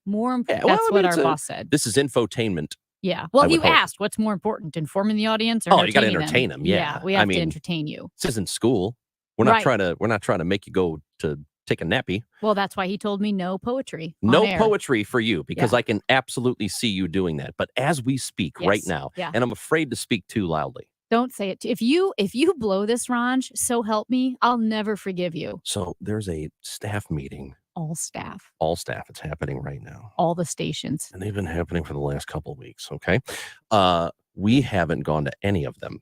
more important. Yeah, well, That's I what mean, our boss said. This is infotainment. Yeah. I Well, would you hope. asked what's more important, informing the audience or Oh, you got to entertaining entertain them. Yeah. We have to entertain you. This isn't school. We're not trying to make you go to take a nappy. Well, that's why he told me no poetry. No on air. poetry for you, because I can absolutely see you doing that. But as we speak right now, and I'm afraid to speak too loudly. Don't say it. If you blow this, Ranj, so help me, I'll never forgive you. So there's a staff meeting. All staff. All staff. It's happening right now. All the stations. And they've been happening for the last couple of weeks, okay? We haven't gone to any of them.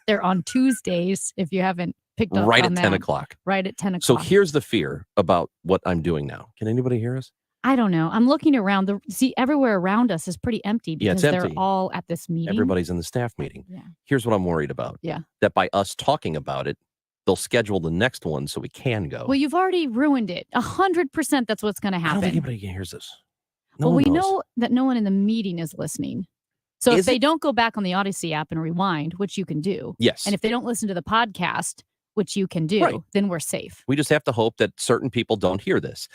They're on Tuesdays, if you haven't picked up right on at 10 o'clock. Right at 10 o'clock. So here's the fear about what I'm doing now. Can anybody hear us? I don't know. I'm looking around. Everywhere around us is pretty empty because it's empty. They're all at this meeting. Everybody's in the staff meeting. Yeah. Here's what I'm worried about. Yeah. That by us talking about it, they'll schedule the next one so we can go. Well, you've already ruined it. 100% that's what's going to happen. I don't think anybody hears this. We know that no one in the meeting is listening. So if they don't go back on the Odyssey app and rewind, which you can do. Yes. And if they don't listen to the podcast, which you can do, then we're safe. We just have to hope that certain people don't hear this.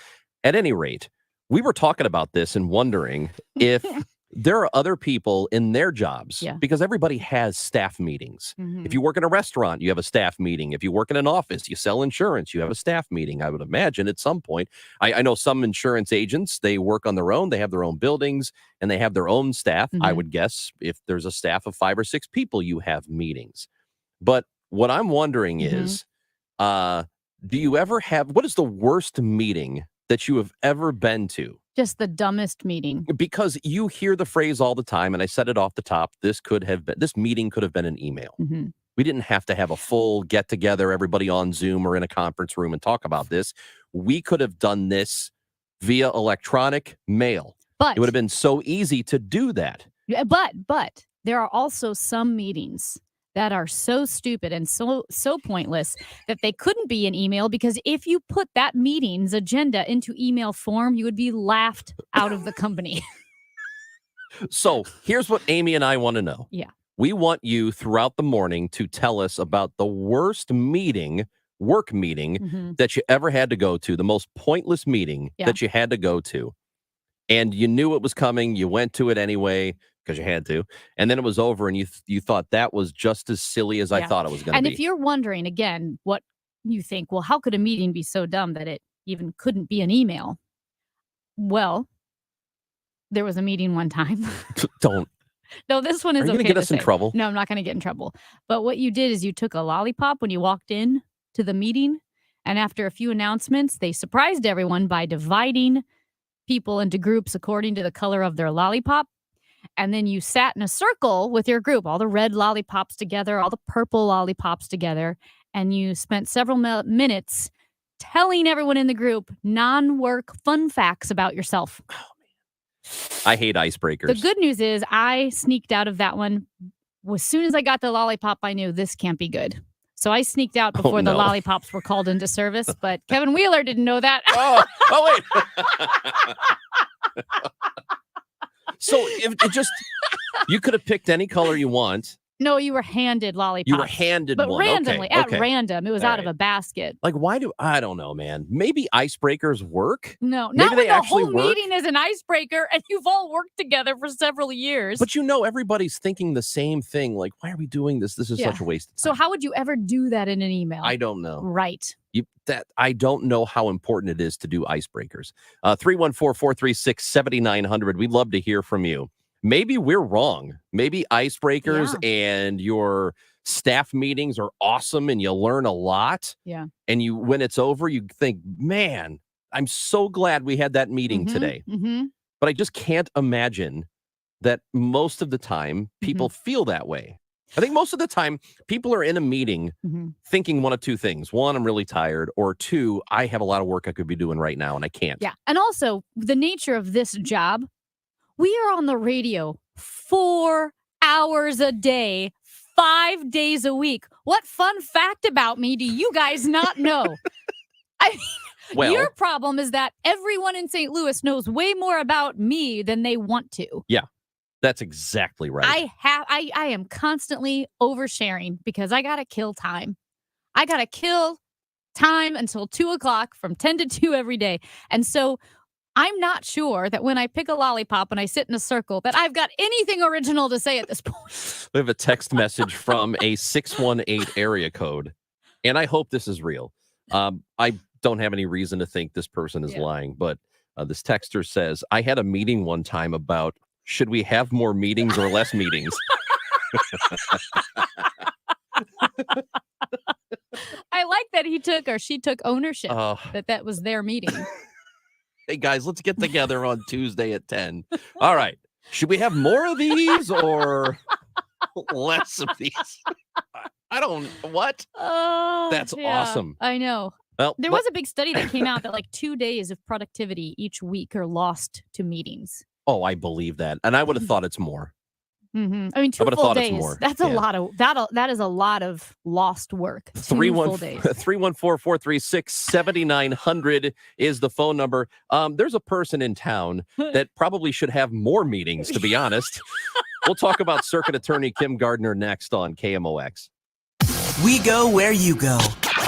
At any rate, we were talking about this and wondering if there are other people in their jobs, because everybody has staff meetings. Mm-hmm. If you work in a restaurant, you have a staff meeting. If you work in an office, you sell insurance, you have a staff meeting. I would imagine at some point. I know some insurance agents, they work on their own. They have their own buildings and they have their own staff. Mm-hmm. I would guess if there's a staff of 5 or 6 people, you have meetings. But what I'm wondering is, do you ever have, what is the worst meeting that you have ever been to? Just the dumbest meeting. Because you hear the phrase all the time, and I said it off the top, this meeting could have been an email. Mm-hmm. We didn't have to have a full get together, everybody on Zoom or in a conference room and talk about this. We could have done this via electronic mail. But it would have been so easy to do that. But there are also some meetings that are so stupid and so pointless that they couldn't be an email, because if you put that meeting's agenda into email form, you would be laughed out of the company. So here's what Amy and I want to know. Yeah. We want you throughout the morning to tell us about the worst work meeting that you ever had to go to, the most pointless meeting that you had to go to. And you knew it was coming. You went to it anyway because you had to. And then it was over and you thought that was just as silly as I thought it was going to be. And if you're wondering, again, what you think, well, how could a meeting be so dumb that it even couldn't be an email? Well, there was a meeting one time. Don't. No, this one is okay. Are you going to get us in trouble? No, I'm not going to get in trouble. But what you did is you took a lollipop when you walked in to the meeting. And after a few announcements, they surprised everyone by dividing people into groups according to the color of their lollipop. And then you sat in a circle with your group, all the red lollipops together, all the purple lollipops together. And you spent several minutes telling everyone in the group non-work fun facts about yourself. Oh, man. I hate icebreakers. The good news is I sneaked out of that one. As soon as I got the lollipop, I knew this can't be good. So I sneaked out before the lollipops were called into service. But Kevin Wheeler didn't know that. wait. So you could have picked any color you want. No, you were handed lollipops. You were handed but one. randomly, Okay. at random. It was out of a basket. Like, I don't know, man. Maybe icebreakers work? No, maybe not they when the actually whole work. meeting is an icebreaker and you've all worked together for several years. But everybody's thinking the same thing. Like, why are we doing this? This is such a waste of time. So how would you ever do that in an email? I don't know. Right. I don't know how important it is to do icebreakers. 314-436-7900. We'd love to hear from you. Maybe we're wrong. Maybe icebreakers and your staff meetings are awesome and you learn a lot. Yeah. And when it's over, you think, man, I'm so glad we had that meeting today. Mm-hmm. But I just can't imagine that most of the time people feel that way. I think most of the time people are in a meeting thinking one of two things. One, I'm really tired. Or two, I have a lot of work I could be doing right now and I can't. Yeah. And also the nature of this job, we are on the radio 4 hours a day, 5 days a week. What fun fact about me do you guys not know? Your problem is that everyone in St. Louis knows way more about me than they want to. Yeah, that's exactly right. I am constantly oversharing because I got to kill time. I got to kill time until 2 o'clock from 10 to 2 every day. And so I'm not sure that when I pick a lollipop and I sit in a circle that I've got anything original to say at this point. We have a text message from a 618 area code, and I hope this is real. I don't have any reason to think this person is lying, but this texter says, I had a meeting one time about should we have more meetings or less meetings? I like that she took ownership, that was their meeting. Hey, guys, let's get together on Tuesday at 10. All right. Should we have more of these or less of these? I don't, what? Oh, that's awesome. I know. Well, there was a big study that came out that like 2 days of productivity each week are lost to meetings. Oh, I believe that. And I would have thought it's more. Mm-hmm. I mean, 2 full days. That's a lot of that is a lot of lost work. 2 full days. 314-436-7900 is the phone number. There's a person in town that probably should have more meetings, to be honest. We'll talk about Circuit Attorney Kim Gardner next on KMOX. We go where you go.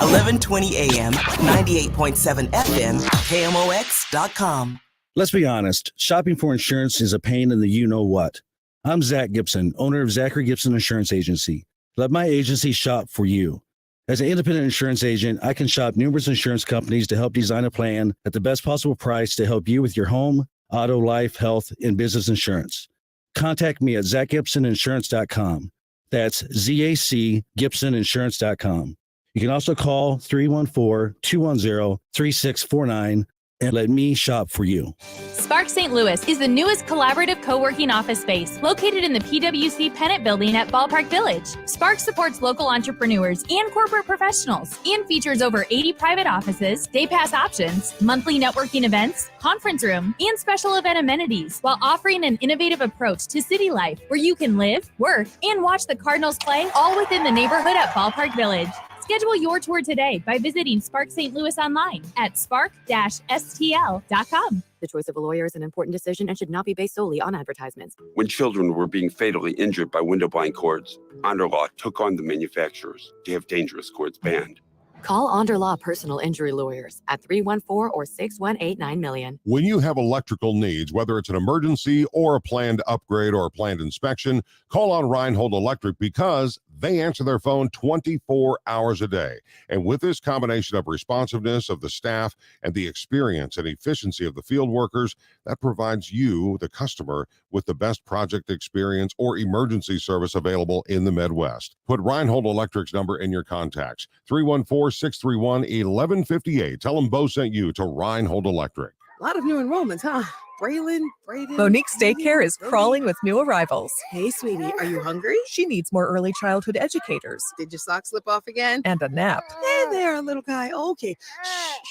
1120 AM, 98.7 FM, KMOX.com. Let's be honest. Shopping for insurance is a pain in the you-know-what. I'm Zach Gibson, owner of Zachary Gibson Insurance Agency. Let my agency shop for you. As an independent insurance agent, I can shop numerous insurance companies to help design a plan at the best possible price to help you with your home, auto, life, health, and business insurance. Contact me at ZachGibsonInsurance.com. That's ZACGibsonInsurance.com. You can also call 314-210-3649 and let me shop for you. Spark St. Louis is the newest collaborative co-working office space located in the PwC Pennant Building at Ballpark Village. Spark supports local entrepreneurs and corporate professionals and features over 80 private offices, day pass options, monthly networking events, conference room, and special event amenities, while offering an innovative approach to city life where you can live, work, and watch the Cardinals play all within the neighborhood at Ballpark Village. Schedule your tour today by visiting Spark St. Louis online at spark-stl.com. The choice of a lawyer is an important decision and should not be based solely on advertisements. When children were being fatally injured by window blind cords, Honor Law took on the manufacturers to have dangerous cords banned. Call Onder Law Personal Injury Lawyers at 314 or 618 $9 million. When you have electrical needs, whether it's an emergency or a planned upgrade or a planned inspection, call on Reinhold Electric because they answer their phone 24 hours a day. And with this combination of responsiveness of the staff and the experience and efficiency of the field workers, that provides you, the customer, with the best project experience or emergency service available in the Midwest. Put Reinhold Electric's number in your contacts, 314-631-1158. Tell them Bo sent you to Reinhold Electric. A lot of new enrollments, huh? Braylon, Brayden. Monique's daycare is crawling with new arrivals. Hey, sweetie, are you hungry? She needs more early childhood educators. Did your sock slip off again? And a nap. Hey there, little guy. Okay.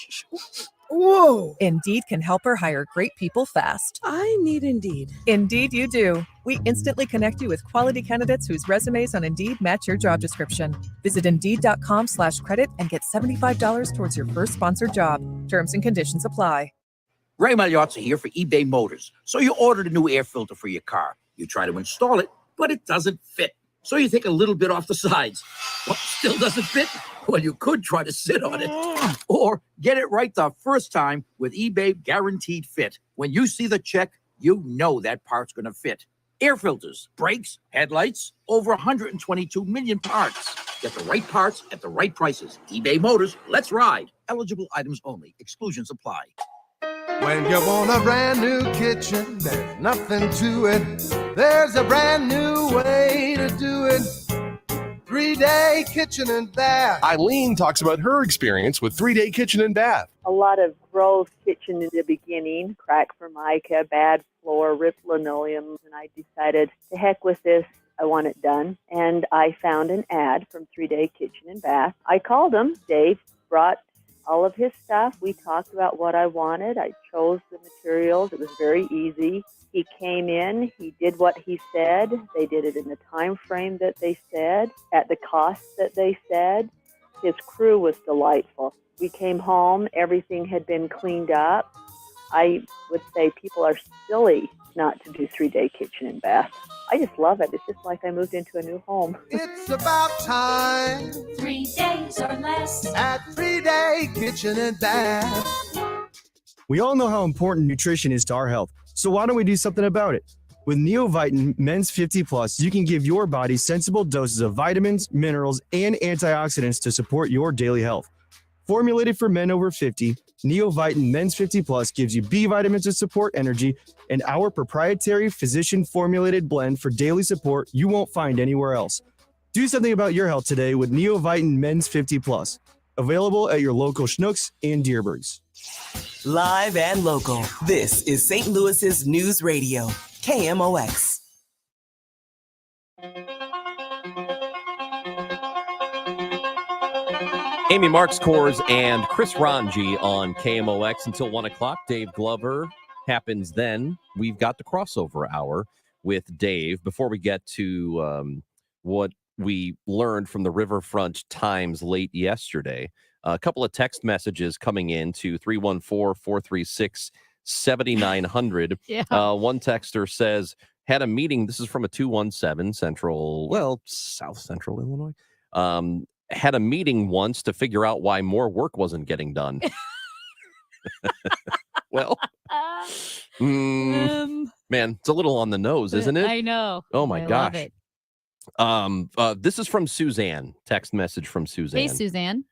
Shh. Whoa. Indeed can help her hire great people fast. I need Indeed. Indeed you do. We instantly connect you with quality candidates whose resumes on Indeed match your job description. Visit Indeed.com/credit and get $75 towards your first sponsored job. Terms and conditions apply. Ray Magliozzi here for eBay Motors. So you ordered a new air filter for your car. You try to install it, but it doesn't fit. So you take a little bit off the sides. What, still doesn't fit? Well, you could try to sit on it. Or get it right the first time with eBay Guaranteed Fit. When you see the check, you know that part's going to fit. Air filters, brakes, headlights, over 122 million parts. Get the right parts at the right prices. eBay Motors, let's ride. Eligible items only. Exclusions apply. When you want a brand new kitchen, there's nothing to it. There's a brand new way to do it. 3-Day Kitchen and Bath. Eileen talks about her experience with 3-Day Kitchen and Bath. A lot of gross kitchen in the beginning, crack formica, bad floor, ripped linoleum, and I decided to heck with this. I want it done. And I found an ad from 3-Day Kitchen and Bath. I called him. Dave brought all of his stuff. We talked about what I wanted. I chose the materials. It was very easy. He came in. He did what he said. They did it in the time frame that they said, at the cost that they said. His crew was delightful. We came home. Everything had been cleaned up. I would say people are silly not to do 3-Day Kitchen and Bath. I just love it. It's just like I moved into a new home. It's about time. 3 days or less at 3-Day Kitchen and Bath. We all know how important nutrition is to our health, so why don't we do something about it? With Neovitin Men's 50 Plus, you can give your body sensible doses of vitamins, minerals, and antioxidants to support your daily health. Formulated for men over 50, Neovitin Men's 50 Plus gives you B vitamins to support energy and our proprietary physician-formulated blend for daily support you won't find anywhere else. Do something about your health today with Neovitin Men's 50 Plus. Available at your local Schnucks and Dearbergs. Live and local, this is St. Louis's News Radio, KMOX. Amy Marks Kors and Chris Ranji on KMOX until 1 o'clock. Dave Glover happens then. We've got the crossover hour with Dave. Before we get to what we learned from the Riverfront Times late yesterday, a couple of text messages coming in to 314-436-7900. Yeah. One texter says, had a meeting. This is from a 217 South Central Illinois. Had a meeting once to figure out why more work wasn't getting done. Well, man, it's a little on the nose, isn't it? I know. Oh my I gosh. love it. This is from Suzanne. Text message from Suzanne. Hey, Suzanne.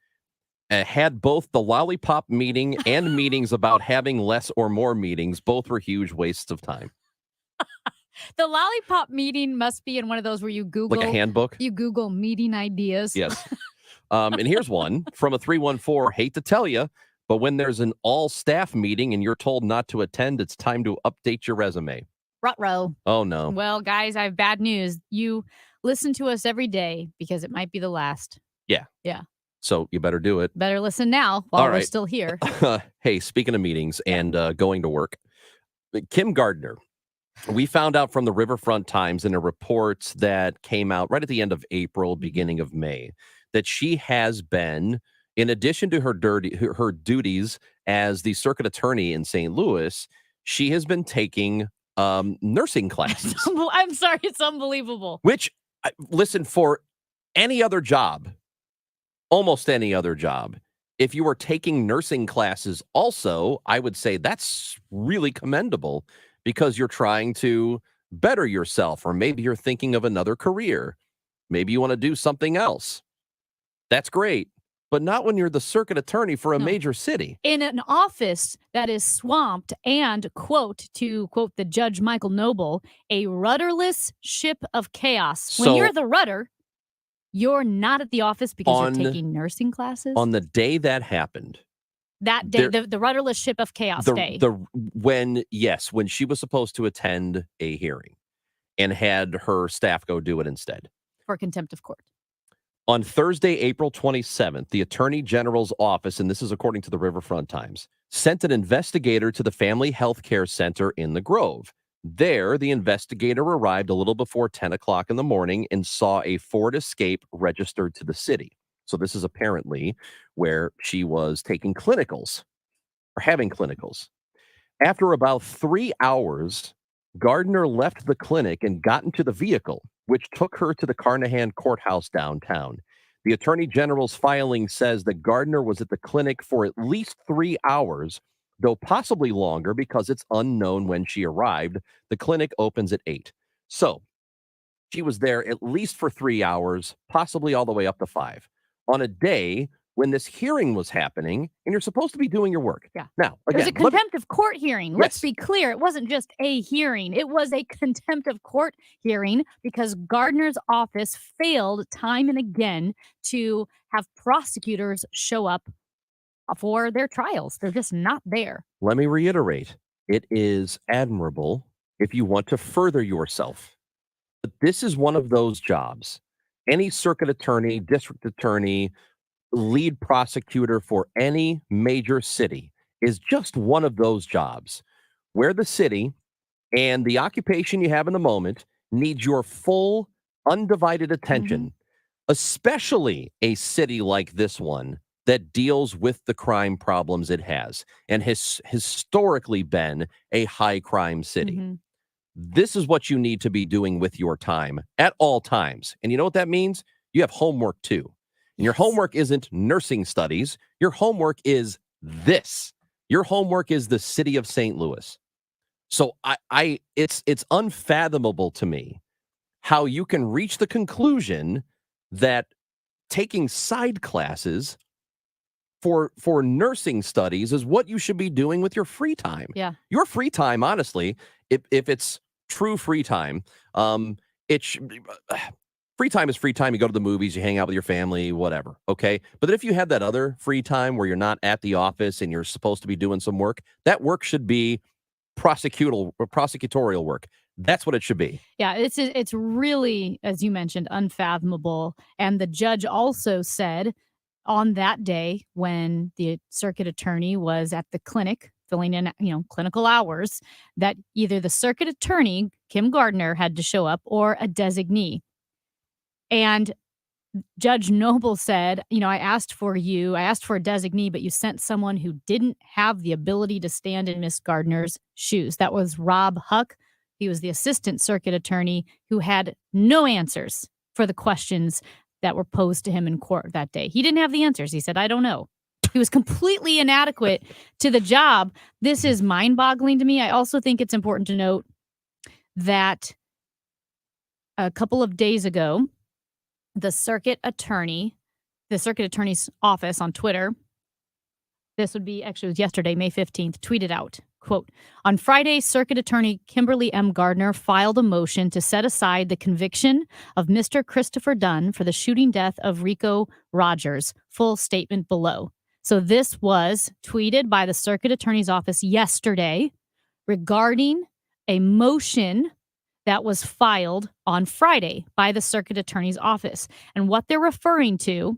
Had both the lollipop meeting and meetings about having less or more meetings. Both were huge wastes of time. The lollipop meeting must be in one of those where you Google Like a handbook? You Google meeting ideas. Yes. And here's one from a 314. Hate to tell you, but when there's an all-staff meeting and you're told not to attend, it's time to update your resume. Ruh-roh. Oh, no. Well, guys, I have bad news. You listen to us every day because it might be the last. Yeah. Yeah. So you better do it. Better listen now while All we're right. still here. Hey, speaking of meetings and going to work, Kim Gardner, we found out from the Riverfront Times in a report that came out right at the end of April, beginning of May, that she has been, in addition to her duties as the circuit attorney in St. Louis, she has been taking nursing classes. I'm sorry, it's unbelievable. Which, listen, for any other job, almost any other job, if you were taking nursing classes also, I would say that's really commendable because you're trying to better yourself, or maybe you're thinking of another career. Maybe you want to do something else. That's great, but not when you're the circuit attorney for a major city. In an office that is swamped and, to quote the Judge Michael Noble, a rudderless ship of chaos. When So- you're the rudder, you're not at the office because you're taking nursing classes. On the day that happened, That day, the rudderless ship of chaos day. when she was supposed to attend a hearing and had her staff go do it instead. For contempt of court. On Thursday, April 27th, the Attorney General's office, and this is according to the Riverfront Times, sent an investigator to the Family Health Care Center in the Grove. There, the investigator arrived a little before 10 o'clock in the morning and saw a Ford Escape registered to the city. So this is apparently where she was taking clinicals or having clinicals. After about 3 hours, Gardner left the clinic and got into the vehicle, which took her to the Carnahan Courthouse downtown. The Attorney General's filing says that Gardner was at the clinic for at least 3 hours, though possibly longer because it's unknown when she arrived. The clinic opens at 8. So she was there at least for 3 hours, possibly all the way up to 5, on a day when this hearing was happening and you're supposed to be doing your work. Yeah. Now, There's again, a contempt of court hearing. Let's Yes. be clear. It wasn't just a hearing. It was a contempt of court hearing because Gardner's office failed time and again to have prosecutors show up for their trials. They're just not there. let me reiterate, it is admirable if you want to further yourself. But this is one of those jobs. Any circuit attorney, district attorney, lead prosecutor for any major city is just one of those jobs where the city and the occupation you have in the moment needs your full, undivided attention, especially a city like this one that deals with the crime problems it has and has historically been a high crime city. This is what you need to be doing with your time at all times. And you know what that means? You have homework too. And your homework isn't nursing studies. Your homework is this. Your homework is the city of St. Louis. So it's unfathomable to me how you can reach the conclusion that taking side classes for nursing studies is what you should be doing with your free time. Yeah. Your free time, honestly, if it's true free time, free time is free time. You go to the movies, you hang out with your family, whatever. Okay. But then if you have that other free time where you're not at the office and you're supposed to be doing some work, that work should be prosecutorial work. That's what it should be. Yeah, it's really, as you mentioned, unfathomable. And the judge also said on that day when the circuit attorney was at the clinic filling in, clinical hours, that either the circuit attorney, Kim Gardner, had to show up or a designee. And Judge Noble said, I asked for a designee, but you sent someone who didn't have the ability to stand in Miss Gardner's shoes. That was Rob Huck. He was the assistant circuit attorney who had no answers for the questions that were posed to him in court that day. He didn't have the answers. He said, I don't know. He was completely inadequate to the job. This is mind-boggling to me. I also think it's important to note that a couple of days ago, the circuit attorney's office on Twitter, it was yesterday, May 15th, tweeted out, quote, on Friday, Circuit Attorney Kimberly M. Gardner filed a motion to set aside the conviction of Mr. Christopher Dunn for the shooting death of Rico Rogers. Full statement below. So this was tweeted by the Circuit Attorney's office yesterday regarding a motion that was filed on Friday by the Circuit Attorney's office. And what they're referring to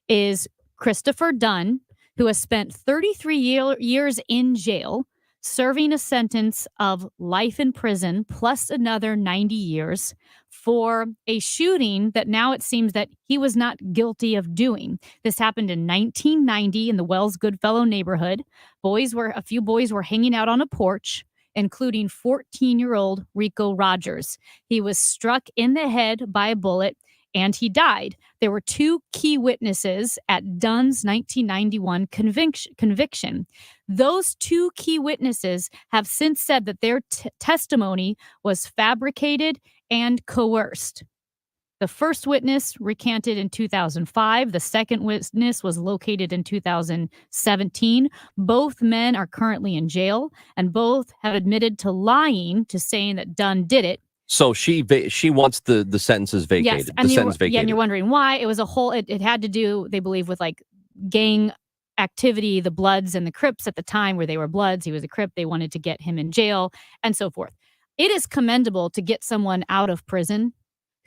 is Christopher Dunn, who has spent 33 years in jail, serving a sentence of life in prison plus another 90 years for a shooting that now it seems that he was not guilty of doing. This happened in 1990 in the Wells Goodfellow neighborhood. A few boys were hanging out on a porch, including 14-year-old Rico Rogers. He was struck in the head by a bullet and he died. There were two key witnesses at Dunn's 1991 conviction. Those two key witnesses have since said that their testimony was fabricated and coerced. The first witness recanted in 2005. The second witness was located in 2017. Both men are currently in jail, and both have admitted to lying, to saying that Dunn did it. So she wants the sentences vacated. Yes, and you're wondering why. It was it had to do, they believe, with like gang activity, the Bloods and the Crips at the time, where they were Bloods, he was a Crip. They wanted to get him in jail and so forth. It is commendable to get someone out of prison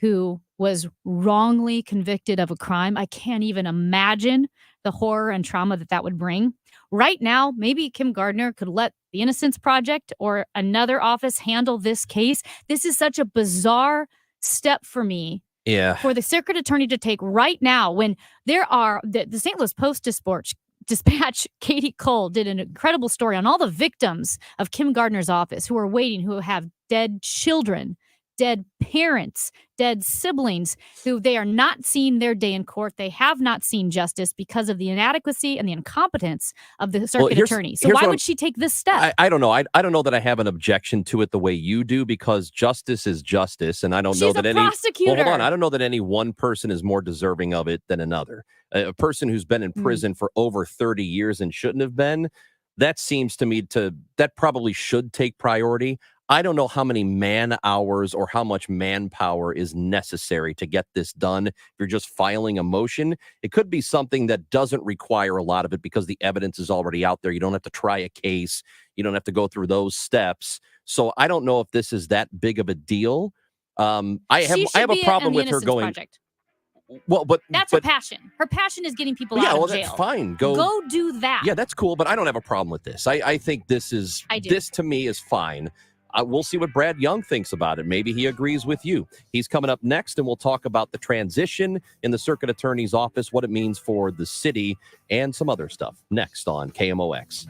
who was wrongly convicted of a crime. I can't even imagine the horror and trauma that would bring. Right now, maybe Kim Gardner could let the Innocence Project or another office handle this case. This is such a bizarre step for me. Yeah. For the circuit attorney to take right now, when there are the St. Louis Post-Dispatch, Katie Cole did an incredible story on all the victims of Kim Gardner's office who are waiting, who have dead children, dead parents, dead siblings, who they are not seeing their day in court. They have not seen justice because of the inadequacy and the incompetence of the circuit attorney. So why would she take this step? I don't know. I don't know that I have an objection to it the way you do, because justice is justice, and I don't know that any prosecutor. Well, hold on. I don't know that any one person is more deserving of it than another. A person who's been in prison for over 30 years and shouldn't have been, that seems to me that probably should take priority. I don't know how many man hours or how much manpower is necessary to get this done. If you're just filing a motion, it could be something that doesn't require a lot of it because the evidence is already out there. You don't have to try a case. You don't have to go through those steps. So I don't know if this is that big of a deal. I have a problem with her going. Project. Well, but that's her passion. Her passion is getting people out of jail. That's fine. Go do that. Yeah, that's cool. But I don't have a problem with this. I think this to me is fine. We'll see what Brad Young thinks about it. Maybe he agrees with you. He's coming up next, and we'll talk about the transition in the circuit attorney's office, what it means for the city, and some other stuff next on KMOX.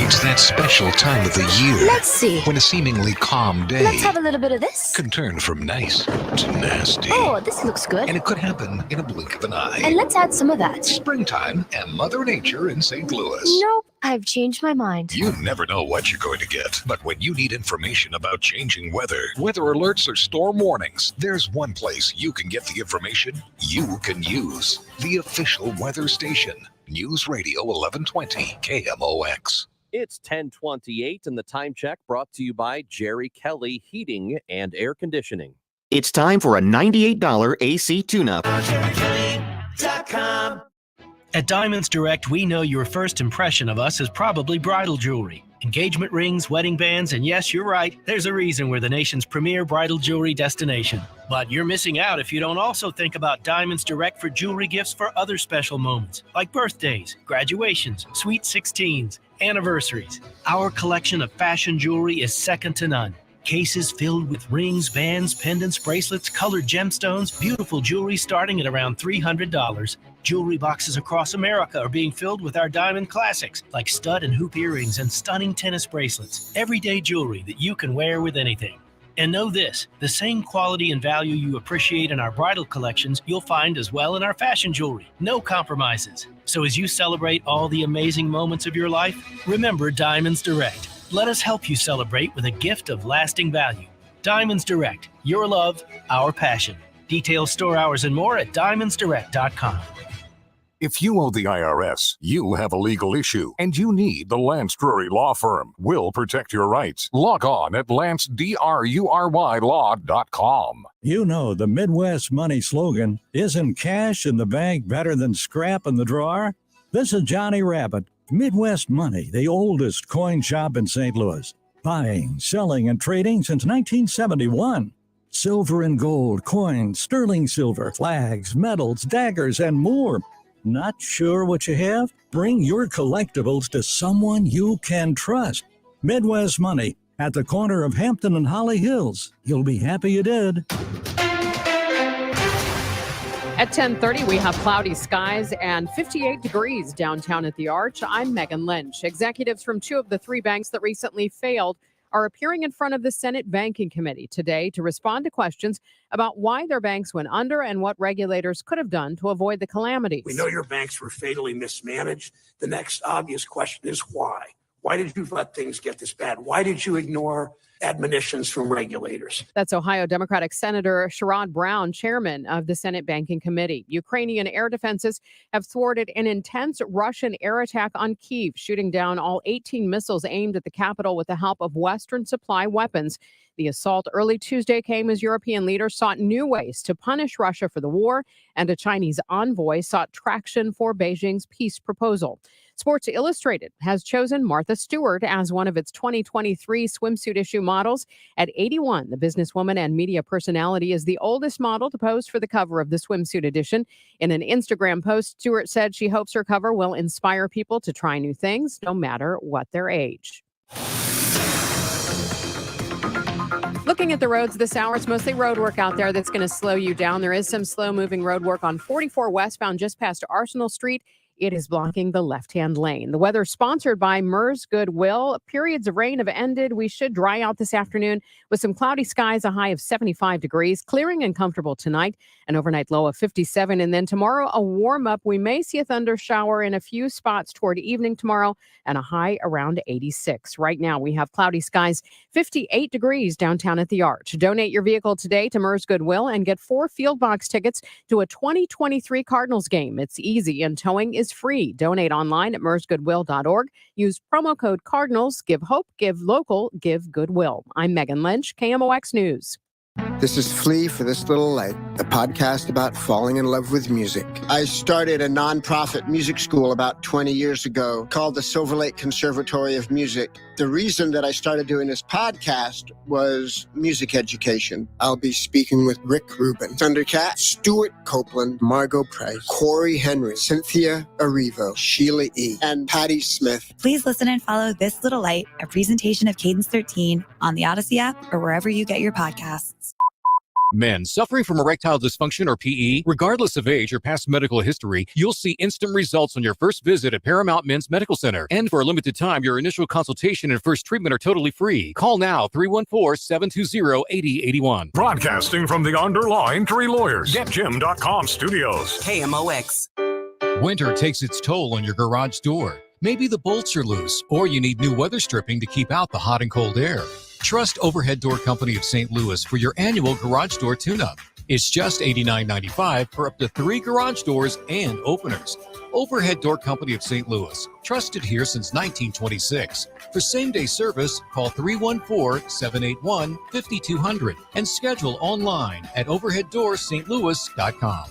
It's that special time of the year. Let's see. When a seemingly calm day Let's have a little bit of this. can turn from nice to nasty. Oh, this looks good. And it could happen in a blink of an eye. And let's add some of that. Springtime and Mother Nature in St. Louis. Nope, I've changed my mind. You never know what you're going to get. But when you need information about changing weather alerts, or storm warnings, there's one place you can get the information you can use. The official weather station. News Radio 1120 KMOX. It's 10:28 and the time check brought to you by Jerry Kelly Heating and Air Conditioning. It's time for a $98 AC tune-up. At Diamonds Direct, we know your first impression of us is probably bridal jewelry. Engagement rings, wedding bands, and yes, you're right, there's a reason we're the nation's premier bridal jewelry destination. But you're missing out if you don't also think about Diamonds Direct for jewelry gifts for other special moments, like birthdays, graduations, sweet 16s, anniversaries. Our collection of fashion jewelry is second to none. Cases filled with rings, bands, pendants, bracelets, colored gemstones, beautiful jewelry starting at around $300. Jewelry boxes across America are being filled with our diamond classics, like stud and hoop earrings and stunning tennis bracelets. Everyday jewelry that you can wear with anything. And know this, the same quality and value you appreciate in our bridal collections, you'll find as well in our fashion jewelry. No compromises. So as you celebrate all the amazing moments of your life, remember Diamonds Direct. Let us help you celebrate with a gift of lasting value. Diamonds Direct, your love, our passion. Details, store hours, and more at diamondsdirect.com. If you owe the IRS, you have a legal issue, and you need the Lance Drury Law Firm. We'll protect your rights. Log on at LanceDruryLaw.com. You know the Midwest Money slogan, isn't cash in the bank better than scrap in the drawer? This is Johnny Rabbit. Midwest Money, the oldest coin shop in St. Louis. Buying, selling, and trading since 1971. Silver and gold, coins, sterling silver, flags, medals, daggers, and more. Not sure what you have? Bring your collectibles to someone you can trust. Midwest Money at the corner of Hampton and Holly Hills. You'll be happy you did. At 10:30, we have cloudy skies and 58 degrees downtown at the Arch. I'm Megan Lynch. Executives from two of the three banks that recently failed are appearing in front of the Senate Banking Committee today to respond to questions about why their banks went under and what regulators could have done to avoid the calamities. We know your banks were fatally mismanaged. The next obvious question is why? Why did you let things get this bad? Why did you ignore admonitions from regulators? That's Ohio Democratic Senator Sherrod Brown, chairman of the Senate Banking Committee. Ukrainian air defenses have thwarted an intense Russian air attack on Kyiv, shooting down all 18 missiles aimed at the capital with the help of Western supply weapons. The assault early Tuesday came as European leaders sought new ways to punish Russia for the war, and a Chinese envoy sought traction for Beijing's peace proposal. Sports Illustrated has chosen Martha Stewart as one of its 2023 swimsuit issue models. At 81, the businesswoman and media personality is the oldest model to pose for the cover of the swimsuit edition. In an Instagram post, Stewart said she hopes her cover will inspire people to try new things, no matter what their age. Looking at the roads this hour, it's mostly road work out there that's going to slow you down. There is some slow-moving road work on 44 westbound just past Arsenal Street. It is blocking the left-hand lane. The weather sponsored by MERS Goodwill. Periods of rain have ended. We should dry out this afternoon with some cloudy skies, a high of 75 degrees, clearing and comfortable tonight, an overnight low of 57. And then tomorrow, a warm up. We may see a thunder shower in a few spots toward evening tomorrow and a high around 86. Right now, we have cloudy skies, 58 degrees downtown at the Arch. Donate your vehicle today to MERS Goodwill and get 4 field box tickets to a 2023 Cardinals game. It's easy and towing is free. Donate online at mersgoodwill.org. Use promo code Cardinals. Give hope, give local, give goodwill. I'm Megan Lynch, KMOX News. This is Flea for This Little Light, a podcast about falling in love with music. I started a nonprofit music school about 20 years ago called the Silver Lake Conservatory of Music. The reason that I started doing this podcast was music education. I'll be speaking with Rick Rubin, Thundercat, Stuart Copeland, Margot Price, Corey Henry, Cynthia Erivo, Sheila E., and Patty Smith. Please listen and follow This Little Light, a presentation of Cadence 13 on the Odyssey app or wherever you get your podcasts. Men suffering from erectile dysfunction or PE, regardless of age or past medical history, you'll see instant results on your first visit at Paramount Men's Medical Center. And for a limited time, your initial consultation and first treatment are totally free. Call now, 314-720-8081. Broadcasting from the underlying Three Lawyers. GetJim.com studios. KMOX. Winter takes its toll on your garage door. Maybe the bolts are loose, or you need new weather stripping to keep out the hot and cold air. Trust Overhead Door Company of St. Louis for your annual garage door tune-up. It's just $89.95 for up to 3 garage doors and openers. Overhead Door Company of St. Louis, trusted here since 1926. For same-day service, call 314-781-5200 and schedule online at overheaddoorsstlouis.com.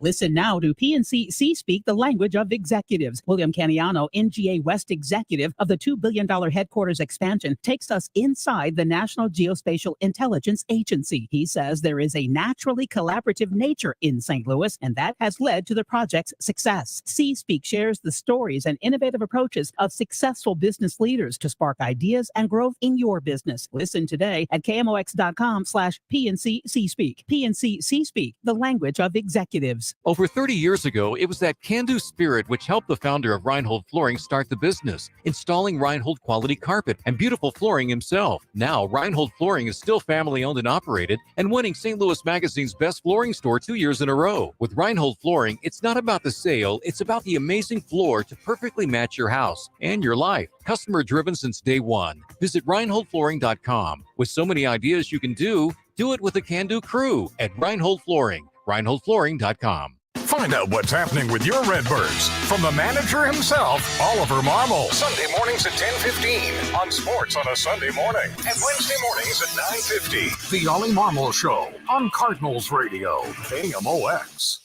Listen now to PNC C-Speak, the language of executives. William Caniano, NGA West executive of the $2 billion headquarters expansion, takes us inside the National Geospatial Intelligence Agency. He says there is a naturally collaborative nature in St. Louis, and that has led to the project's success. C-Speak shares the stories and innovative approaches of successful business leaders to spark ideas and growth in your business. Listen today at KMOX.com/PNC C-Speak. PNC C-Speak, the language of executives. Over 30 years ago, it was that can-do spirit which helped the founder of Reinhold Flooring start the business, installing Reinhold quality carpet and beautiful flooring himself. Now, Reinhold Flooring is still family-owned and operated and winning St. Louis Magazine's best flooring store 2 years in a row. With Reinhold Flooring, it's not about the sale, it's about the amazing floor to perfectly match your house and your life. Customer-driven since day one. Visit ReinholdFlooring.com. With so many ideas you can do it with a can-do crew at Reinhold Flooring. ReinholdFlooring.com. Find out what's happening with your Redbirds from the manager himself, Oliver Marmol. Sunday mornings at 10:15 on Sports on a Sunday morning, and Wednesday mornings at 9:50. The Ollie Marmol Show on Cardinals Radio, KMOX.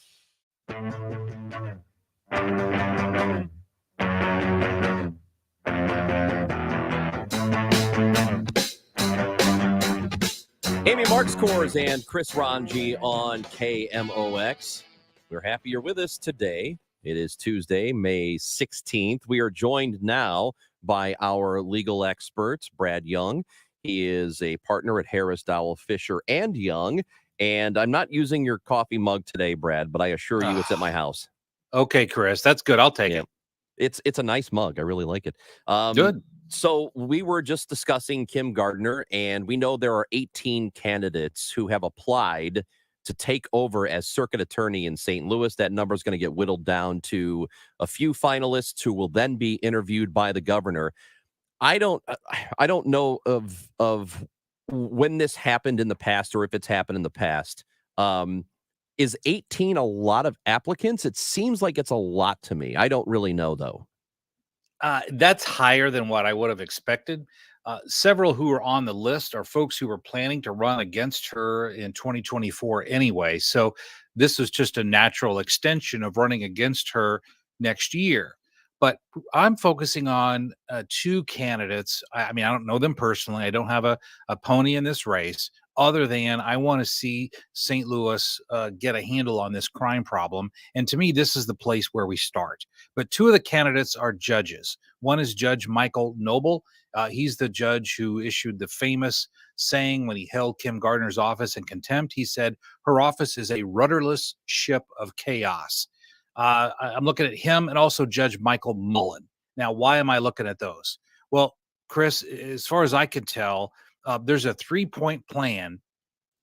Amy Marks-Kors and Chris Ranji on KMOX. We're happy you're with us today. It is Tuesday, May 16th. We are joined now by our legal experts, Brad Young. He is a partner at Harris Dowell Fisher and Young. And I'm not using your coffee mug today, Brad, but I assure you it's at my house. Okay, Chris, that's good. I'll take it. It's a nice mug. I really like it. Good. So we were just discussing Kim Gardner, and we know there are 18 candidates who have applied to take over as circuit attorney in St. Louis. That number is going to get whittled down to a few finalists who will then be interviewed by the governor. I don't know of when this happened in the past or if it's happened in the past. Is 18 a lot of applicants? It seems like it's a lot to me. I don't really know, though. That's higher than what I would have expected. Several who are on the list are folks who were planning to run against her in 2024 anyway. So this is just a natural extension of running against her next year. But I'm focusing on 2 candidates. I mean, I don't know them personally. I don't have a pony in this race, other than I want to see St. Louis get a handle on this crime problem. And to me, this is the place where we start. But 2 of the candidates are judges. One is Judge Michael Noble. He's the judge who issued the famous saying when he held Kim Gardner's office in contempt. He said, her office is a rudderless ship of chaos. I'm looking at him and also Judge Michael Mullen. Now, why am I looking at those? Well, Chris, as far as I can tell, there's a 3-point plan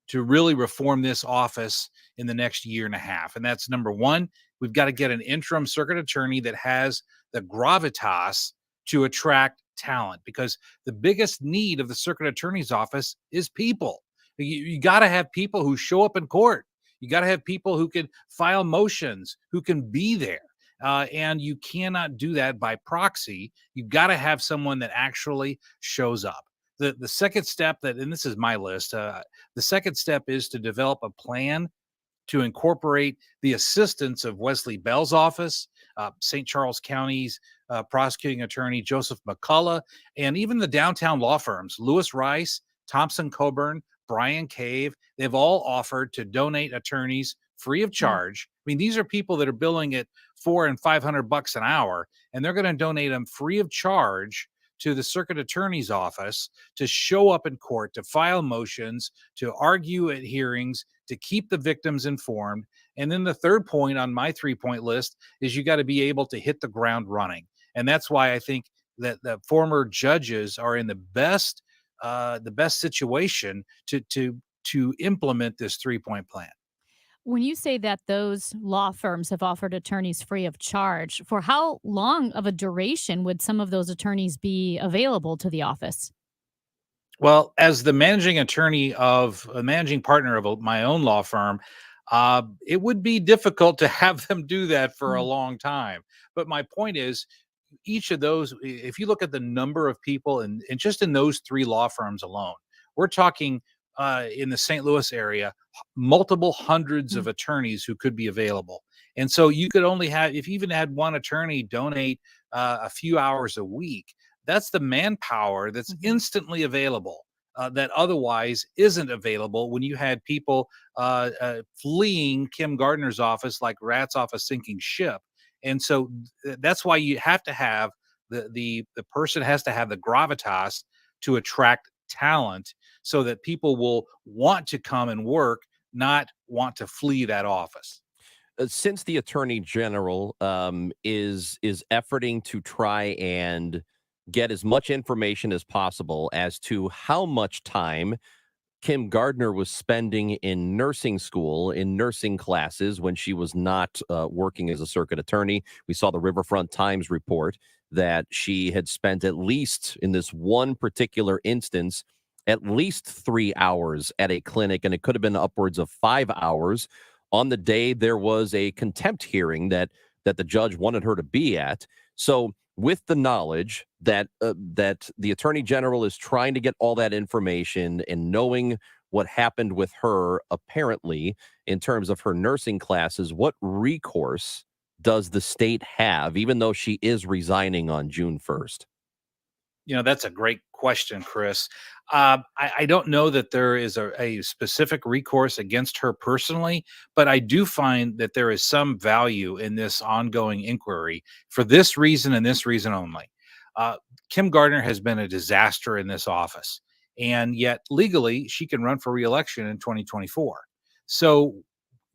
to really reform this office in the next year and a half. And that's number 1, we've got to get an interim circuit attorney that has the gravitas to attract talent, because the biggest need of the circuit attorney's office is people. You got to have people who show up in court. You got to have people who can file motions, who can be there. And you cannot do that by proxy. You've got to have someone that actually shows up. The second step and this is my list, the second step is to develop a plan to incorporate the assistance of Wesley Bell's office, St. Charles County's prosecuting attorney Joseph McCullough, and even the downtown law firms, Lewis Rice, Thompson Coburn, Brian Cave. They've all offered to donate attorneys free of charge. I mean, these are people that are billing at $400 and $500 an hour, and they're going to donate them free of charge to the circuit attorney's office to show up in court, to file motions, to argue at hearings, to keep the victims informed. And then the third point on my 3-point list is you got to be able to hit the ground running. And that's why I think that the former judges are in the best situation to implement this 3-point plan. When you say that those law firms have offered attorneys free of charge, for how long of a duration would some of those attorneys be available to the office? Well, as the managing partner of my own law firm, it would be difficult to have them do that for a long time. But my point is, each of those, if you look at the number of people and just in those 3 law firms alone, we're talking in the St. Louis area, multiple hundreds of attorneys who could be available. And so you could only have, if you even had one attorney donate a few hours a week, that's the manpower that's instantly available that otherwise isn't available when you had people fleeing Kim Gardner's office like rats off a sinking ship. And so that's why you have to have the person has to have the gravitas to attract talent so that people will want to come and work, not want to flee that office. Since the attorney general is efforting to try and get as much information as possible as to how much time Kim Gardner was spending in nursing school, in nursing classes when she was not working as a circuit attorney. We saw the Riverfront Times report that she had spent, at least in this one particular instance, at least 3 hours at a clinic, and it could have been upwards of 5 hours on the day there was a contempt hearing that the judge wanted her to be at. So with the knowledge that that the attorney general is trying to get all that information and knowing what happened with her, apparently, in terms of her nursing classes, what recourse does the state have, even though she is resigning on June 1st? That's a great question, Chris. I don't know that there is a specific recourse against her personally, but I do find that there is some value in this ongoing inquiry for this reason and this reason only. Kim Gardner has been a disaster in this office, and yet legally she can run for re-election in 2024. So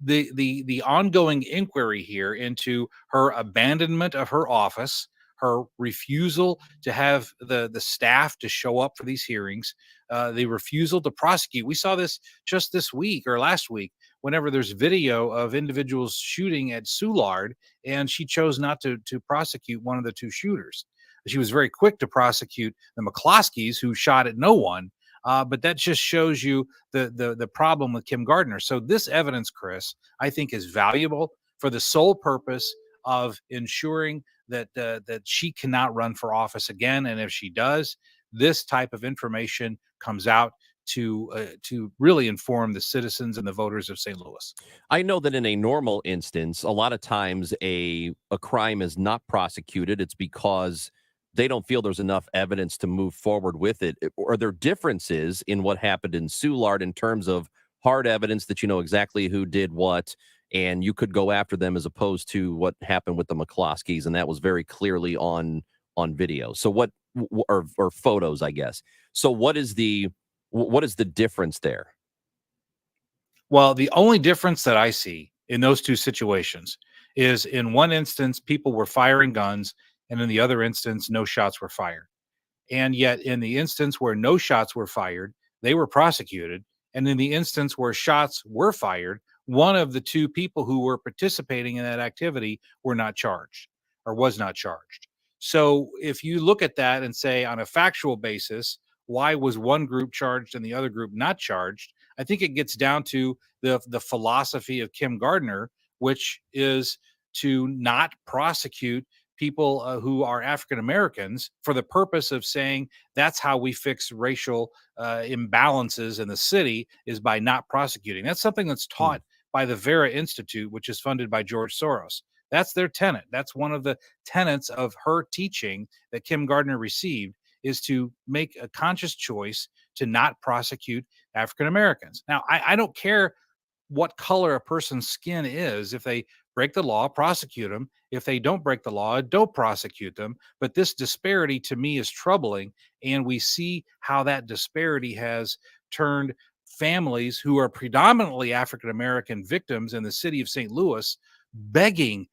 the ongoing inquiry here into her abandonment of her office, her refusal to have the staff to show up for these hearings, the refusal to prosecute. We saw this just this week or last week, whenever there's video of individuals shooting at Soulard, and she chose not to prosecute one of the 2 shooters. She was very quick to prosecute the McCloskeys, who shot at no one. But that just shows you the problem with Kim Gardner. So this evidence, Chris, I think is valuable for the sole purpose of ensuring that she cannot run for office again. And if she does, this type of information comes out to really inform the citizens and the voters of St. Louis. I know that in a normal instance, a lot of times a crime is not prosecuted. It's because they don't feel there's enough evidence to move forward with it. Are there differences in what happened in Soulard in terms of hard evidence that you know exactly who did what, and you could go after them, as opposed to what happened with the McCloskeys, and that was very clearly on video? So what, or photos, I guess. So what is the difference there? Well, the only difference that I see in those 2 situations is, in one instance, people were firing guns, and in the other instance, no shots were fired. And yet, in the instance where no shots were fired, they were prosecuted. And in the instance where shots were fired, one of the 2 people who were participating in that activity were not charged, or was not charged. So if you look at that and say, on a factual basis, why was one group charged and the other group not charged? I think it gets down to the philosophy of Kim Gardner, which is to not prosecute people who are African Americans for the purpose of saying that's how we fix racial imbalances in the city, is by not prosecuting. That's something that's taught by the Vera Institute, which is funded by George Soros. That's their tenet. That's one of the tenets of her teaching that Kim Gardner received, is to make a conscious choice to not prosecute African Americans. Now, I don't care what color a person's skin is. If they break the law, prosecute them. If they don't break the law, don't prosecute them. But this disparity to me is troubling. And we see how that disparity has turned families who are predominantly African-American victims in the city of St. Louis begging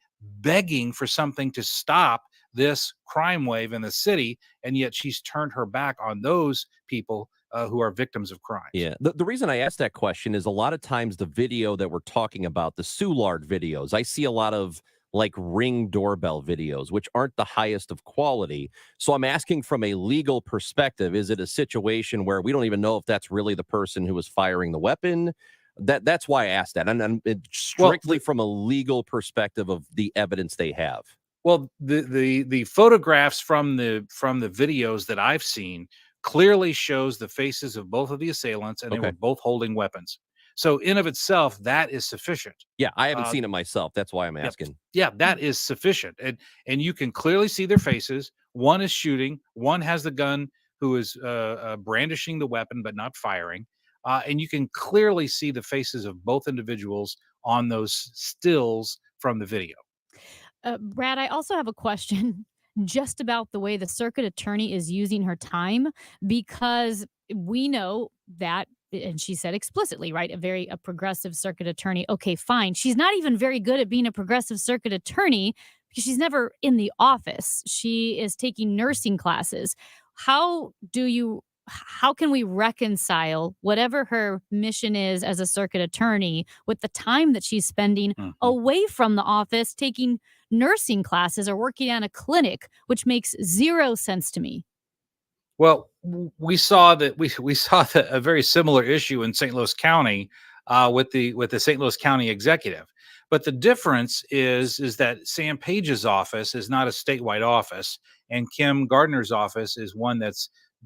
for something to stop this crime wave in the city. And yet she's turned her back on those people who are victims of crime. Yeah. The reason I asked that question is a lot of times the video that we're talking about, the Soulard videos, I see a lot of like Ring doorbell videos, which aren't the highest of quality. So I'm asking from a legal perspective, is it a situation where we don't even know if that's really the person who was firing the weapon? That's why I asked that. And strictly from a legal perspective of the evidence they have. Well, the photographs from the videos that I've seen clearly shows the faces of both of the assailants, and they were both holding weapons. So in of itself, that is sufficient. Yeah, I haven't seen it myself. That's why I'm asking. Yeah, that is sufficient. And you can clearly see their faces. One is shooting. One has the gun who is brandishing the weapon but not firing. And you can clearly see the faces of both individuals on those stills from the video. Brad, I also have a question just about the way the circuit attorney is using her time, because we know that, and she said explicitly, right, a progressive circuit attorney. Okay, fine. She's not even very good at being a progressive circuit attorney because she's never in the office. She is taking nursing classes. How can we reconcile whatever her mission is as a circuit attorney with the time that she's spending away from the office taking nursing classes or working at a clinic, which makes zero sense to me? Well, we saw that a very similar issue in St. Louis County with the St. Louis County executive. But the difference is that Sam Page's office is not a statewide office, and Kim Gardner's office is one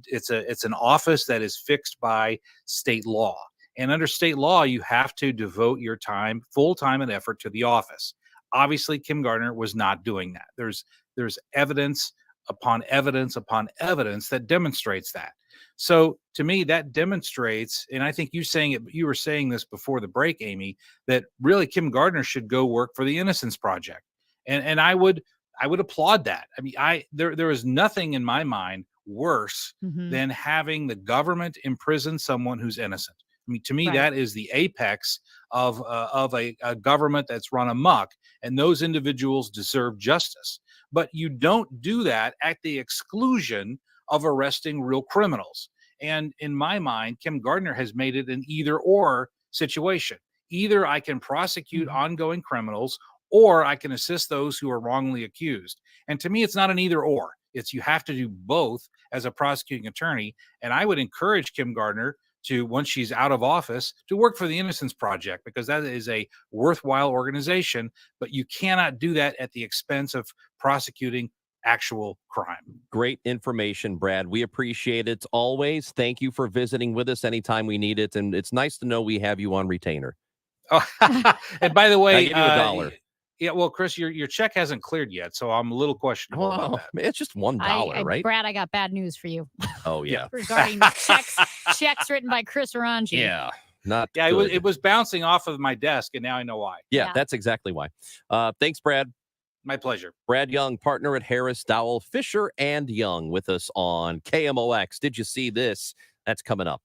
it's an office that is fixed by state law. And under state law, you have to devote your time, full time and effort to the office. Obviously, Kim Gardner was not doing that. There's evidence upon evidence upon evidence that demonstrates that. So to me, that demonstrates, and I think you were saying this before the break, Amy, that really Kim Gardner should go work for the Innocence Project. And I would applaud that. I mean, there is nothing in my mind worse than having the government imprison someone who's innocent. I mean, to me, that is the apex of a government that's run amok, and those individuals deserve justice. But you don't do that at the exclusion of arresting real criminals. And in my mind, Kim Gardner has made it an either-or situation. Either I can prosecute ongoing criminals, or I can assist those who are wrongly accused. And to me, it's not an either-or. It's you have to do both as a prosecuting attorney. And I would encourage Kim Gardner to, once she's out of office, to work for the Innocence Project, because that is a worthwhile organization, but you cannot do that at the expense of prosecuting actual crime. Great information, Brad. We appreciate it always. Thank you for visiting with us anytime we need it. And it's nice to know we have you on retainer. Oh, and by the way, I give you $1. Yeah, well, Chris, your check hasn't cleared yet, so I'm a little questionable about that. It's just $1, right? Brad, I got bad news for you. Oh, yeah. Regarding checks written by Chris Orangi. Yeah. It was bouncing off of my desk, and now I know why. Yeah, that's exactly why. Thanks, Brad. My pleasure. Brad Young, partner at Harris, Dowell, Fisher, and Young, with us on KMOX. Did you see this? That's coming up.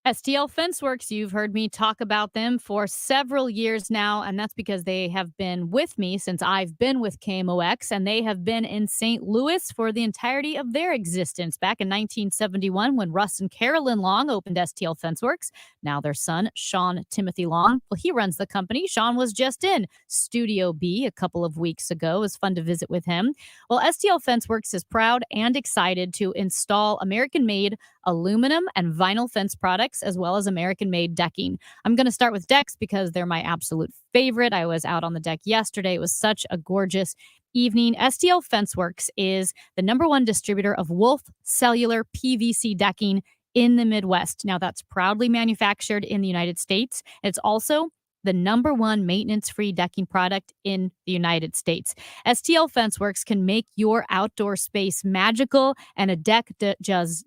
STL Fenceworks, you've heard me talk about them for several years now, and that's because they have been with me since I've been with KMOX, and they have been in St. Louis for the entirety of their existence. Back in 1971, when Russ and Carolyn Long opened STL Fenceworks, now their son, Sean Timothy Long, well, he runs the company. Sean was just in Studio B a couple of weeks ago. It was fun to visit with him. Well, STL Fenceworks is proud and excited to install American-made aluminum and vinyl fence products, as well as American-made decking. I'm going to start with decks because they're my absolute favorite. I was out on the deck yesterday. It was such a gorgeous evening. STL Fenceworks is the #1 distributor of Wolf Cellular PVC decking in the Midwest. Now, that's proudly manufactured in the United States. It's also the #1 maintenance-free decking product in the United States. STL Fenceworks can make your outdoor space magical, and a deck does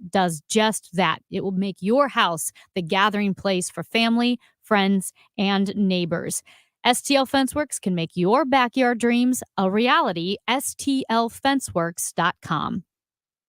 just that. It will make your house the gathering place for family, friends, and neighbors. STL Fenceworks can make your backyard dreams a reality. STLFenceworks.com.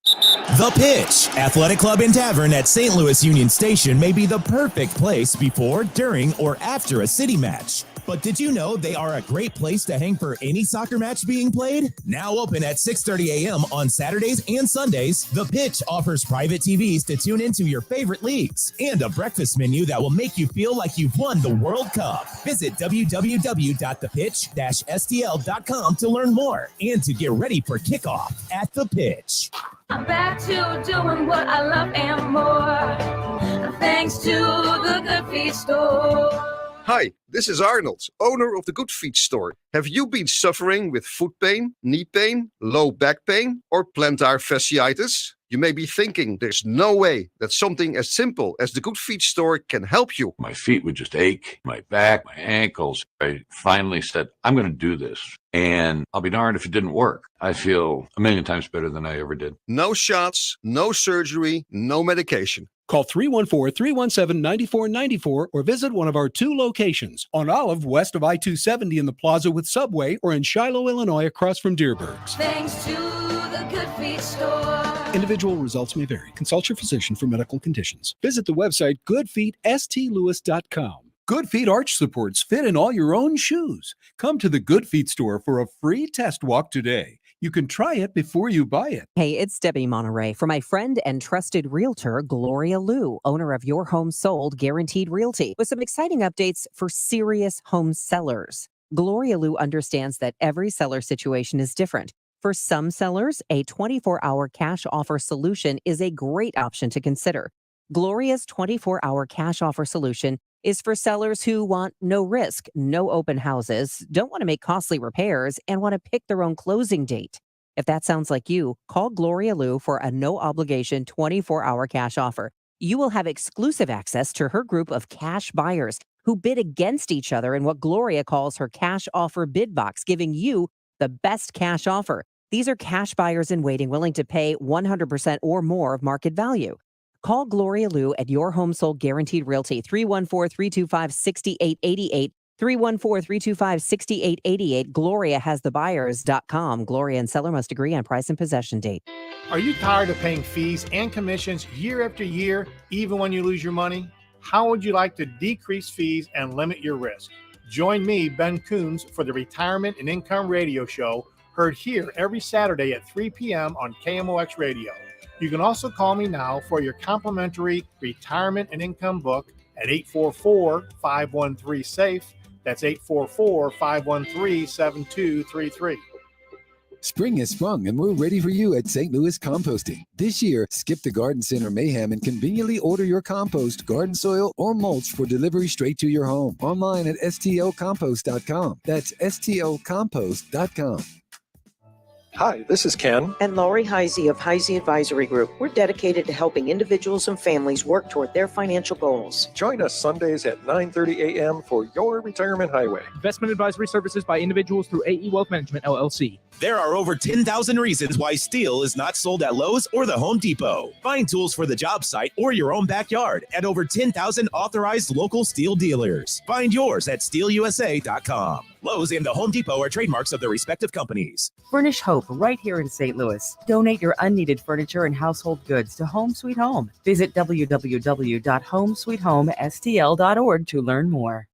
The Pitch, Athletic Club and Tavern at St. Louis Union Station may be the perfect place before, during, or after a city match. But did you know they are a great place to hang for any soccer match being played? Now open at 6:30 a.m. on Saturdays and Sundays, The Pitch offers private TVs to tune into your favorite leagues and a breakfast menu that will make you feel like you've won the World Cup. Visit www.thepitch-stl.com to learn more and to get ready for kickoff at The Pitch. I'm back to doing what I love and more, thanks to the Good Feet store. Hi, this is Arnold, owner of the Good Feet store. Have you been suffering with foot pain, knee pain, low back pain, or plantar fasciitis? You may be thinking there's no way that something as simple as the Good Feet store can help you. My feet would just ache, my back, my ankles. I finally said, I'm going to do this. And I'll be darned if it didn't work. I feel a million times better than I ever did. No shots, no surgery, no medication. Call 314-317-9494 or visit one of our 2 locations on Olive, west of I-270 in the Plaza with Subway, or in Shiloh, Illinois, across from Deerbergs. Thanks to the Good Feet store. Individual results may vary. Consult your physician for medical conditions. Visit the website goodfeetstlewis.com. Good Feet arch supports fit in all your own shoes. Come to the Good Feet store for a free test walk today. You can try it before you buy it. Hey, it's Debbie Monterey for my friend and trusted realtor, Gloria Liu, owner of Your Home Sold Guaranteed Realty, with some exciting updates for serious home sellers. Gloria Liu understands that every seller situation is different. For some sellers, a 24-hour cash offer solution is a great option to consider. Gloria's 24-hour cash offer solution is for sellers who want no risk, no open houses, don't want to make costly repairs, and want to pick their own closing date. If that sounds like you, call Gloria Liu for a no-obligation 24-hour cash offer. You will have exclusive access to her group of cash buyers who bid against each other in what Gloria calls her cash offer bid box, giving you the best cash offer. These are cash buyers in waiting willing to pay 100% or more of market value. Call Gloria Liu at Your Home Sold Guaranteed Realty, 314-325-6888, 314-325-6888, GloriaHasTheBuyers.com. Gloria and seller must agree on price and possession date. Are you tired of paying fees and commissions year after year, even when you lose your money? How would you like to decrease fees and limit your risk? Join me, Ben Coons, for the Retirement and Income Radio Show, heard here every Saturday at 3 p.m. on KMOX Radio. You can also call me now for your complimentary retirement and income book at 844-513-SAFE. That's 844-513-7233. Spring has sprung and we're ready for you at St. Louis Composting. This year, skip the garden center mayhem and conveniently order your compost, garden soil, or mulch for delivery straight to your home. Online at stlcompost.com. That's stlcompost.com. Hi, this is Ken. And Laurie Heisey of Heisey Advisory Group. We're dedicated to helping individuals and families work toward their financial goals. Join us Sundays at 9:30 a.m. for Your Retirement Highway. Investment advisory services by individuals through AE Wealth Management, LLC. There are over 10,000 reasons why steel is not sold at Lowe's or the Home Depot. Find tools for the job site or your own backyard at over 10,000 authorized local steel dealers. Find yours at steelusa.com. Lowe's and the Home Depot are trademarks of their respective companies. Furnish hope right here in St. Louis. Donate your unneeded furniture and household goods to Home Sweet Home. Visit www.homesweethomestl.org to learn more.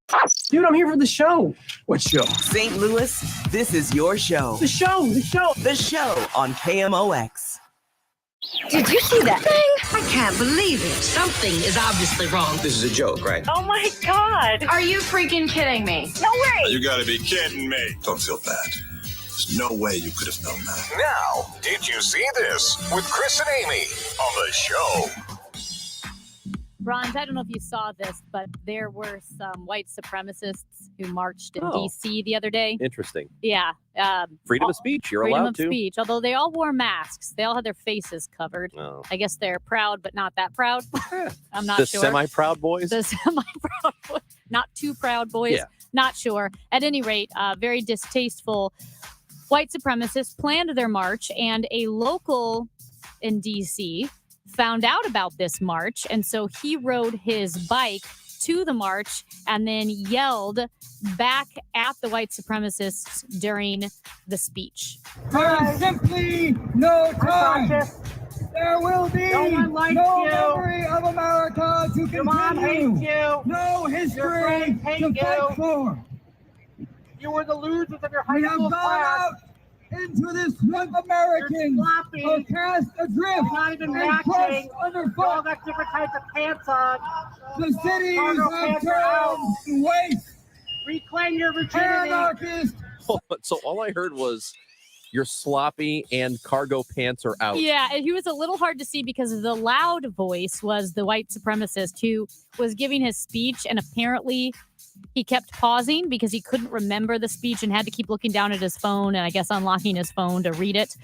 Dude, I'm here for the show. What show? St. Louis, this is your show. The show. The show on KMOX. Did you see that thing? I can't believe it. Something is obviously wrong. This is a joke, right? Oh my God. Are you freaking kidding me? No way. You gotta be kidding me. Don't feel bad. There's no way you could have known that. Now, did you see this with Chris and Amy on the show? Bronze, I don't know if you saw this, but there were some white supremacists who marched in D.C. the other day. Interesting. Yeah. Freedom of speech. You're freedom allowed of to. speech. Although they all wore masks. They all had their faces covered. Oh. I guess they're proud, but not that proud. I'm not The sure. semi-proud boys? The semi-proud boys. Not too proud boys. Yeah. Not sure. At any rate, very distasteful white supremacists planned their march, and a local in D.C. found out about this march, and so he rode his bike to the march and then yelled back at the white supremacists during the speech. There is simply no time. There will be no memory of America to continue. No history to fight for. You were the losers of your high We have school gone class. out into this young Americans are cast adrift Not even and crushed matching. You all underfoot. got different types of pants on. The cities Cargo have pants are out. turned to waste. Reclaim your virginity. Anarchist. So all I heard was you're sloppy and cargo pants are out. Yeah, and he was a little hard to see because the loud voice was the white supremacist who was giving his speech, and apparently he kept pausing because he couldn't remember the speech and had to keep looking down at his phone and I guess unlocking his phone to read it.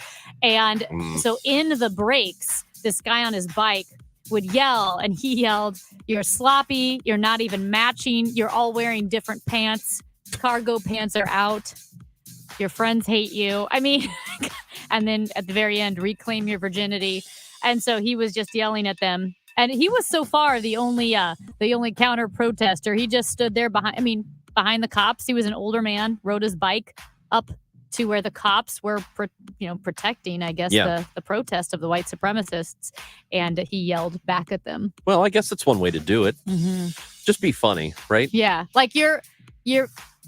And so in the breaks, this guy on his bike would yell, and he yelled, "You're sloppy, you're not even matching, you're all wearing different pants, cargo pants are out, your friends hate you." I mean, and then at the very end, reclaim your virginity. And so he was just yelling at them. And he was so far the only counter protester. He just stood there behind the cops. He was an older man, rode his bike up to where the cops were, protecting, I guess, the protest of the white supremacists. And he yelled back at them. Well, I guess that's one way to do it. Mm-hmm. Just be funny, right? Yeah. Like your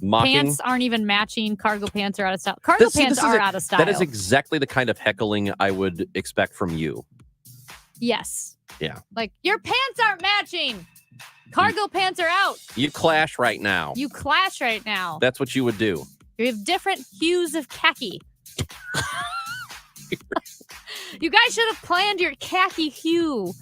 Mocking. pants aren't even matching. Cargo pants are out of style. Cargo pants are out of style. That is exactly the kind of heckling I would expect from you. Yes. Yeah. Like, your pants aren't matching. Cargo pants are out. You clash right now. You clash right now. That's what you would do. You have different hues of khaki. You guys should have planned your khaki hue.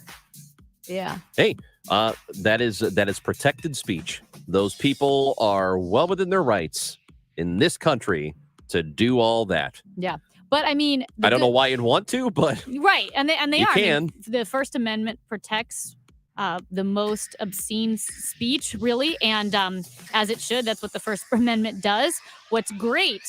Yeah. Hey, that is protected speech. Those people are well within their rights in this country to do all that. Yeah. But I mean, I don't know why you'd want to, but right, and they you are. I can. mean, the First Amendment protects the most obscene speech, really, and as it should. That's what the First Amendment does. What's great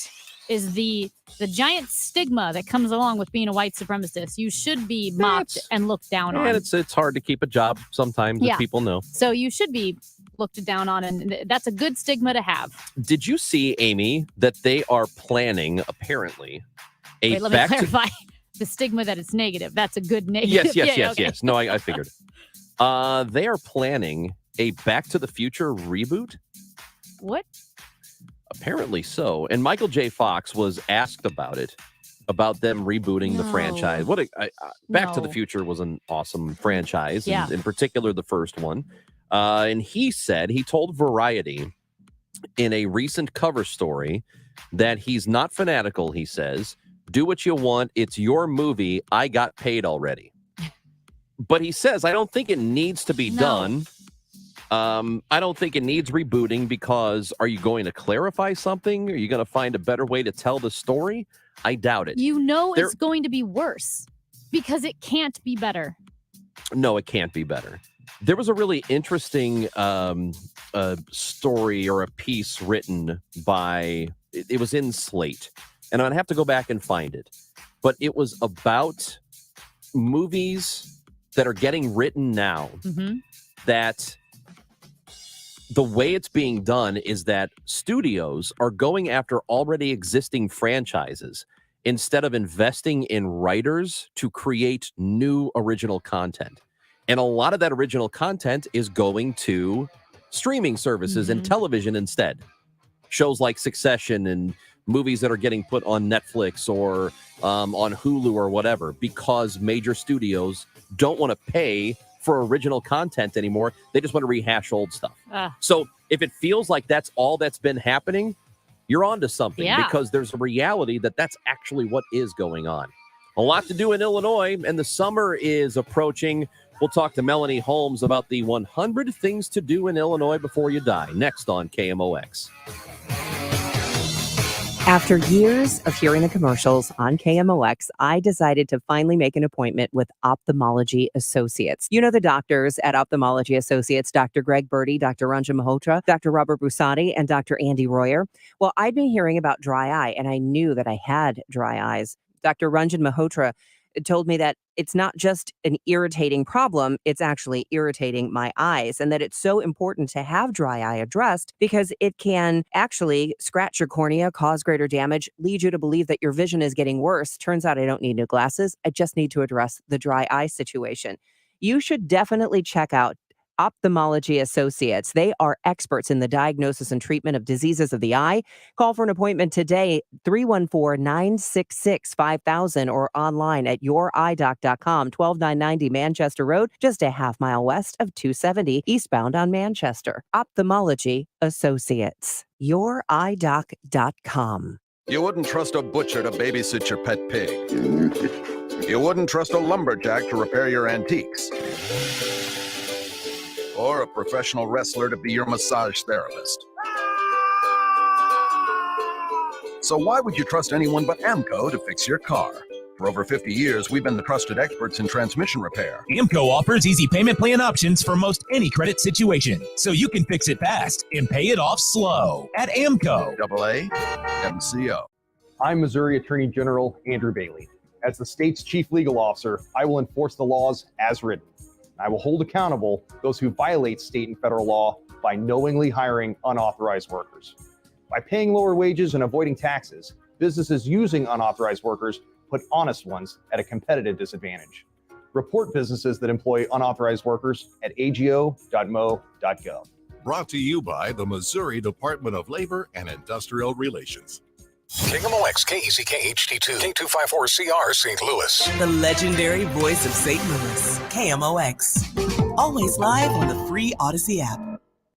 is the giant stigma that comes along with being a white supremacist. You should be mocked and looked down on. And it's hard to keep a job sometimes, as people know. So you should be looked down on, and that's a good stigma to have. Did you see, Amy, that they are planning, apparently, Wait, let me clarify. The stigma that it's negative. That's a good negative. Yes. No, I figured. They are planning a Back to the Future reboot. What? Apparently so. And Michael J. Fox was asked about it, about them rebooting the franchise. Back to the Future was an awesome franchise, and in particular the first one. And he told Variety in a recent cover story that he's not fanatical, he says. Do what you want. It's your movie. I got paid already. But he says, I don't think it needs to be done. I don't think it needs rebooting because are you going to clarify something? Are you going to find a better way to tell the story? I doubt it. It's going to be worse because it can't be better. No, it can't be better. There was a really interesting story or a piece written by, it was in Slate. And I'd have to go back and find it. But it was about movies that are getting written now that the way it's being done is that studios are going after already existing franchises instead of investing in writers to create new original content. And a lot of that original content is going to streaming services and television instead. Shows like Succession and movies that are getting put on Netflix or on Hulu or whatever, because major studios don't want to pay for original content anymore. They just want to rehash old stuff. So if it feels like that's all that's been happening, you're onto something because there's a reality that that's actually what is going on. A lot to do in Illinois, and the summer is approaching. We'll talk to Melanie Holmes about the 100 things to do in Illinois before you die, next on KMOX. After years of hearing the commercials on KMOX, I decided to finally make an appointment with Ophthalmology Associates. You know the doctors at Ophthalmology Associates, Dr. Greg Birdie, Dr. Ranjan Malhotra, Dr. Robert Busati, and Dr. Andy Royer. Well, I'd been hearing about dry eye, and I knew that I had dry eyes. Dr. Ranjan Malhotra told me that it's not just an irritating problem, it's actually irritating my eyes, and that it's so important to have dry eye addressed because it can actually scratch your cornea, cause greater damage, lead you to believe that your vision is getting worse. Turns out I don't need new glasses. I just need to address the dry eye situation. You should definitely check out Ophthalmology Associates. They are experts in the diagnosis and treatment of diseases of the eye. Call for an appointment today, 314-966-5000 or online at youridoc.com, 12990 Manchester Road, just a half-mile west of 270 eastbound on Manchester. Ophthalmology Associates, youridoc.com. You wouldn't trust a butcher to babysit your pet pig. You wouldn't trust a lumberjack to repair your antiques. Or a professional wrestler to be your massage therapist. So why would you trust anyone but AMCO to fix your car? For over 50 years, we've been the trusted experts in transmission repair. AMCO offers easy payment plan options for most any credit situation, so you can fix it fast and pay it off slow at AMCO. AA MCO. I'm Missouri Attorney General Andrew Bailey. As the state's chief legal officer, I will enforce the laws as written. I will hold accountable those who violate state and federal law by knowingly hiring unauthorized workers. By paying lower wages and avoiding taxes, businesses using unauthorized workers put honest ones at a competitive disadvantage. Report businesses that employ unauthorized workers at ago.mo.gov. Brought to you by the Missouri Department of Labor and Industrial Relations. KMOX, KECK HD2, K254CR, St. Louis. The legendary voice of St. Louis, KMOX. Always live on the free Odyssey app.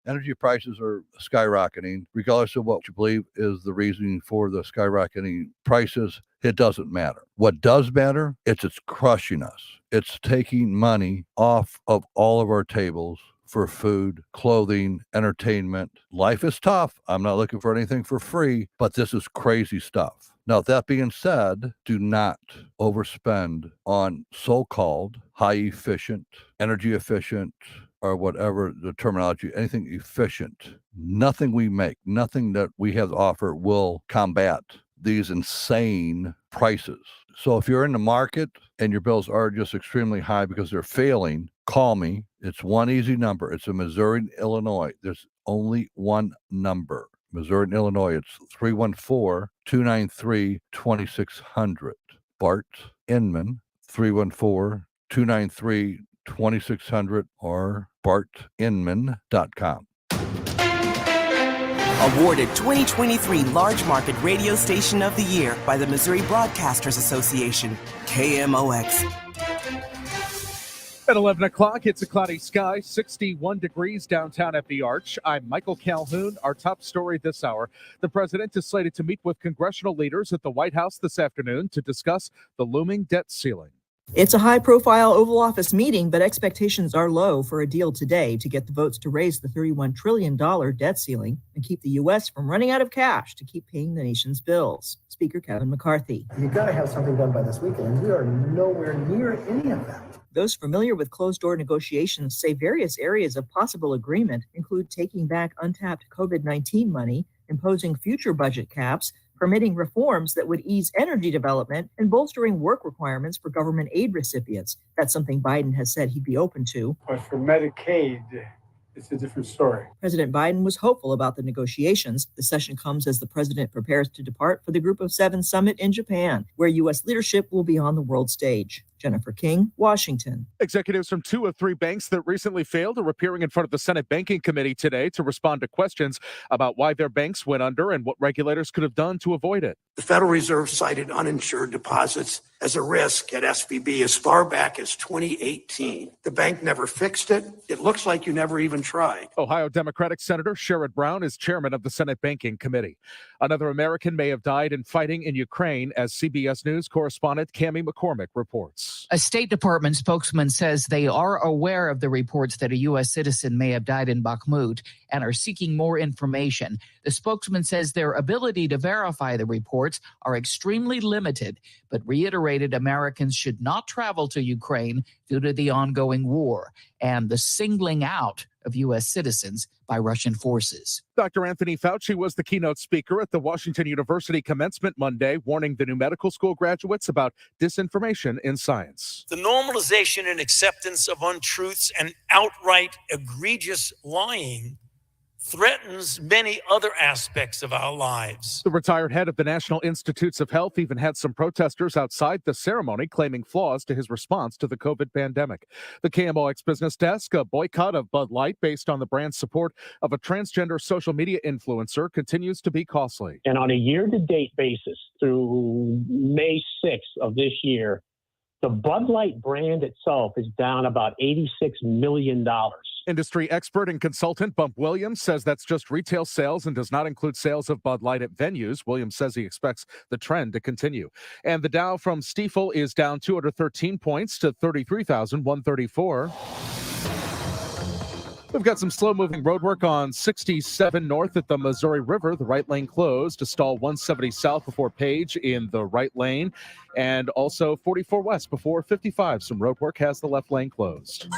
Energy prices are skyrocketing. Regardless of what you believe is the reason for the skyrocketing prices, it doesn't matter. What does matter, it's crushing us. It's taking money off of all of our tables for food, clothing, entertainment. Life is tough. I'm not looking for anything for free, but this is crazy stuff. Now, that being said, do not overspend on so-called high efficient, energy efficient, or whatever the terminology, anything efficient. Nothing we make, nothing that we have to offer will combat these insane prices. So if you're in the market and your bills are just extremely high because they're failing, call me. It's one easy number. It's in Missouri and Illinois. There's only one number. Missouri and Illinois. It's 314-293-2600. Bart Inman, 314-293-2600 or bartinman.com. Awarded 2023 Large Market Radio Station of the Year by the Missouri Broadcasters Association, KMOX. At 11 o'clock, it's a cloudy sky, 61 degrees downtown at the Arch. I'm Michael Calhoun. Our top story this hour. The president is slated to meet with congressional leaders at the White House this afternoon to discuss the looming debt ceiling. It's a high-profile Oval Office meeting, but expectations are low for a deal today to get the votes to raise the $31 trillion debt ceiling and keep the U.S. from running out of cash to keep paying the nation's bills. Speaker Kevin McCarthy. You've got to have something done by this weekend, and we are nowhere near any of that. Those familiar with closed-door negotiations say various areas of possible agreement include taking back untapped COVID-19 money, imposing future budget caps, permitting reforms that would ease energy development, and bolstering work requirements for government aid recipients. That's something Biden has said he'd be open to. But for Medicaid, it's a different story. President Biden was hopeful about the negotiations. The session comes as the president prepares to depart for the Group of Seven summit in Japan, where U.S. leadership will be on the world stage. Jennifer King, Washington. Executives from 2 of 3 banks that recently failed are appearing in front of the Senate Banking Committee today to respond to questions about why their banks went under and what regulators could have done to avoid it. The Federal Reserve cited uninsured deposits as a risk at SVB as far back as 2018. The bank never fixed it. It looks like you never even tried. Ohio Democratic Senator Sherrod Brown is chairman of the Senate Banking Committee. Another American may have died in fighting in Ukraine, as CBS News correspondent Cammie McCormick reports. A State Department spokesman says they are aware of the reports that a U.S. citizen may have died in Bakhmut and are seeking more information. The spokesman says their ability to verify the reports are extremely limited, but reiterated Americans should not travel to Ukraine due to the ongoing war and the singling out of U.S. citizens by Russian forces. Dr. Anthony Fauci was the keynote speaker at the Washington University commencement Monday, warning the new medical school graduates about disinformation in science. The normalization and acceptance of untruths and outright egregious lying threatens many other aspects of our lives. The retired head of the National Institutes of Health even had some protesters outside the ceremony claiming flaws to his response to the COVID pandemic. The KMOX Business Desk, a boycott of Bud Light based on the brand's support of a transgender social media influencer, continues to be costly. And on a year-to-date basis through May 6th of this year, the Bud Light brand itself is down about $86 million. Industry expert and consultant Bump Williams says that's just retail sales and does not include sales of Bud Light at venues. Williams says he expects the trend to continue. And the Dow from Stifel is down 213 points to 33,134. We've got some slow-moving road work on 67 north at the Missouri River. The right lane closed to stall 170 south before Page in the right lane, and also 44 west before 55. Some road work has the left lane closed.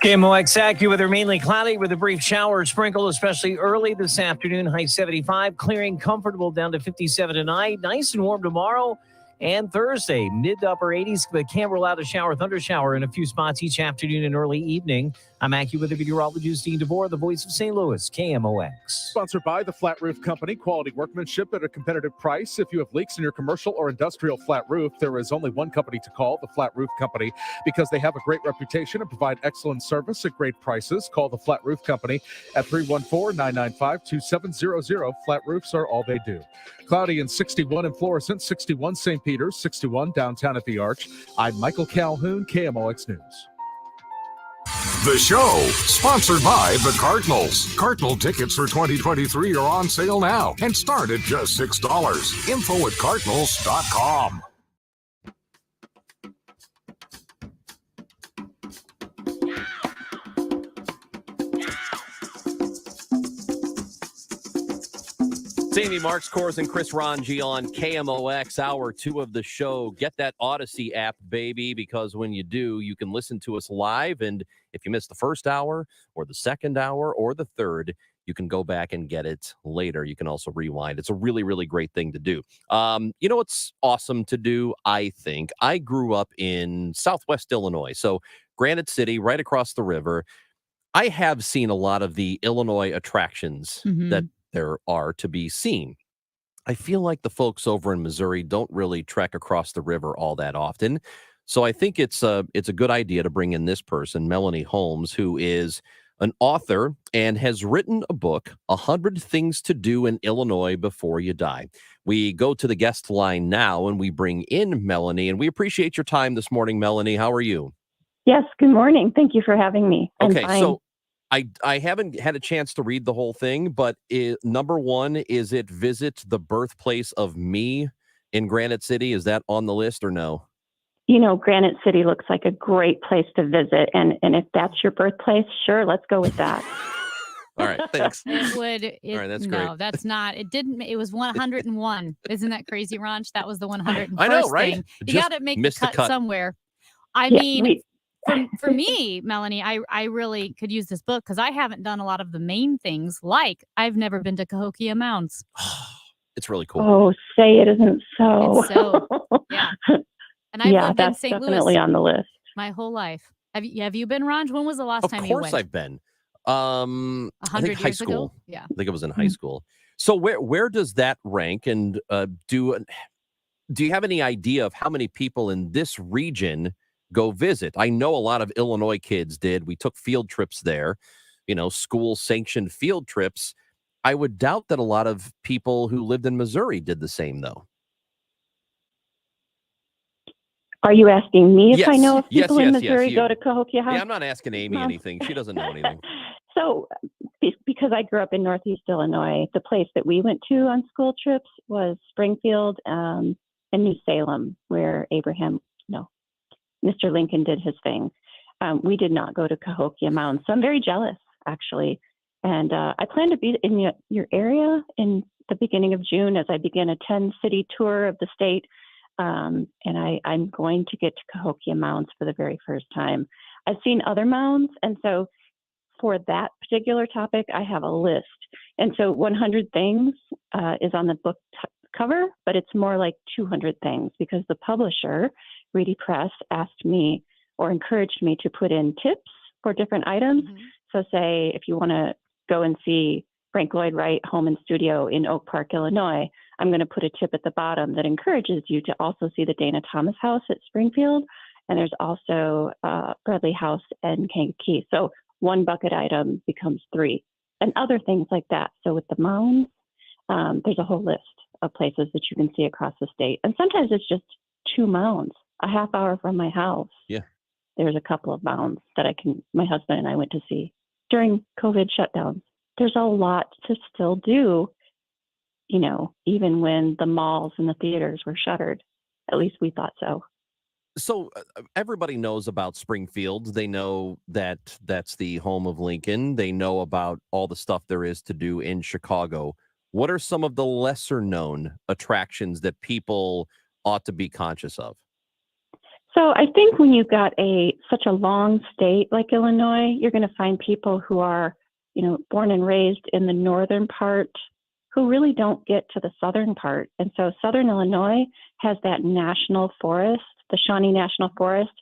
KMOX AccuWeather, mainly cloudy with a brief shower or sprinkle, especially early this afternoon. High 75, clearing comfortable down to 57 tonight. Nice and warm tomorrow and Thursday. Mid to upper 80s, but can't rule out a shower, thunder shower in a few spots each afternoon and early evening. I'm AccuWeather meteorologist Dean DeVore, the voice of St. Louis, KMOX. Sponsored by the Flat Roof Company. Quality workmanship at a competitive price. If you have leaks in your commercial or industrial flat roof, there is only one company to call, the Flat Roof Company, because they have a great reputation and provide excellent service at great prices. Call the Flat Roof Company at 314-995-2700. Flat roofs are all they do. Cloudy and 61 in Florissant, 61 St. Peter's, 61 downtown at the Arch. I'm Michael Calhoun, KMOX News. The show, sponsored by the Cardinals. Cardinal tickets for 2023 are on sale now and start at just $6. Info at cardinals.com. Amy Marks, Kors, and Chris Ranji on KMOX, hour 2 of the show. Get that Odyssey app, baby, because when you do, you can listen to us live. And if you missed the first hour or the second hour or the third, you can go back and get it later. You can also rewind. It's a really, really great thing to do. You know what's awesome to do, I think? I grew up in Southwest Illinois, so Granite City, right across the river. I have seen a lot of the Illinois attractions that there are to be seen. I feel like the folks over in Missouri don't really trek across the river all that often. So I think it's a good idea to bring in this person, Melanie Holmes, who is an author and has written a book, 100 Things to Do in Illinois Before You Die. We go to the guest line now and we bring in Melanie, and we appreciate your time this morning, Melanie. How are you? Yes, good morning. Thank you for having me. Okay, so I haven't had a chance to read the whole thing, but number one, is it visit the birthplace of me in Granite City? Is that on the list or no? You know, Granite City looks like a great place to visit. And if that's your birthplace, sure, let's go with that. All right, thanks. All right, that's no, great. that's not. It didn't. It was 101. Isn't that crazy, Ranch? That was the 101st I know, right? thing. You got to make the cut somewhere. I Yeah, mean, for me, Melanie, I really could use this book because I haven't done a lot of the main things. Like I've never been to Cahokia Mounds. It's really cool. Oh, say it isn't so. It's so, yeah. And I've lived in that's St. Louis definitely on the list. my whole life. Have you been, Ranj? When was the last time you went? Of course I've been. I 100 think high years ago? school. Yeah. I think it was in high school. So where does that rank? And do you have any idea of how many people in this region go visit? I know a lot of Illinois kids did. We took field trips there, school sanctioned field trips. I would doubt that a lot of people who lived in Missouri did the same, though. Are you asking me if I Yes, know if yes, people in yes, Missouri you. go to Cahokia House? Yeah, I'm not asking Amy anything. She doesn't know anything. So, because I grew up in Northeast Illinois, the place that we went to on school trips was Springfield and New Salem, where Mr. Lincoln did his thing. We did not go to Cahokia Mounds, so I'm very jealous, actually. And I plan to be in your area in the beginning of June as I begin a 10-city tour of the state. and I'm going to get to Cahokia Mounds for the very first time. I've seen other mounds, and so for that particular topic, I have a list. And so 100 Things is on the book cover, but it's more like 200 Things because the publisher, Reedy Press, asked me or encouraged me to put in tips for different items. So say if you want to go and see Frank Lloyd Wright Home and Studio in Oak Park, Illinois, I'm going to put a tip at the bottom that encourages you to also see the Dana Thomas House at Springfield. And there's also Bradley House and Kankakee. So one bucket item becomes 3 and other things like that. So with the mounds, there's a whole list of places that you can see across the state. And sometimes it's just 2 mounds, a half hour from my house. Yeah. There's a couple of mounds that my husband and I went to see during COVID shutdowns. There's a lot to still do, even when the malls and the theaters were shuttered. At least we thought so. So everybody knows about Springfield. They know that that's the home of Lincoln. They know about all the stuff there is to do in Chicago. What are some of the lesser known attractions that people ought to be conscious of? So I think when you've got such a long state like Illinois, you're going to find people who are, born and raised in the northern part who really don't get to the southern part. And so Southern Illinois has that national forest, the Shawnee National Forest,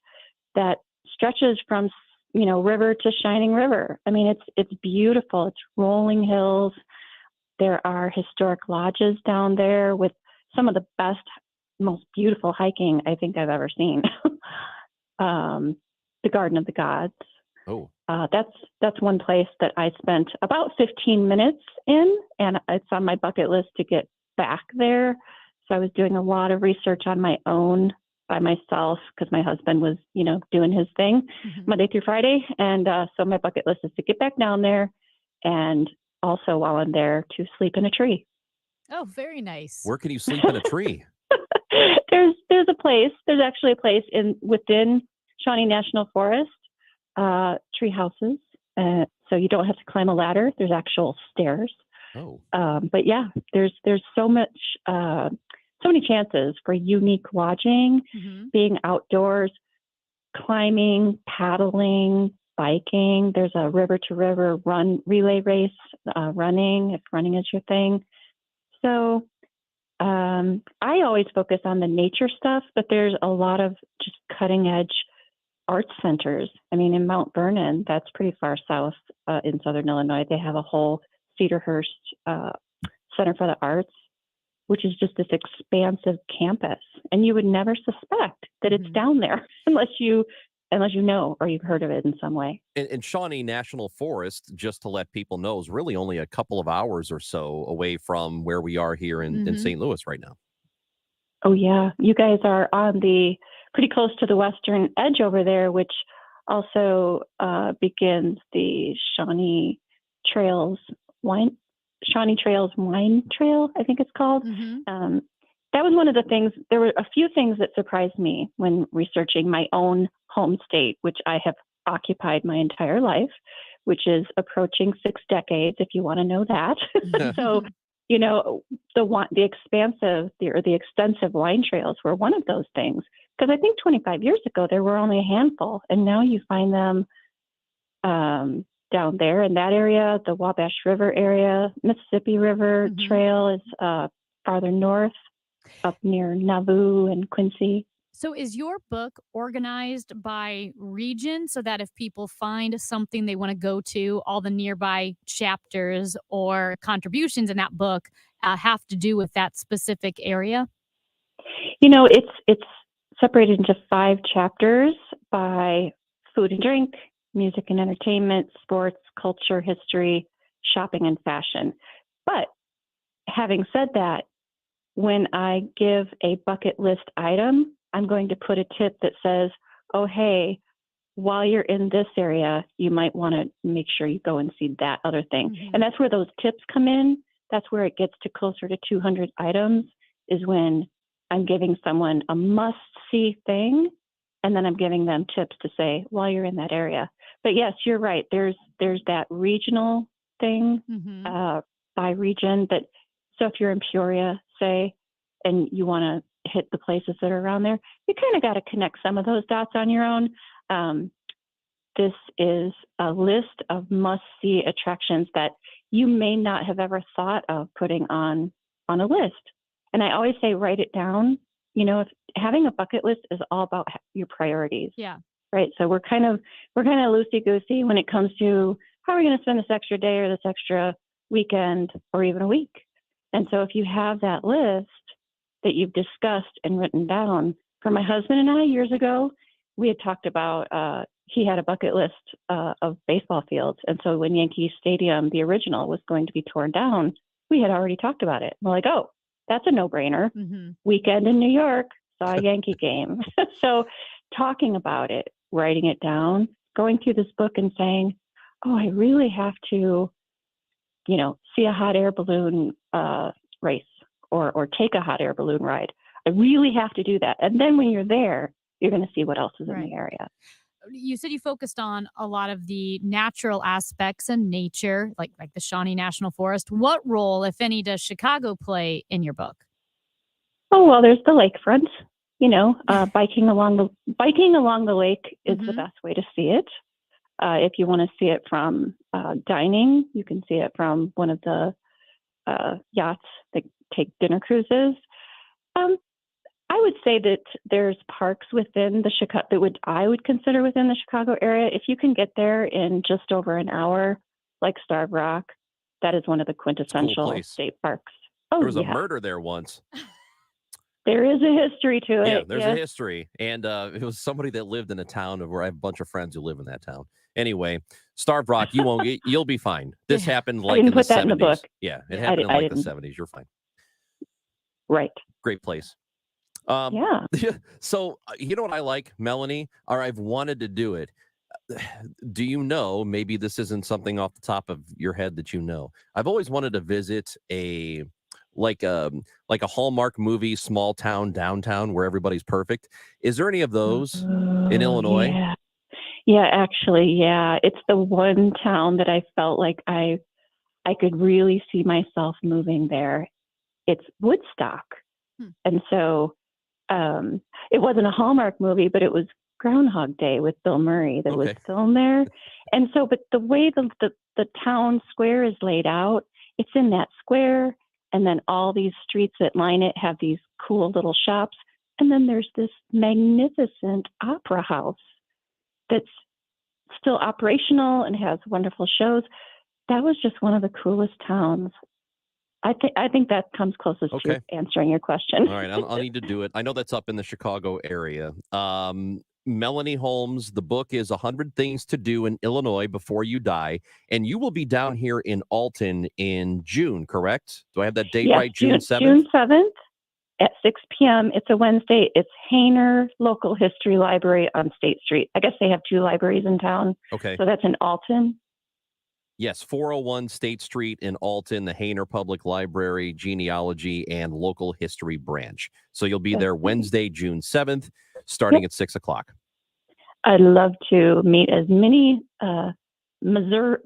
that stretches from, river to shining river. I mean, it's beautiful. It's rolling hills. There are historic lodges down there with some of the best, most beautiful hiking I think I've ever seen. The Garden of the Gods. Oh. That's one place that I spent about 15 minutes in, and it's on my bucket list to get back there. So I was doing a lot of research on my own by myself because my husband was, doing his thing Monday through Friday. And so my bucket list is to get back down there and also while I'm there to sleep in a tree. Oh, very nice. Where can you sleep in a tree? There's a place. There's actually a place within Shawnee National Forest, tree houses. So you don't have to climb a ladder. There's actual stairs. Oh. But yeah, there's so many chances for unique lodging, being outdoors, climbing, paddling, biking. There's a river to river relay race, running, if running is your thing. So I always focus on the nature stuff, but there's a lot of just cutting edge arts centers. I mean, in Mount Vernon, that's pretty far south in Southern Illinois. They have a whole Cedarhurst Center for the Arts, which is just this expansive campus. And you would never suspect that it's down there unless you know or you've heard of it in some way. And Shawnee National Forest, just to let people know, is really only a couple of hours or so away from where we are here in St. Louis right now. Oh, yeah. You guys are on pretty close to the western edge over there, which also begins the Shawnee Trails Wine Trail, I think it's called. That was one of the things. There were a few things that surprised me when researching my own home state, which I have occupied my entire life, which is approaching 6 decades, if you want to know that. So, the extensive wine trails were one of those things. Because I think 25 years ago, there were only a handful, and now you find them down there in that area, the Wabash River area. Mississippi River Trail is farther north, up near Nauvoo and Quincy. So is your book organized by region so that if people find something they want to go to, all the nearby chapters or contributions in that book have to do with that specific area? It's separated into 5 chapters by food and drink, music and entertainment, sports, culture, history, shopping, and fashion. But having said that, when I give a bucket list item, I'm going to put a tip that says, oh, hey, while you're in this area, you might want to make sure you go and see that other thing. And that's where those tips come in. That's where it gets to closer to 200 items, is when I'm giving someone a must-see thing, and then I'm giving them tips to say, while you're in that area. But yes, you're right. There's that regional thing by region. So if you're in Peoria, say, and you want to hit the places that are around there. You kind of got to connect some of those dots on your own. This is a list of must-see attractions that you may not have ever thought of putting on a list. And I always say, write it down. You know, if having a bucket list is all about your priorities. Yeah. Right. So we're kind of loosey-goosey when it comes to how are we going to spend this extra day or this extra weekend or even a week. And so if you have that list that you've discussed and written down, for my husband and I years ago, we had talked about, he had a bucket list of baseball fields. And so when Yankee Stadium, the original, was going to be torn down, we had already talked about it. We're like, oh, that's a no-brainer. Mm-hmm. Weekend in New York, saw a Yankee game. So talking about it, writing it down, going through this book and saying, oh, I really have to, you know, see a hot air balloon race or take a hot air balloon ride. I really have to do that. And then when you're there, you're going to see what else is in the area. You said you focused on a lot of the natural aspects and nature, like the Shawnee National Forest. What role, if any, does Chicago play in your book? Oh, well, there's the lakefront. You know, biking along the lake is the best way to see it. If you want to see it from dining, you can see it from one of the yachts that take dinner cruises. I would say that there's parks within the Chicago I would consider within the Chicago area. If you can get there in just over an hour, like Starved Rock, that is one of the quintessential state parks. Oh, there was a murder there once. There is a history to it. Yeah, there's a history. And it was somebody that lived in a town where I have a bunch of friends who live in that town. Anyway, Starved Rock, you'll be fine. This happened like in the 70s. In the book. Yeah, it happened in like the 70s. You're fine. Right. Great place. Yeah. So, you know what I like, Melanie? Or I've wanted to do it. Do you know, maybe this isn't something off the top of your head that you know. I've always wanted to visit a Hallmark movie, small town, downtown, where everybody's perfect. Is there any of those in Illinois? Yeah, actually, yeah. It's the one town that I felt like I could really see myself moving there. It's Woodstock. And so it wasn't a Hallmark movie, but it was Groundhog Day with Bill Murray that was filmed there. And so, but the way the town square is laid out, it's in that square. And then all these streets that line it have these cool little shops. And then there's this magnificent opera house that's still operational and has wonderful shows. That was just one of the coolest towns. I think that comes closest to answering your question. All right, I'll need to do it. I know that's up in the Chicago area. Melanie Holmes, the book is 100 Things to Do in Illinois Before You Die, and you will be down here in Alton in June, correct? Do I have that date right? June 7th? June 7th at 6 p.m. It's a Wednesday. It's Hainer Local History Library on State Street. I guess they have two libraries in town. Okay. So that's in Alton. Yes, 401 State Street in Alton, the Hainer Public Library, Genealogy, and Local History Branch. So you'll be there Wednesday, June 7th, starting at 6 o'clock. I'd love to meet as many Missouri.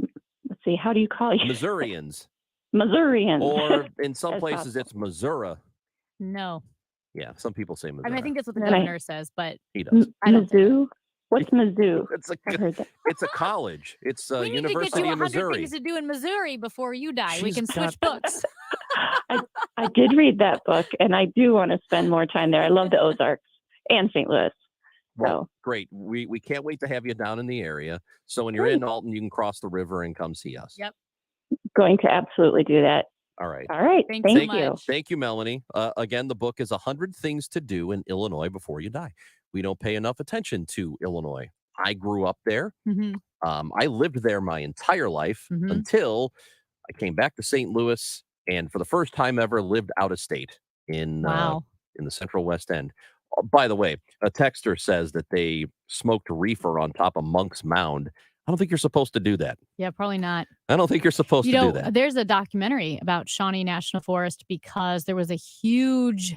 Let's see, how do you call you? Missourians. Missourians. Or in some places, it's Missouri. No. Yeah, some people say Missouri. I mean, I think that's what the governor says, but he does. Mizzou? What's Mizzou? It's a college. It's we need University to get you of 100 Missouri. things to do in Missouri before you die. We can switch books. I did read that book, and I do want to spend more time there. I love the Ozarks and St. Louis. Well, great. We can't wait to have you down in the area. So when you're in Alton, you can cross the river and come see us. Yep. Going to absolutely do that. All right. All right. Thank you. Thank you, Melanie. Again, the book is 100 Things to Do in Illinois Before You Die. We don't pay enough attention to Illinois. I grew up there. I lived there my entire life until I came back to St. Louis, and for the first time ever, lived out of state in the Central West End. By the way, a texter says that they smoked reefer on top of Monk's Mound. I don't think you're supposed to do that. Yeah, probably not. I don't think you're supposed to do that. There's a documentary about Shawnee National Forest because there was a huge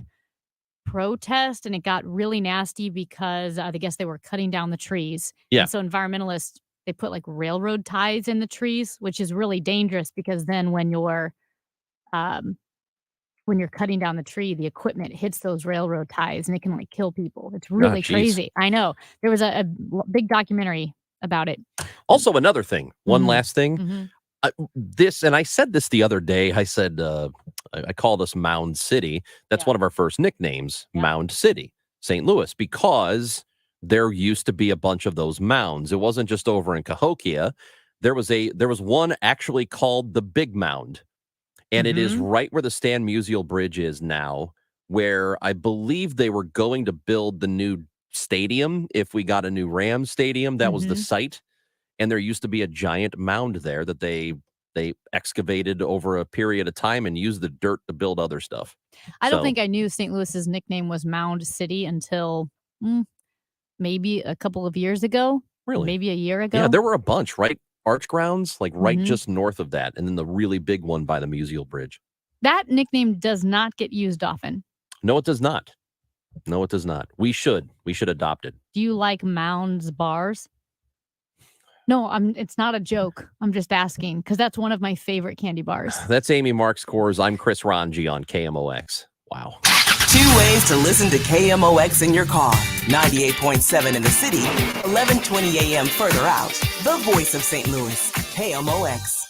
protest and it got really nasty because I guess they were cutting down the trees. Yeah. And so environmentalists, they put like railroad ties in the trees, which is really dangerous because then when you're when you're cutting down the tree, the equipment hits those railroad ties and it can like kill people. It's really crazy. I know. There was a big documentary about it. Also, another thing, one last thing. Mhm. And I said this the other day. I said, I called us Mound City. That's one of our first nicknames, Mound City, St. Louis, because there used to be a bunch of those mounds. It wasn't just over in Cahokia. There was one actually called the Big Mound. And it is right where the Stan Musial Bridge is now, where I believe they were going to build the new stadium. If we got a new Rams stadium, that was the site. And there used to be a giant mound there that they excavated over a period of time and used the dirt to build other stuff. I don't think I knew St. Louis's nickname was Mound City until maybe a couple of years ago. Really? Maybe a year ago. Yeah, there were a bunch, right? Arch Grounds, like right just north of that. And then the really big one by the Musial Bridge. That nickname does not get used often. No, it does not. No, it does not. We should adopt it. Do you like Mounds bars? No, it's not a joke. I'm just asking because that's one of my favorite candy bars. That's Amy Mark Scores. I'm Chris Ranji on KMOX. Wow. 2 ways to listen to KMOX in your car. 98.7 in the city, 11:20 a.m. further out. The voice of St. Louis, KMOX.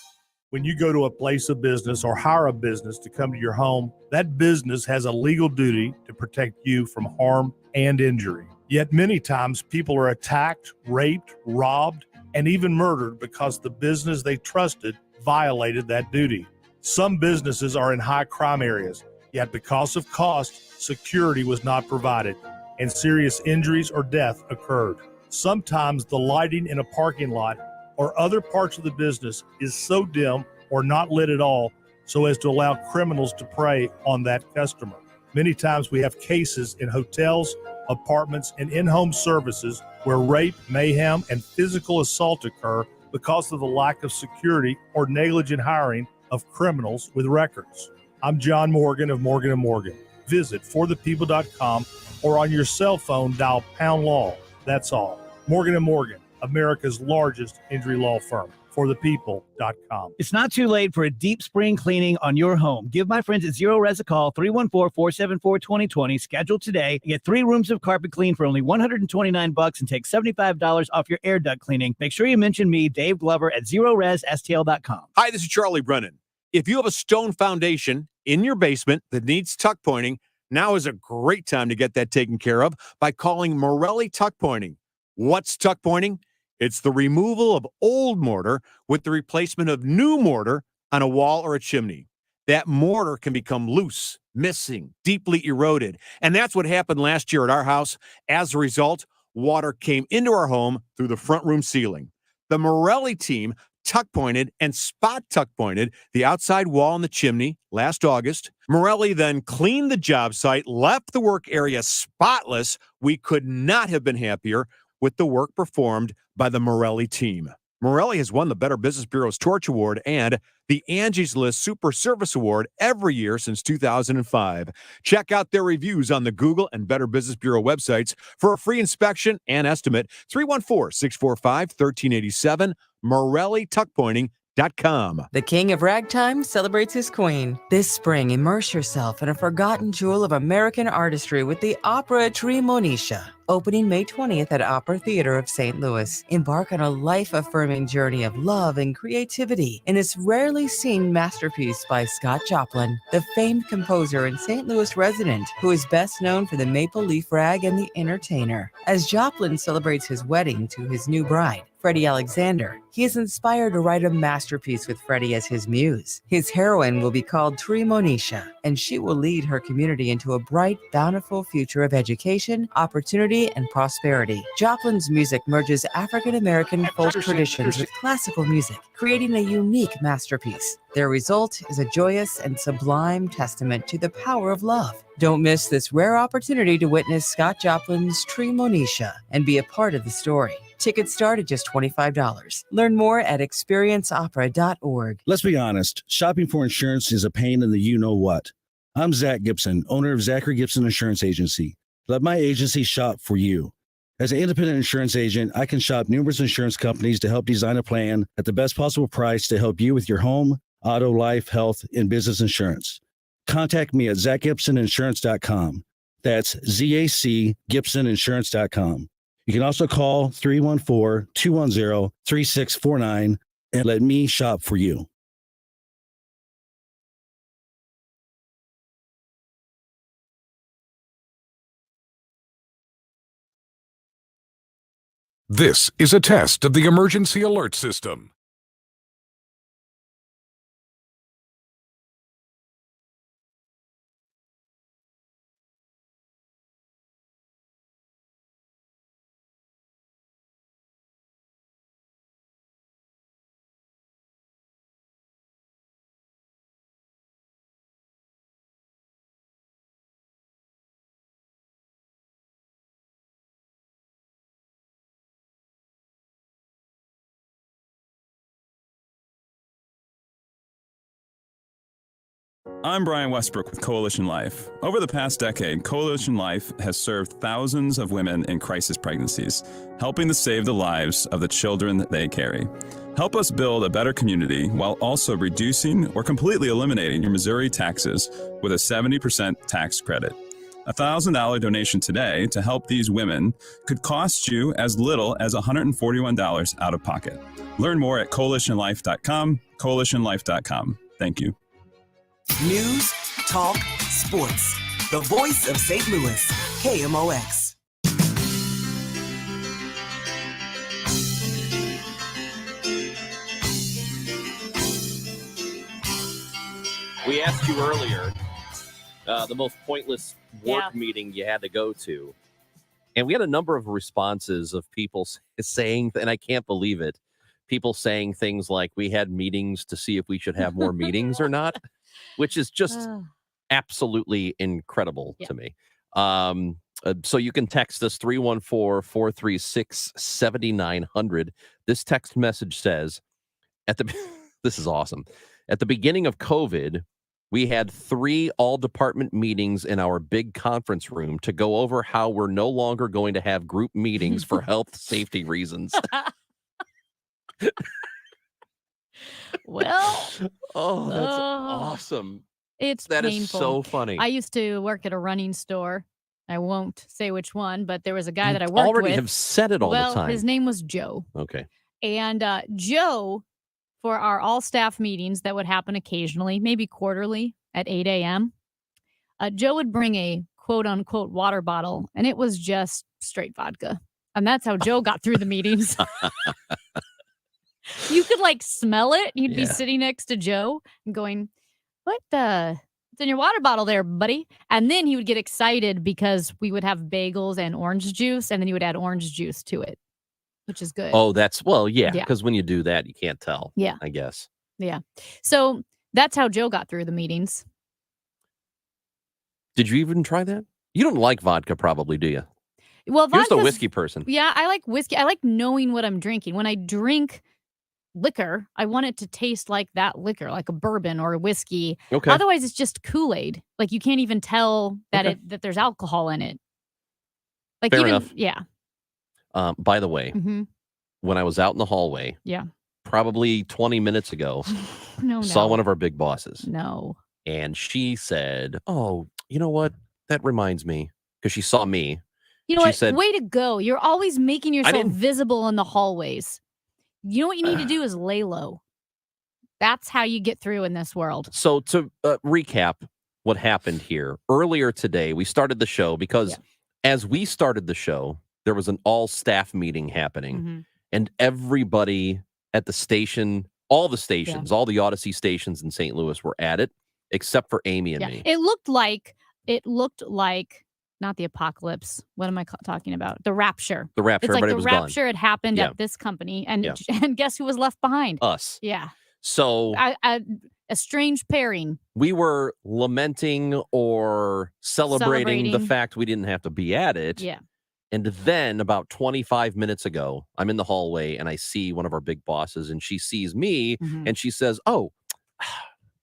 When you go to a place of business or hire a business to come to your home, that business has a legal duty to protect you from harm and injury. Yet many times people are attacked, raped, robbed, and even murdered because the business they trusted violated that duty. Some businesses are in high crime areas, yet because of cost, security was not provided, and serious injuries or death occurred. Sometimes the lighting in a parking lot or other parts of the business is so dim or not lit at all so as to allow criminals to prey on that customer. Many times we have cases in hotels, apartments, and in-home services where rape, mayhem, and physical assault occur because of the lack of security or negligent hiring of criminals with records. I'm John Morgan of Morgan & Morgan. Visit forthepeople.com or on your cell phone dial pound law. That's all. Morgan & Morgan, America's largest injury law firm. forthepeople.com. It's not too late for a deep spring cleaning on your home. Give my friends at Zero Res a call, 314-474-2020. Schedule today. Get 3 rooms of carpet clean for only $129 and take $75 off your air duct cleaning. Make sure you mention me, Dave Glover, at ZeroResSTL.com. Hi, this is Charlie Brennan. If you have a stone foundation in your basement that needs tuck pointing, now is a great time to get that taken care of by calling Morelli Tuck Pointing. What's tuck pointing? It's the removal of old mortar with the replacement of new mortar on a wall or a chimney. That mortar can become loose, missing, deeply eroded. And that's what happened last year at our house. As a result, water came into our home through the front room ceiling. The Morelli team tuck pointed and spot tuck pointed the outside wall and the chimney last August. Morelli then cleaned the job site, left the work area spotless. We could not have been happier with the work performed by the Morelli team. Morelli has won the Better Business Bureau's Torch Award and the Angie's List Super Service Award every year since 2005. Check out their reviews on the Google and Better Business Bureau websites for a free inspection and estimate. 314-645-1387, MorelliTuckPointing.com. The king of ragtime celebrates his queen. This spring, immerse yourself in a forgotten jewel of American artistry with the opera Tremonisha. Opening May 20th at Opera Theater of St. Louis. Embark on a life-affirming journey of love and creativity in this rarely seen masterpiece by Scott Joplin, the famed composer and St. Louis resident who is best known for the Maple Leaf Rag and The Entertainer. As Joplin celebrates his wedding to his new bride, Freddie Alexander, he is inspired to write a masterpiece with Freddie as his muse. His heroine will be called Tremonisha, and she will lead her community into a bright, bountiful future of education, opportunity, and prosperity. Joplin's music merges African-American folk traditions with classical music, creating a unique masterpiece. Their result is a joyous and sublime testament to the power of love. Don't miss this rare opportunity to witness Scott Joplin's Tremonisha and be a part of the story. Tickets start at just $25. Learn more at experienceopera.org. Let's be honest, shopping for insurance is a pain in the you-know-what. I'm Zach Gibson, owner of Zachary Gibson Insurance Agency. Let my agency shop for you. As an independent insurance agent, I can shop numerous insurance companies to help design a plan at the best possible price to help you with your home, auto, life, health, and business insurance. contact me at ZachGibsonInsurance.com. That's ZACGibsonInsurance.com. You can also call 314-210-3649 and let me shop for you. This is a test of the emergency alert system. I'm Brian Westbrook with Coalition Life. Over the past decade, Coalition Life has served thousands of women in crisis pregnancies, helping to save the lives of the children that they carry. Help us build a better community while also reducing or completely eliminating your Missouri taxes with a 70% tax credit. A $1,000 donation today to help these women could cost you as little as $141 out of pocket. Learn more at coalitionlife.com, coalitionlife.com. Thank you. News, talk, sports. The voice of St. Louis, KMOX. We asked you earlier the most pointless work meeting you had to go to. And we had a number of responses of people saying, and I can't believe it, people saying things like, we had meetings to see if we should have more meetings or not, which is just absolutely incredible to me. So you can text us 314-436-7900. This text message says, this is awesome. At the beginning of COVID, we had 3 all-department meetings in our big conference room to go over how we're no longer going to have group meetings for health safety reasons. Well, oh, that's awesome. That is painful. So funny. I used to work at a running store. I won't say which one, but there was a guy that I worked already with. have said it all the time. His name was Joe. Okay. And Joe, for our all-staff meetings that would happen occasionally, maybe quarterly at 8 a.m., Joe would bring a quote-unquote water bottle, and it was just straight vodka. And that's how Joe got through the meetings. You could like smell it. You'd be sitting next to Joe and going, what's in your water bottle there, buddy? And then he would get excited because we would have bagels and orange juice, and then he would add orange juice to it, which is good. Oh, because when you do that, you can't tell. Yeah. I guess. Yeah. So that's how Joe got through the meetings. Did you even try that? You don't like vodka, probably, do you? Well, you're just a whiskey person. Yeah, I like whiskey. I like knowing what I'm drinking. When I drink liquor, I want it to taste like that liquor, like a bourbon or a whiskey. Okay. Otherwise, it's just Kool-Aid. Like you can't even tell that that there's alcohol in it. Like Fair enough. Yeah. By the way, when I was out in the hallway, probably 20 minutes ago, saw one of our big bosses. No. And she said, "Oh, you know what? That reminds me," because she saw me. You know what? Way to go. You're always making yourself visible in the hallways. You know what you need to do is lay low. That's how you get through in this world. So to recap what happened here, earlier today, we started the show because as we started the show, there was an all-staff meeting happening. And everybody at the station, all the stations, all the Odyssey stations in St. Louis were at it, except for Amy and me. It looked like not the apocalypse. What am I talking about? The rapture. The rapture. It's like everybody the was rapture gone. had happened at this company. And guess who was left behind? Us. Yeah. So a strange pairing. We were lamenting or celebrating the fact we didn't have to be at it. Yeah. And then about 25 minutes ago, I'm in the hallway and I see one of our big bosses and she sees me and she says, "Oh,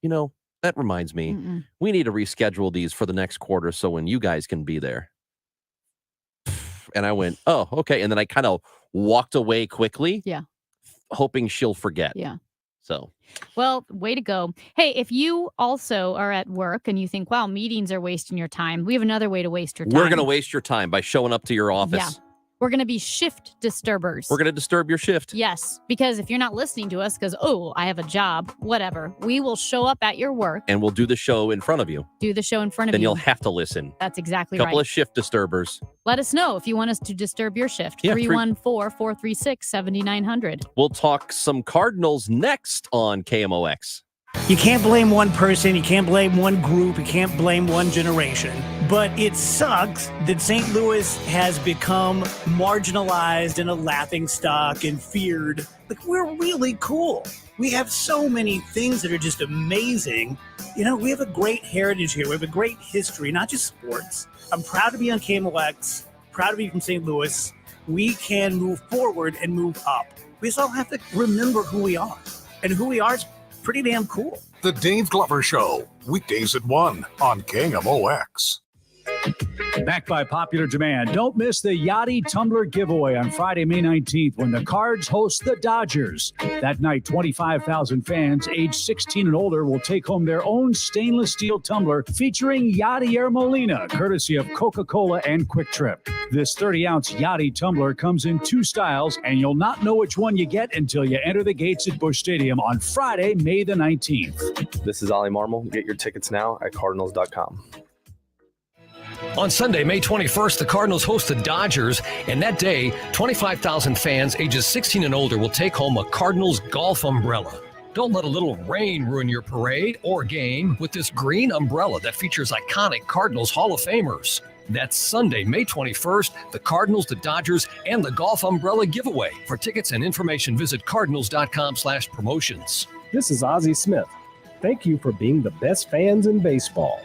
you know, that reminds me, we need to reschedule these for the next quarter so when you guys can be there." And I went, "Oh, okay." And then I kind of walked away quickly, hoping she'll forget. Yeah. So, well, way to go. Hey, if you also are at work and you think, wow, meetings are wasting your time, we have another way to waste your time. we're going to waste your time by showing up to your office. Yeah. We're going to be shift disturbers. We're going to disturb your shift. Yes, because if you're not listening to us because, oh, I have a job, whatever, we will show up at your work. And we'll do the show in front of you. Do the show in front of you. Then you'll have to listen. That's exactly right. Couple of shift disturbers. Let us know if you want us to disturb your shift. Yeah, 314-436-7900. We'll talk some Cardinals next on KMOX. You can't blame one person, you can't blame one group, you can't blame one generation. But it sucks that St. Louis has become marginalized and a laughingstock and feared. Like, we're really cool. We have so many things that are just amazing. You know, we have a great heritage here. We have a great history, not just sports. I'm proud to be on KMOX, proud to be from St. Louis. We can move forward and move up. We just all have to remember who we are. And who we are is pretty damn cool. The Dave Glover Show, weekdays at 1 on KMOX. Backed by popular demand, don't miss the Yachty Tumbler giveaway on Friday, May 19th when the Cards host the Dodgers. That night, 25,000 fans aged 16 and older will take home their own stainless steel tumbler featuring Yachty Air Molina, courtesy of Coca-Cola and Quick Trip. This 30-ounce Yachty tumbler comes in 2 styles, and you'll not know which one you get until you enter the gates at Busch Stadium on Friday, May the 19th. This is Ollie Marmol. Get your tickets now at Cardinals.com. On Sunday, May 21st, the Cardinals host the Dodgers, and that day, 25,000 fans ages 16 and older will take home a Cardinals golf umbrella. Don't let a little rain ruin your parade or game with this green umbrella that features iconic Cardinals Hall of Famers. That's Sunday, May 21st, the Cardinals, the Dodgers, and the golf umbrella giveaway. For tickets and information, visit cardinals.com/promotions. This is Ozzie Smith. Thank you for being the best fans in baseball.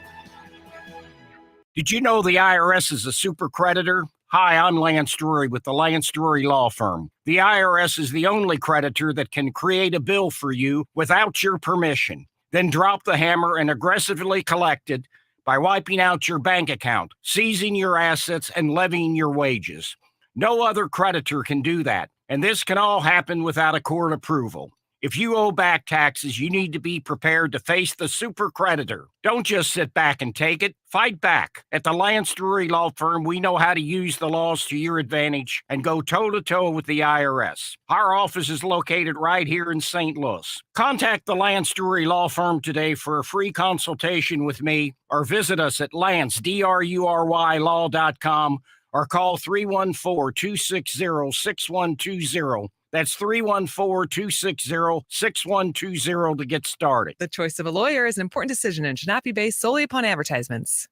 Did you know the IRS is a super creditor? Hi, I'm Lance Drury with the Lance Drury Law Firm. The IRS is the only creditor that can create a bill for you without your permission, then drop the hammer and aggressively collect it by wiping out your bank account, seizing your assets, and levying your wages. No other creditor can do that, and this can all happen without a court approval. If you owe back taxes, you need to be prepared to face the super creditor. Don't just sit back and take it. Fight back. At the Lance Drury Law Firm, we know how to use the laws to your advantage and go toe-to-toe with the IRS. Our office is located right here in St. Louis. Contact the Lance Drury Law Firm today for a free consultation with me, or visit us at lance.drurylaw.com or call 314-260-6120. That's 314-260-6120 to get started. The choice of a lawyer is an important decision and should not be based solely upon advertisements.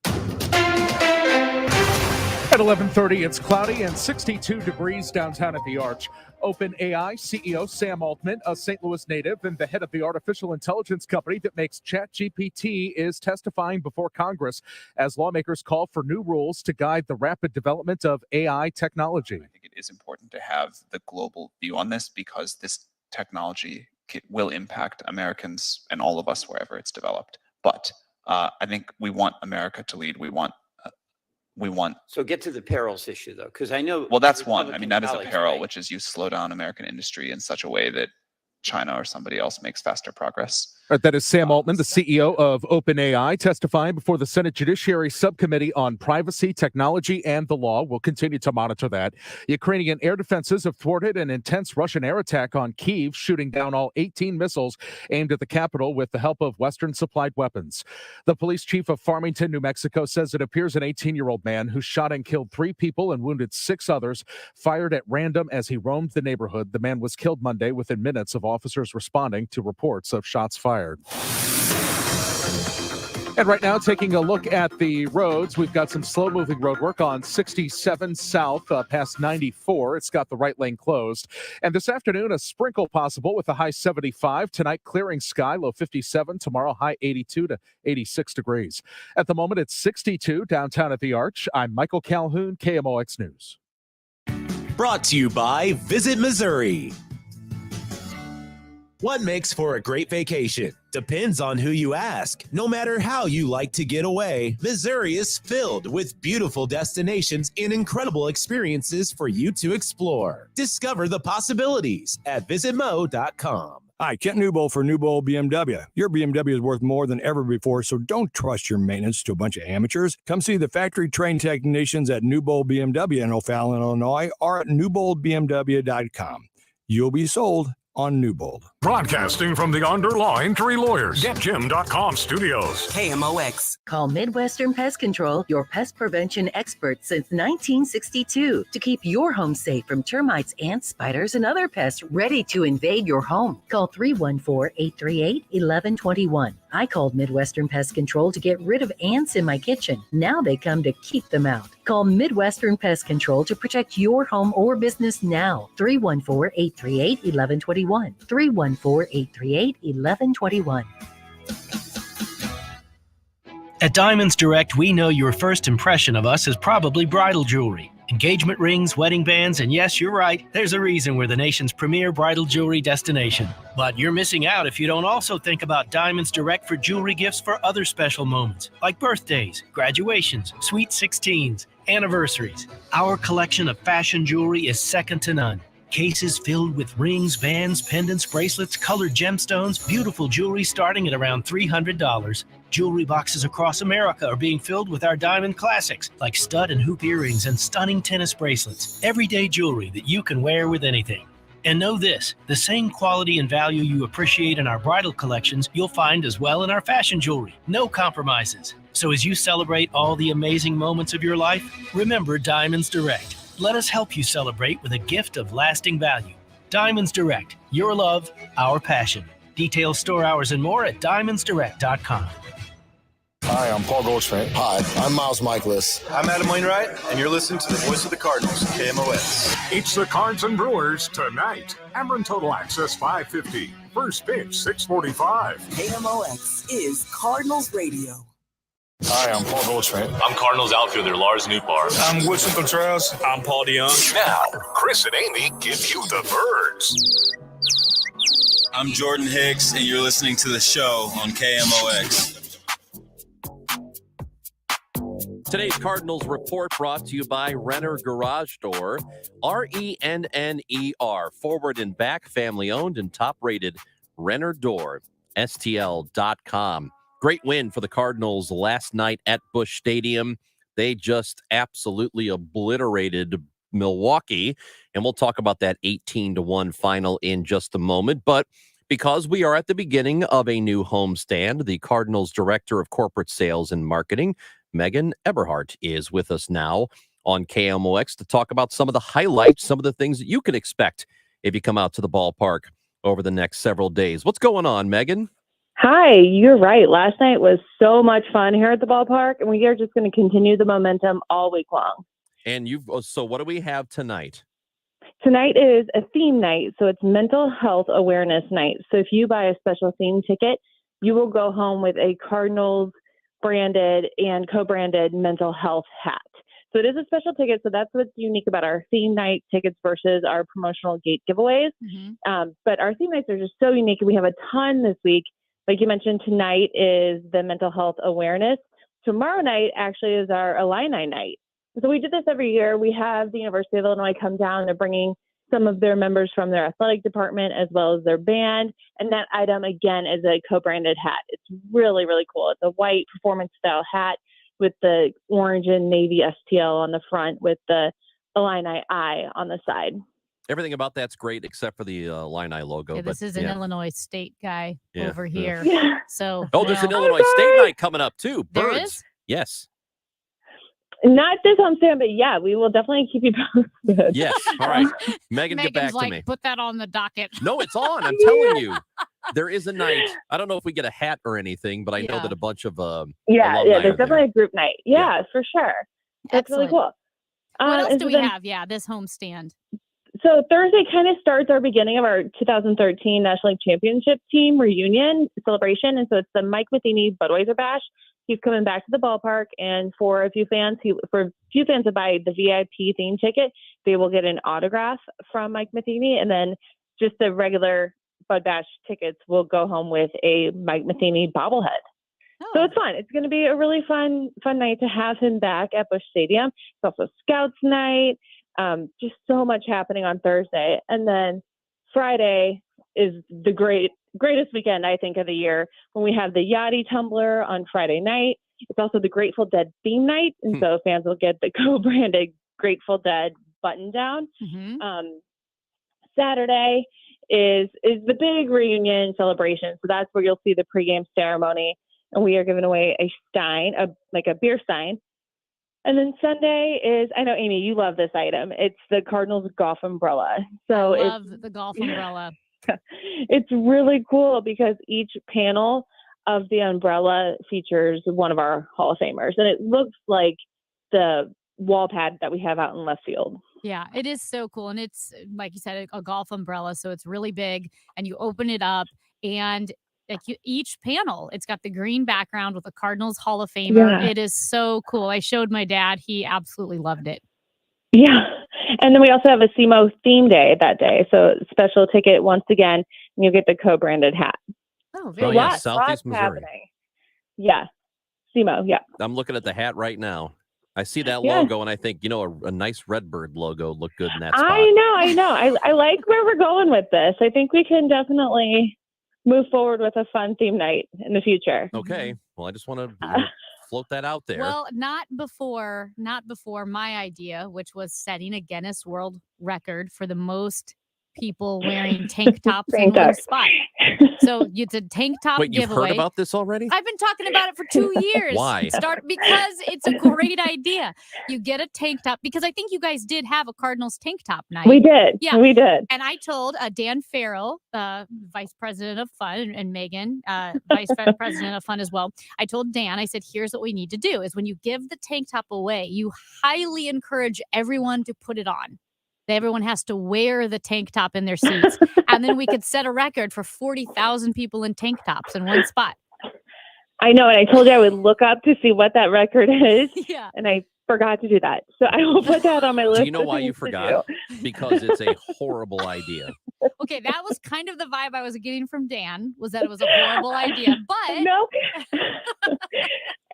At 11:30, it's cloudy and 62 degrees downtown at the Arch. OpenAI CEO Sam Altman, a St. Louis native and the head of the artificial intelligence company that makes ChatGPT, is testifying before Congress as lawmakers call for new rules to guide the rapid development of AI technology. I think it is important to have the global view on this because this technology will impact Americans and all of us wherever it's developed. But I think we want America to lead. We want. So get to the perils issue, though, because I know. Well, that's one. I mean, that is a peril, which is you slow down American industry in such a way that China or somebody else makes faster progress. That is Sam Altman, the CEO of OpenAI, testifying before the Senate Judiciary Subcommittee on Privacy, Technology, and the Law. We'll continue to monitor that. Ukrainian air defenses have thwarted an intense Russian air attack on Kyiv, shooting down all 18 missiles aimed at the capital with the help of Western-supplied weapons. The police chief of Farmington, New Mexico, says it appears an 18-year-old man who shot and killed 3 people and wounded 6 others fired at random as he roamed the neighborhood. The man was killed Monday within minutes of officers responding to reports of shots fired. And right now, taking a look at the roads, we've got some slow-moving road work on 67 south past 94. It's got the right lane closed. And this afternoon, a sprinkle possible with a high 75. Tonight, clearing sky, low 57. Tomorrow, high 82 to 86 degrees. At the moment, it's 62 downtown at the Arch. I'm Michael Calhoun, KMOX News. Brought to you by Visit Missouri. What makes for a great vacation? Depends on who you ask. No matter how you like to get away, Missouri is filled with beautiful destinations and incredible experiences for you to explore. Discover the possibilities at visitmo.com. Hi, Kent Newbold for Newbold BMW. Your BMW is worth more than ever before, so don't trust your maintenance to a bunch of amateurs. Come see the factory-trained technicians at Newbold BMW in O'Fallon, Illinois, or at newboldbmw.com. You'll be sold on Newbold. Broadcasting from the Underlying Tree Lawyers, GetJim.com studios. KMOX. Call Midwestern Pest Control, your pest prevention expert since 1962, to keep your home safe from termites, ants, spiders, and other pests ready to invade your home. Call 314-838-1121. I called Midwestern Pest Control to get rid of ants in my kitchen. Now they come to keep them out. Call Midwestern Pest Control to protect your home or business now. 314-838-1121. 314-838-1121. At Diamonds Direct, we know your first impression of us is probably bridal jewelry. Engagement rings, wedding bands, and yes, you're right, there's a reason we're the nation's premier bridal jewelry destination. But you're missing out if you don't also think about Diamonds Direct for jewelry gifts for other special moments, like birthdays, graduations, sweet 16s, anniversaries. Our collection of fashion jewelry is second to none. Cases filled with rings, bands, pendants, bracelets, colored gemstones, beautiful jewelry starting at around $300. Jewelry boxes across America are being filled with our diamond classics, like stud and hoop earrings and stunning tennis bracelets. Everyday jewelry that you can wear with anything. And know this, the same quality and value you appreciate in our bridal collections, you'll find as well in our fashion jewelry. No compromises. So as you celebrate all the amazing moments of your life, remember Diamonds Direct. Let us help you celebrate with a gift of lasting value. Diamonds Direct, your love, our passion. Details, store hours, and more at diamondsdirect.com. Hi, I'm Paul Goldschmidt. Hi, I'm Miles Michaelis. I'm Adam Wainwright, and you're listening to the voice of the Cardinals, KMOX. It's the Cards and Brewers tonight. Ameren Total Access 550. First pitch 6:45. KMOX is Cardinals Radio. Hi, I'm Paul Goldschmidt. I'm Cardinals outfielder Lars Nootbaar. I'm Woodson Contreras. I'm Paul DeYoung. Now, Chris and Amy give you the birds. I'm Jordan Hicks, and you're listening to the show on KMOX. Today's Cardinals Report brought to you by Renner Garage Door. RENNER. Forward and back, family owned and top rated. Renner Door. STL.com. Great win for the Cardinals last night at Busch Stadium. They just absolutely obliterated Milwaukee, and we'll talk about that 18-1 final in just a moment. But because we are at the beginning of a new homestand, the Cardinals Director of Corporate Sales and Marketing, Megan Eberhardt, is with us now on KMOX to talk about some of the highlights, some of the things that you can expect if you come out to the ballpark over the next several days. What's going on, Megan? Hi, you're right. Last night was so much fun here at the ballpark, and we are just going to continue the momentum all week long. And so what do we have tonight? Tonight is a theme night, so it's Mental Health Awareness Night. So if you buy a special theme ticket, you will go home with a Cardinals branded and co-branded mental health hat. So it is a special ticket, so that's what's unique about our theme night tickets versus our promotional gate giveaways. But our theme nights are just so unique, and we have a ton this week. Like you mentioned, tonight is the mental health awareness. Tomorrow night actually is our Illini night. So we do this every year. We have the University of Illinois come down. They're bringing some of their members from their athletic department as well as their band. And that item, again, is a co-branded hat. It's really, really cool. It's a white performance-style hat with the orange and navy STL on the front with the Illini eye on the side. Everything about that's great except for the Illini logo. Yeah, this is an Illinois State guy over here. Yeah. So there's an Illinois State night coming up too. There Birds. is? Yes. Not this homestand, but yeah, we will definitely keep you posted. Yes. All right. Megan, get back Megan's to me. put that on the docket. No, it's on. I'm telling you. There is a night. I don't know if we get a hat or anything, but I know that a bunch of Yeah, alumni there's are definitely a group night. Yeah, for sure. That's really cool. What else and do so we then- have? Yeah, this homestand. So Thursday kind of starts our beginning of our 2013 National League Championship team reunion celebration. And so it's the Mike Matheny Budweiser Bash. He's coming back to the ballpark, and for a few fans who buy the VIP theme ticket, they will get an autograph from Mike Matheny, and then just the regular Bud Bash tickets will go home with a Mike Matheny bobblehead. So it's fun. It's going to be a really fun night to have him back at Busch Stadium. It's also Scouts night. Just so much happening on Thursday. And then Friday, is the greatest weekend, I think, of the year when we have the Yachty Tumbler on Friday night. It's also the Grateful Dead theme night. And so fans will get the co-branded Grateful Dead button down. Saturday is the big reunion celebration. So that's where you'll see the pregame ceremony. And we are giving away a stein, like a beer stein. And then Sunday is, I know, Amy, you love this item. It's the Cardinals golf umbrella. So I love the golf umbrella. It's really cool because each panel of the umbrella features one of our Hall of Famers. And it looks like the wall pad that we have out in left field. Yeah, it is so cool. And it's, like you said, a golf umbrella. So it's really big. And you open it up and each panel, it's got the green background with the Cardinals Hall of Famer. Yeah. It is so cool. I showed my dad. He absolutely loved it. Yeah. And then we also have a SEMO theme day that day. So special ticket once again, and you get the co-branded hat. Oh, very nice. Southeast Missouri. Happening. Yeah. SEMO, yeah. I'm looking at the hat right now. I see that logo and I think, a nice Redbird logo look good in that spot. I know. I like where we're going with this. I think we can definitely move forward with a fun theme night in the future. Okay. Well, I just want to float that out there. Well, not before my idea, which was setting a Guinness World Record for the most people wearing tank tops in one spot. So it's a tank top Wait, giveaway. You've heard about this already? I've been talking about it for 2 years. Why? Because it's a great idea. You get a tank top, because I think you guys did have a Cardinals tank top night. We did. Yeah, we did. And I told Dan Farrell, Vice President of Fun, and Megan, President of Fun as well. I told Dan, I said, here's what we need to do is when you give the tank top away, you highly encourage everyone to put it on. Everyone has to wear the tank top in their seats. And then we could set a record for 40,000 people in tank tops in one spot. I know. And I told you I would look up to see what that record is. Yeah. And I forgot to do that. So I will put that on my list. Do you know why you forgot? Because it's a horrible idea. Okay, that was kind of the vibe I was getting from Dan, was that it was a horrible idea. But no, I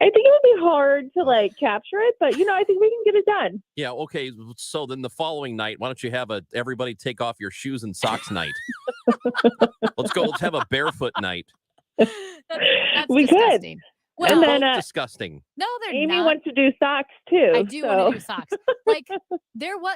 think it would be hard to capture it, but I think we can get it done. Yeah, okay. So then the following night, why don't you have everybody take off your shoes and socks night? Let's have a barefoot night. That's we disgusting. Could. Well, and then, disgusting. No, they're Amy not. wants to do socks too. I do want to do socks.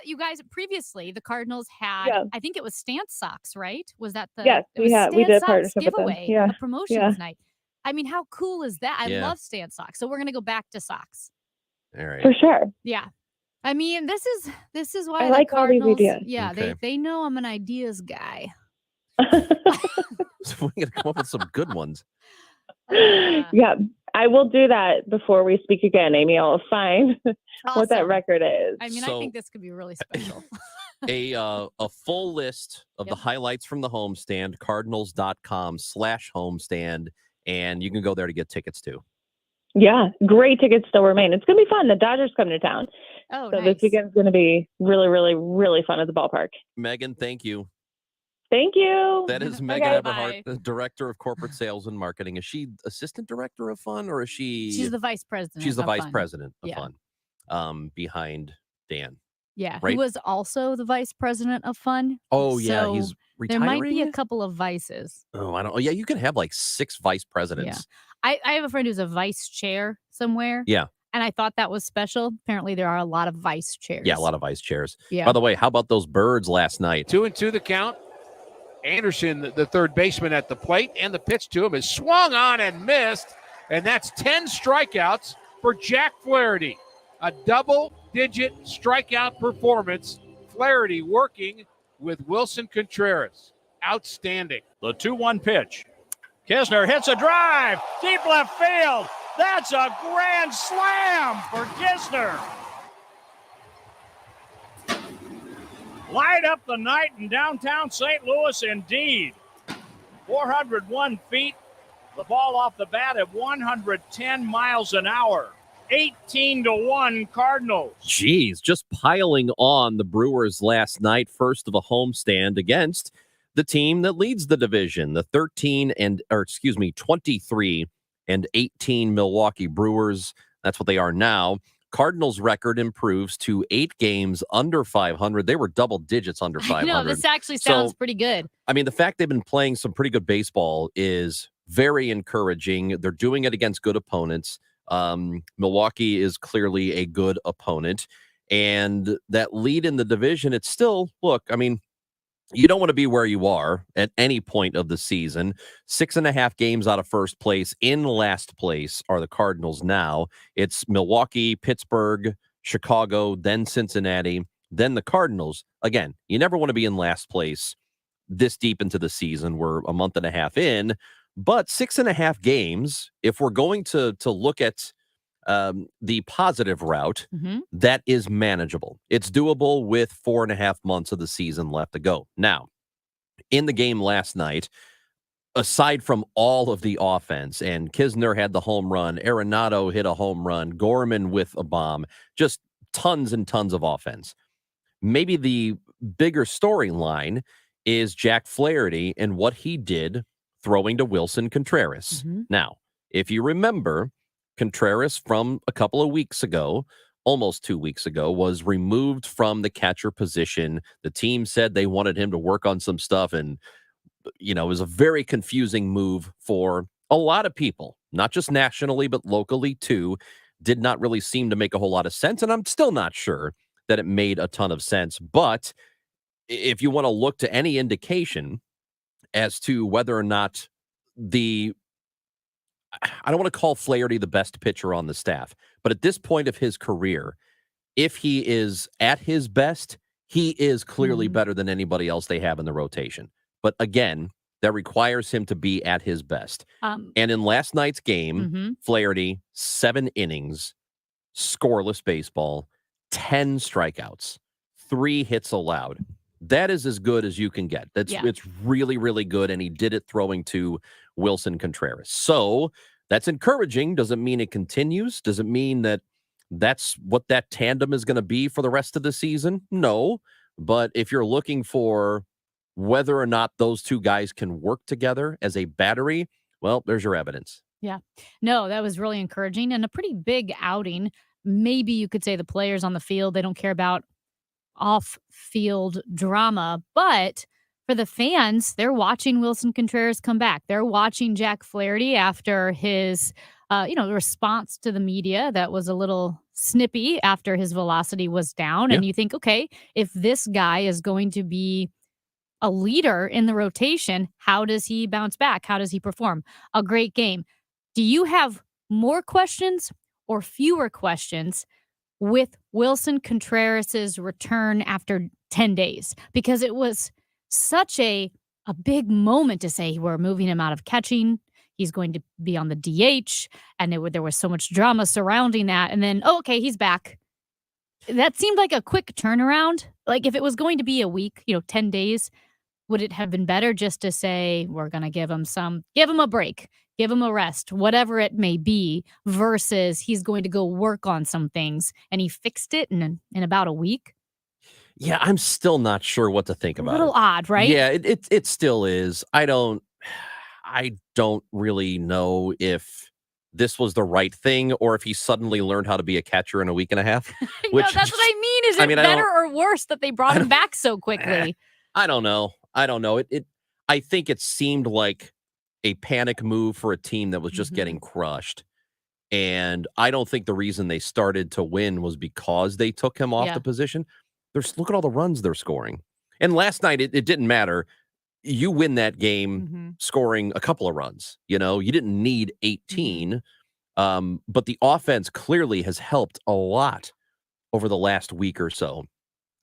You guys previously the Cardinals had, I think it was Stance socks, right? Was that the yes? We did a partnership giveaway, with them. a promotions night. I mean, how cool is that? I love Stance socks, so we're gonna go back to socks. All right, for sure. Yeah, I mean, this is why I like the Cardinals, all these ideas. Yeah, okay. they know I'm an ideas guy. So we're gonna come up with some good ones. Yeah, I will do that before we speak again, Amy. I'll find what that record is. I mean, I think this could be really special. A full list of the highlights from the homestand, cardinals.com/homestand, and you can go there to get tickets too. Yeah, great tickets still remain. It's going to be fun. The Dodgers come to town. Oh, so nice. This weekend's going to be really, really, really fun at the ballpark. Megan, thank you. Thank you. That is Megan Eberhardt, the Director of Corporate Sales and Marketing. Is she Assistant Director of Fun, or is she? She's the Vice President. She's the Vice Fun. President of Fun, behind Dan. Yeah, right? Who was also the Vice President of Fun. Oh, yeah, so he's retiring. There might be a couple of vices. Oh, I don't. Oh, yeah, you can have 6 vice presidents. Yeah. I have a friend who's a vice chair somewhere. Yeah. And I thought that was special. Apparently, there are a lot of vice chairs. Yeah, a lot of vice chairs. Yeah. By the way, how about those birds last night? 2-2 the count. Anderson, the third baseman at the plate, and the pitch to him is swung on and missed. And that's 10 strikeouts for Jack Flaherty. A double-digit strikeout performance. Flaherty working with Wilson Contreras. Outstanding. The 2-1 pitch. Kisner hits a drive. Deep left field. That's a grand slam for Kisner. Light up the night in downtown St. Louis indeed. 401 feet. The ball off the bat at 110 miles an hour. 18-1 Cardinals. Jeez, just piling on the Brewers last night, first of a homestand against the team that leads the division, the 23-18 Milwaukee Brewers. That's what they are now. Cardinals record improves to 8 games under 500. They were double digits under 500. No, this actually sounds pretty good. I mean, the fact they've been playing some pretty good baseball is very encouraging. They're doing it against good opponents. Milwaukee is clearly a good opponent. And that lead in the division, it's still, look, I mean, you don't want to be where you are at any point of the season. 6.5 games out of first place. In last place are the Cardinals now. It's Milwaukee, Pittsburgh, Chicago, then Cincinnati, then the Cardinals. Again, you never want to be in last place this deep into the season. We're a month and a half in, but 6.5 games, if we're going to look at the positive route, that is manageable. It's doable with 4.5 months of the season left to go. Now, in the game last night, aside from all of the offense, and Kisner had the home run, Arenado hit a home run, Gorman with a bomb, just tons and tons of offense. Maybe the bigger storyline is Jack Flaherty and what he did throwing to Wilson Contreras. Now, if you remember, Contreras from a couple of weeks ago, almost 2 weeks ago, was removed from the catcher position. The team said they wanted him to work on some stuff, and it was a very confusing move for a lot of people, not just nationally, but locally too. Did not really seem to make a whole lot of sense, and I'm still not sure that it made a ton of sense. But if you want to look to any indication as to whether or not I don't want to call Flaherty the best pitcher on the staff, but at this point of his career, if he is at his best, he is clearly better than anybody else they have in the rotation. But again, that requires him to be at his best. And in last night's game, Flaherty, 7 innings, scoreless baseball, 10 strikeouts, 3 hits allowed. That is as good as you can get. It's really, really good, and he did it throwing to Wilson Contreras. So that's encouraging. Doesn't mean it continues. Doesn't mean that that's what that tandem is going to be for the rest of the season. No, but if you're looking for whether or not those two guys can work together as a battery, well, there's your evidence. Yeah. No, that was really encouraging and a pretty big outing. Maybe you could say the players on the field, they don't care about off-field drama, but for the fans, they're watching Wilson Contreras come back. They're watching Jack Flaherty after his, response to the media that was a little snippy after his velocity was down. And you think, okay, if this guy is going to be a leader in the rotation, how does he bounce back? How does he perform? A great game. Do you have more questions or fewer questions with Wilson Contreras' return after 10 days? Because it was such a big moment to say we're moving him out of catching. He's going to be on the DH. And there was so much drama surrounding that. And then, okay, he's back. That seemed like a quick turnaround. Like if it was going to be a week, 10 days, would it have been better just to say, we're going to give him a break, give him a rest, whatever it may be, versus he's going to go work on some things and he fixed it in about a week? Yeah, I'm still not sure what to think about it. A little odd, right? Yeah, it still is. I don't really know if this was the right thing or if he suddenly learned how to be a catcher in a week and a half. No, that's what I mean. Is it better or worse that they brought him back so quickly? I don't know. I think it seemed like a panic move for a team that was just getting crushed. And I don't think the reason they started to win was because they took him off the position. Look at all the runs they're scoring. And last night, it didn't matter. You win that game scoring a couple of runs. You didn't need 18. But the offense clearly has helped a lot over the last week or so.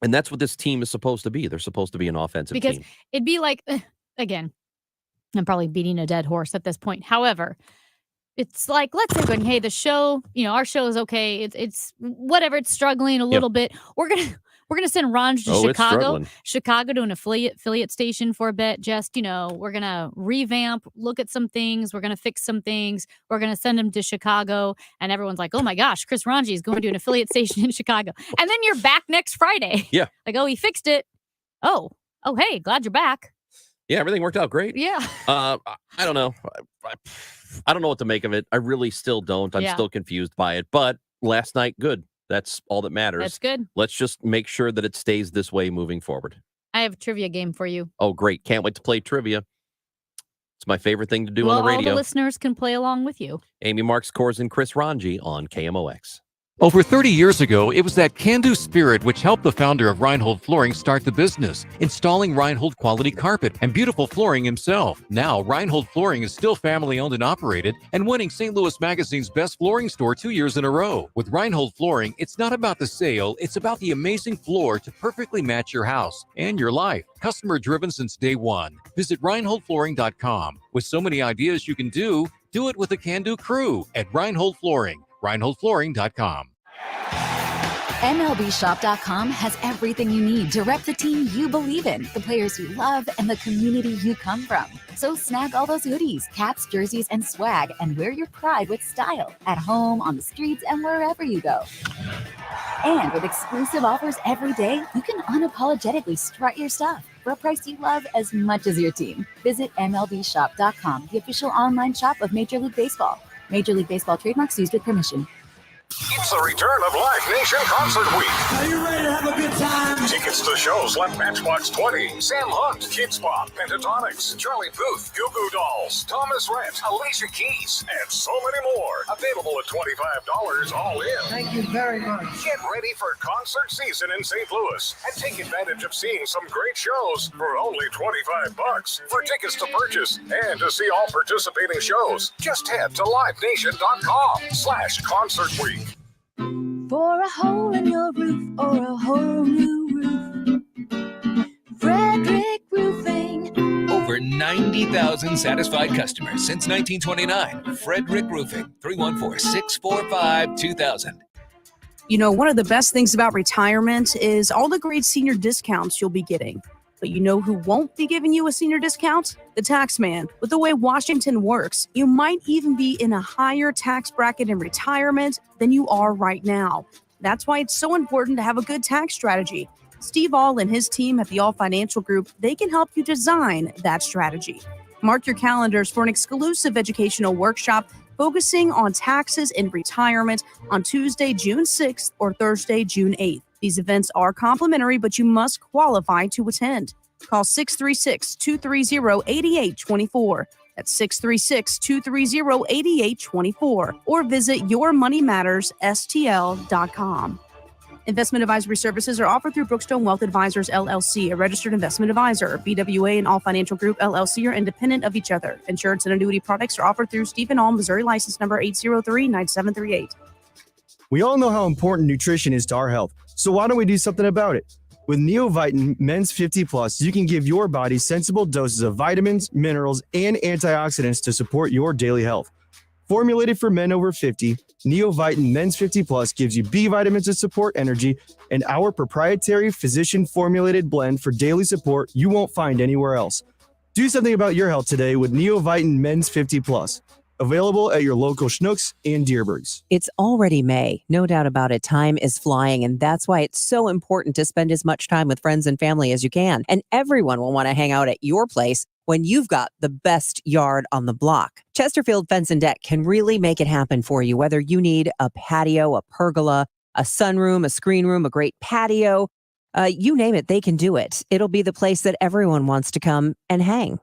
And that's what this team is supposed to be. They're supposed to be an offensive team. Because it'd be like, again, I'm probably beating a dead horse at this point. However, it's like, let's say hey, the show, our show is okay. It's whatever. It's struggling a little bit. We're going to send Ranj to Chicago to an affiliate station for a bit. Just, we're going to revamp, look at some things. We're going to fix some things. We're going to send him to Chicago. And everyone's like, oh my gosh, Chris Ranji is going to an affiliate station in Chicago. And then you're back next Friday. Yeah. Like, oh, he fixed it. Oh, hey, glad you're back. Yeah, everything worked out great. Yeah. I don't know. I don't know what to make of it. I really still don't. I'm still confused by it. But last night, good. That's all that matters. That's good. Let's just make sure that it stays this way moving forward. I have a trivia game for you. Oh, great. Can't wait to play trivia. It's my favorite thing to do on the radio. All the listeners can play along with you. Amy Marks, Kors, and Chris Ranji on KMOX. Over 30 years ago, it was that can-do spirit which helped the founder of Reinhold Flooring start the business, installing Reinhold quality carpet and beautiful flooring himself. Now, Reinhold Flooring is still family-owned and operated and winning St. Louis Magazine's Best Flooring Store 2 years in a row. With Reinhold Flooring, it's not about the sale, it's about the amazing floor to perfectly match your house and your life. Customer-driven since day one. Visit ReinholdFlooring.com. With so many ideas you can do it with a can-do crew at Reinhold Flooring. ReinholdFlooring.com. MLBShop.com has everything you need to rep the team you believe in, the players you love, and the community you come from. So snag all those hoodies, caps, jerseys, and swag, and wear your pride with style at home, on the streets, and wherever you go. And with exclusive offers every day, you can unapologetically strut your stuff for a price you love as much as your team. Visit MLBShop.com, the official online shop of Major League Baseball. Major League Baseball trademarks used with permission. It's the return of Live Nation Concert Week. Are you ready to have a good time? Tickets to shows like Matchbox 20, Sam Hunt, Kids Bop, Pentatonics, Charlie Puth, Goo Goo Dolls, Thomas Rhett, Alicia Keys, and so many more. Available at $25 all in. Thank you very much. Get ready for concert season in St. Louis and take advantage of seeing some great shows for only $25. For tickets to purchase and to see all participating shows, just head to livenation.com/concert week. For a hole in your roof or a whole new roof, Frederick Roofing. Over 90,000 satisfied customers since 1929. Frederick Roofing, 314-645-2000. You know, one of the best things about retirement is all the great senior discounts you'll be getting. But you know who won't be giving you a senior discount? The tax man. With the way Washington works, you might even be in a higher tax bracket in retirement than you are right now. That's why it's so important to have a good tax strategy. Steve All and his team at the All Financial Group, they can help you design that strategy. Mark your calendars for an exclusive educational workshop focusing on taxes in retirement on Tuesday, June 6th or Thursday, June 8th. These events are complimentary, but you must qualify to attend. Call 636-230-8824. That's 636-230-8824. Or visit yourmoneymattersstl.com. Investment advisory services are offered through Brookstone Wealth Advisors, LLC, a registered investment advisor. BWA and All Financial Group, LLC are independent of each other. Insurance and annuity products are offered through Stephen All, Missouri license number 803-9738. We all know how important nutrition is to our health, so why don't we do something about it? With Neovitin Men's 50 Plus, you can give your body sensible doses of vitamins, minerals, and antioxidants to support your daily health. Formulated for men over 50, Neovitin Men's 50 Plus gives you B vitamins to support energy and our proprietary physician-formulated blend for daily support you won't find anywhere else. Do something about your health today with Neovitin Men's 50 Plus. Available at your local Schnucks and Deerbergs. It's already May. No doubt about it. Time is flying, and that's why it's so important to spend as much time with friends and family as you can. And everyone will want to hang out at your place when you've got the best yard on the block. Chesterfield Fence and Deck can really make it happen for you, whether you need a patio, a pergola, a sunroom, a screen room, a great patio. You name it, they can do it. It'll be the place that everyone wants to come and hang.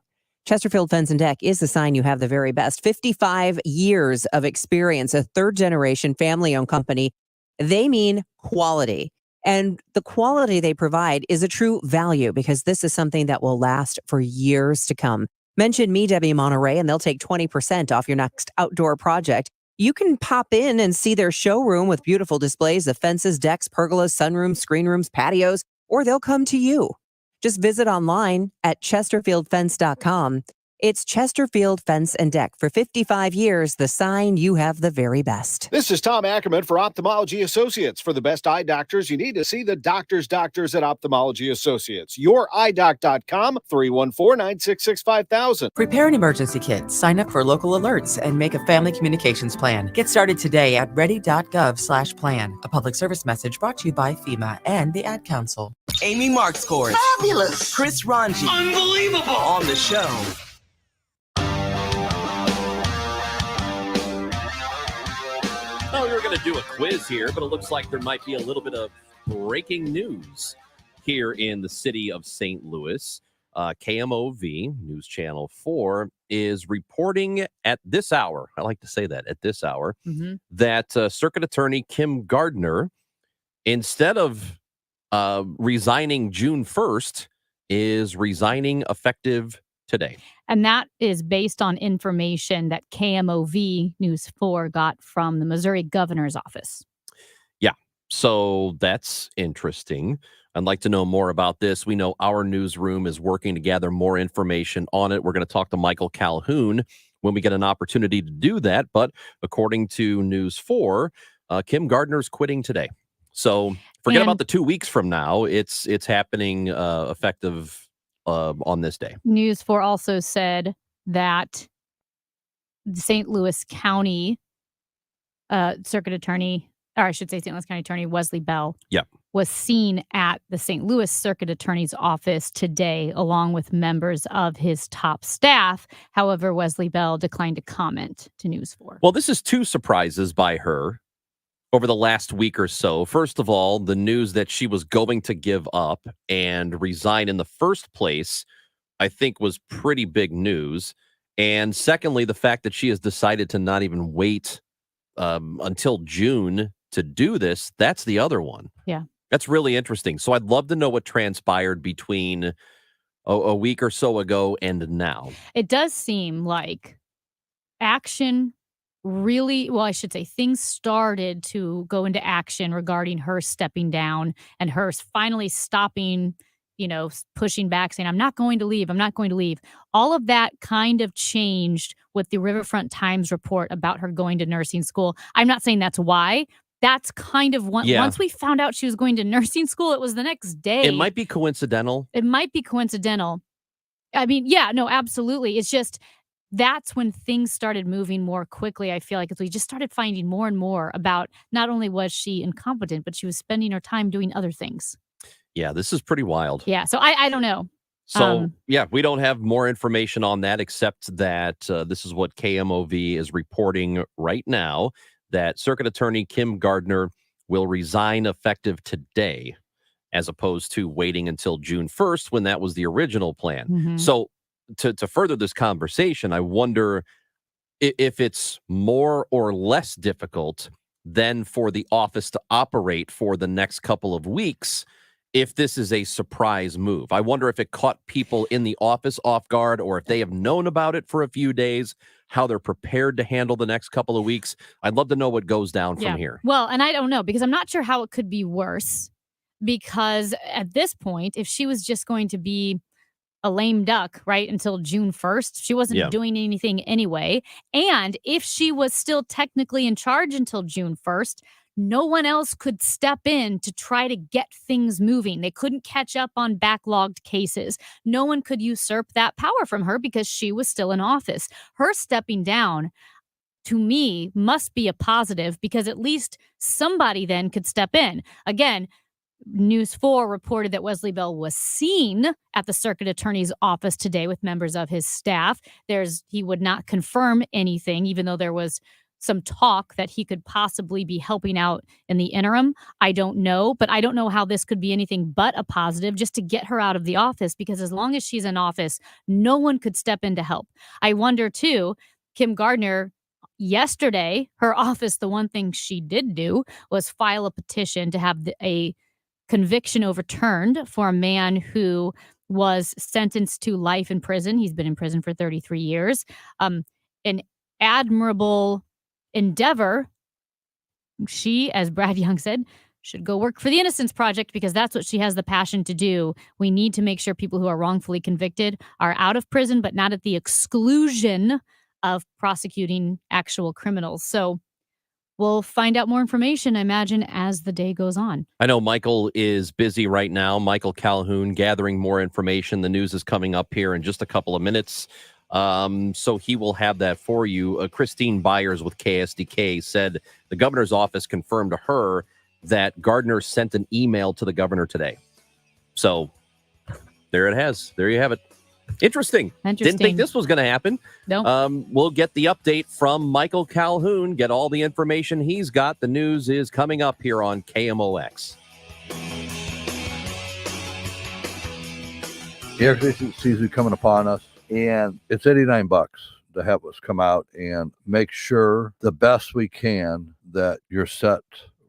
Chesterfield Fence and Deck is the sign you have the very best. 55 years of experience, a third-generation family-owned company. They mean quality. And the quality they provide is a true value because this is something that will last for years to come. Mention me, Debbie Monterey, and they'll take 20% off your next outdoor project. You can pop in and see their showroom with beautiful displays of fences, decks, pergolas, sunrooms, screen rooms, patios, or they'll come to you. Just visit online at chesterfieldfence.com. It's Chesterfield Fence and Deck. For 55 years, the sign you have the very best. This is Tom Ackerman for Ophthalmology Associates. For the best eye doctors, you need to see the doctors at Ophthalmology Associates. YourEyeDoc.com, 314-966-5000. Prepare an emergency kit, sign up for local alerts, and make a family communications plan. Get started today at ready.gov/plan. A public service message brought to you by FEMA and the Ad Council. Amy Marks Kors. Fabulous. Chris Ranji. Unbelievable. On the show. Oh, you're were going to do a quiz here, but it looks like there might be a little bit of breaking news here in the city of St. Louis. KMOV, News Channel 4, is reporting at this hour, I like to say that, at this hour, that Circuit Attorney Kim Gardner, instead of resigning June 1st, is resigning effective today. And that is based on information that KMOV News 4 got from the Missouri governor's office. Yeah, so that's interesting. I'd like to know more about this. We know our newsroom is working to gather more information on it. We're going to talk to Michael Calhoun when we get an opportunity to do that. But according to News 4, Kim Gardner's quitting today. So forget about the 2 weeks from now. It's happening effective on this day. News 4 also said that the St. Louis County Circuit Attorney, or I should say St. Louis County Attorney Wesley Bell, was seen at the St. Louis Circuit Attorney's office today, along with members of his top staff. However, Wesley Bell declined to comment to News 4. Well, this is two surprises by her over the last week or so. First of all, the news that she was going to give up and resign in the first place, I think, was pretty big news. And secondly, the fact that she has decided to not even wait until June to do this, that's the other one. Yeah. That's really interesting. So I'd love to know what transpired between a week or so ago and now. It does seem like action really, well, I should say things started to go into action regarding her stepping down and her finally stopping, pushing back, saying, I'm not going to leave. I'm not going to leave. All of that kind of changed with the Riverfront Times report about her going to nursing school. I'm not saying that's why. That's kind of one. Yeah. Once we found out she was going to nursing school, it was the next day. It might be coincidental. It might be coincidental. I mean, yeah, no, absolutely. It's just that's when things started moving more quickly. I feel like as we just started finding more and more about not only was she incompetent, but she was spending her time doing other things. Yeah, this is pretty wild. Yeah, so I don't know. So, yeah, we don't have more information on that except that this is what KMOV is reporting right now, that Circuit Attorney Kim Gardner will resign effective today, as opposed to waiting until June 1st when that was the original plan. So to further this conversation, I wonder if it's more or less difficult than for the office to operate for the next couple of weeks if this is a surprise move. I wonder if it caught people in the office off guard, or if they have known about it for a few days, how they're prepared to handle the next couple of weeks. I'd love to know what goes down from here. Well, and I don't know, because I'm not sure how it could be worse, because at this point, if she was just going to be a lame duck, right, until June 1st, she wasn't doing anything anyway. And if she was still technically in charge until June 1st, no one else could step in to try to get things moving. They couldn't catch up on backlogged cases. No one could usurp that power from her because she was still in office. Her stepping down, to me, must be a positive, because at least somebody then could step in. Again, News 4 reported that Wesley Bell was seen at the Circuit Attorney's office today with members of his staff. He would not confirm anything, even though there was some talk that he could possibly be helping out in the interim. I don't know, but I don't know how this could be anything but a positive just to get her out of the office, because as long as she's in office, no one could step in to help. I wonder too, Kim Gardner, yesterday, her office, the one thing she did do was file a petition to have a conviction overturned for a man who was sentenced to life in prison. He's been in prison for 33 years. An admirable endeavor. She, as Brad Young said, should go work for the Innocence Project, because that's what she has the passion to do. We need to make sure people who are wrongfully convicted are out of prison, but not at the exclusion of prosecuting actual criminals. So we'll find out more information, I imagine, as the day goes on. I know Michael is busy right now. Michael Calhoun gathering more information. The news is coming up here in just a couple of minutes. So he will have that for you. Christine Byers with KSDK said the governor's office confirmed to her that Gardner sent an email to the governor today. So there it has. There you have it. Interesting. Didn't think this was going to happen. No. We'll get the update from Michael Calhoun, get all the information he's got. The news is coming up here on KMOX. The air conditioning season coming upon us, and it's $89 to have us come out and make sure the best we can that you're set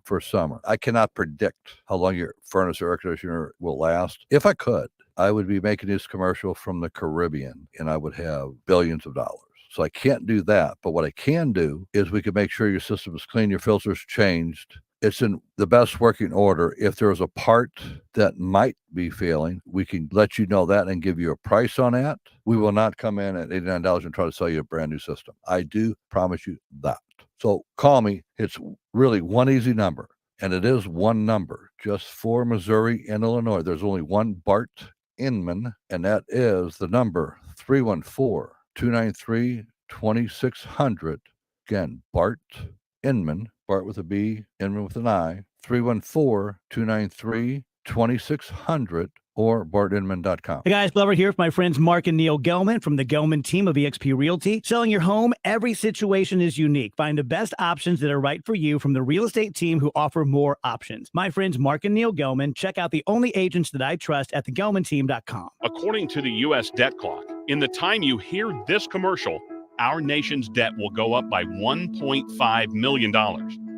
for summer. I cannot predict how long your furnace or air conditioner will last. If I could, I would be making this commercial from the Caribbean, and I would have billions of dollars. So I can't do that. But what I can do is we can make sure your system is clean, your filter's changed. It's in the best working order. If there's a part that might be failing, we can let you know that and give you a price on that. We will not come in at $89 and try to sell you a brand new system. I do promise you that. So call me. It's really one easy number, and it is one number just for Missouri and Illinois. There's only one Bart Inman, and that is the number 314-293-2600. Again, Bart Inman, Bart with a B, Inman with an I, 314-293-2600, or bartinman.com. Hey guys, Glover here with my friends Mark and Neil Gelman from the Gelman team of eXp Realty. Selling your home, every situation is unique. Find the best options that are right for you from the real estate team who offer more options. My friends Mark and Neil Gelman, check out the only agents that I trust at thegelmanteam.com. According to the U.S. debt clock, in the time you hear this commercial, our nation's debt will go up by $1.5 million.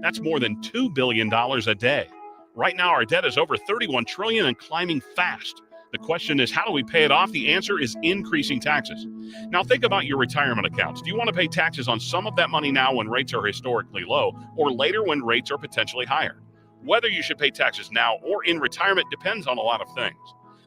That's more than $2 billion a day. Right now, our debt is over $31 trillion and climbing fast. The question is, how do we pay it off? The answer is increasing taxes. Now, think about your retirement accounts. Do you want to pay taxes on some of that money now when rates are historically low, or later when rates are potentially higher? Whether you should pay taxes now or in retirement depends on a lot of things.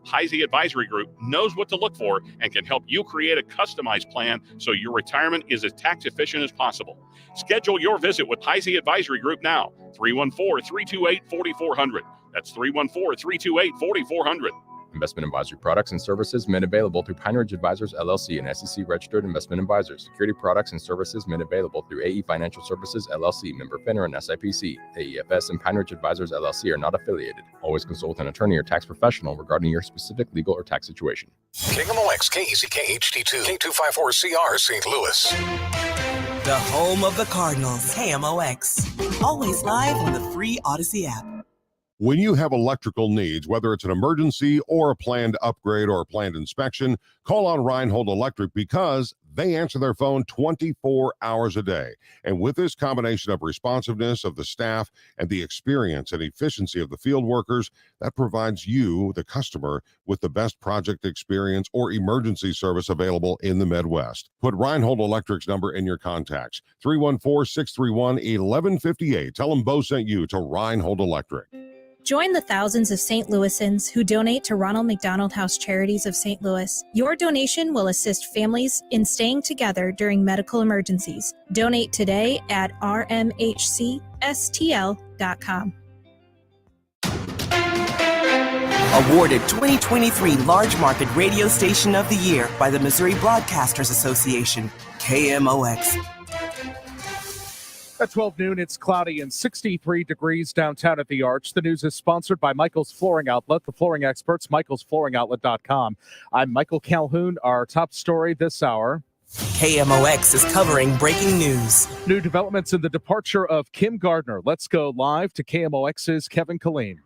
Heisey Advisory Group knows what to look for and can help you create a customized plan so your retirement is as tax efficient as possible. Schedule your visit with Heisey Advisory Group now. 314-328-4400. That's 314-328-4400. Investment advisory products and services made available through Pine Ridge Advisors, LLC, and SEC-registered investment advisors. Security products and services made available through AE Financial Services, LLC, member FINRA and SIPC. AEFS and Pine Ridge Advisors, LLC are not affiliated. Always consult with an attorney or tax professional regarding your specific legal or tax situation. KMOX, KECK HD2, K254CR, St. Louis. The home of the Cardinals, KMOX. Always live on the free Odyssey app. When you have electrical needs, whether it's an emergency or a planned upgrade or a planned inspection, call on Reinhold Electric because they answer their phone 24 hours a day. And with this combination of responsiveness of the staff and the experience and efficiency of the field workers, that provides you, the customer, with the best project experience or emergency service available in the Midwest. Put Reinhold Electric's number in your contacts, 314-631-1158. Tell them Bo sent you to Reinhold Electric. Join the thousands of St. Louisans who donate to Ronald McDonald House Charities of St. Louis. Your donation will assist families in staying together during medical emergencies. Donate today at rmhcstl.com. Awarded 2023 Large Market Radio Station of the Year by the Missouri Broadcasters Association, KMOX. At 12 noon, it's cloudy and 63 degrees downtown at the Arch. The news is sponsored by Michael's Flooring Outlet, the flooring experts, michaelsflooringoutlet.com. I'm Michael Calhoun. Our top story this hour. KMOX is covering breaking news. New developments in the departure of Kim Gardner. Let's go live to KMOX's Kevin Killeen.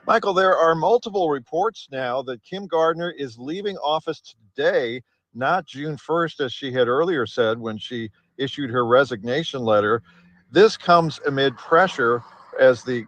Michael, there are multiple reports now that Kim Gardner is leaving office today, not June 1st, as she had earlier said when she issued her resignation letter. This comes amid pressure as the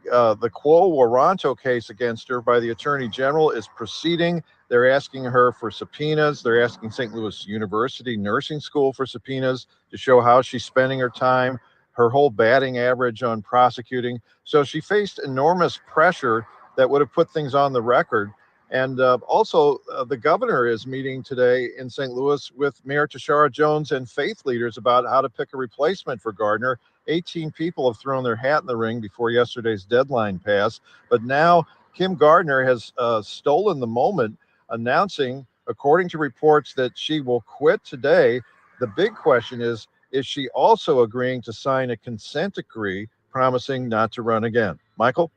Quo Warranto case against her by the Attorney General is proceeding. They're asking her for subpoenas. They're asking St. Louis University Nursing School for subpoenas to show how she's spending her time, her whole batting average on prosecuting. So she faced enormous pressure that would have put things on the record. And also, the governor is meeting today in St. Louis with Mayor Tashara Jones and faith leaders about how to pick a replacement for Gardner. 18 people have thrown their hat in the ring before yesterday's deadline passed. But now Kim Gardner has stolen the moment, announcing, according to reports, that she will quit today. The big question is she also agreeing to sign a consent decree promising not to run again? Michael?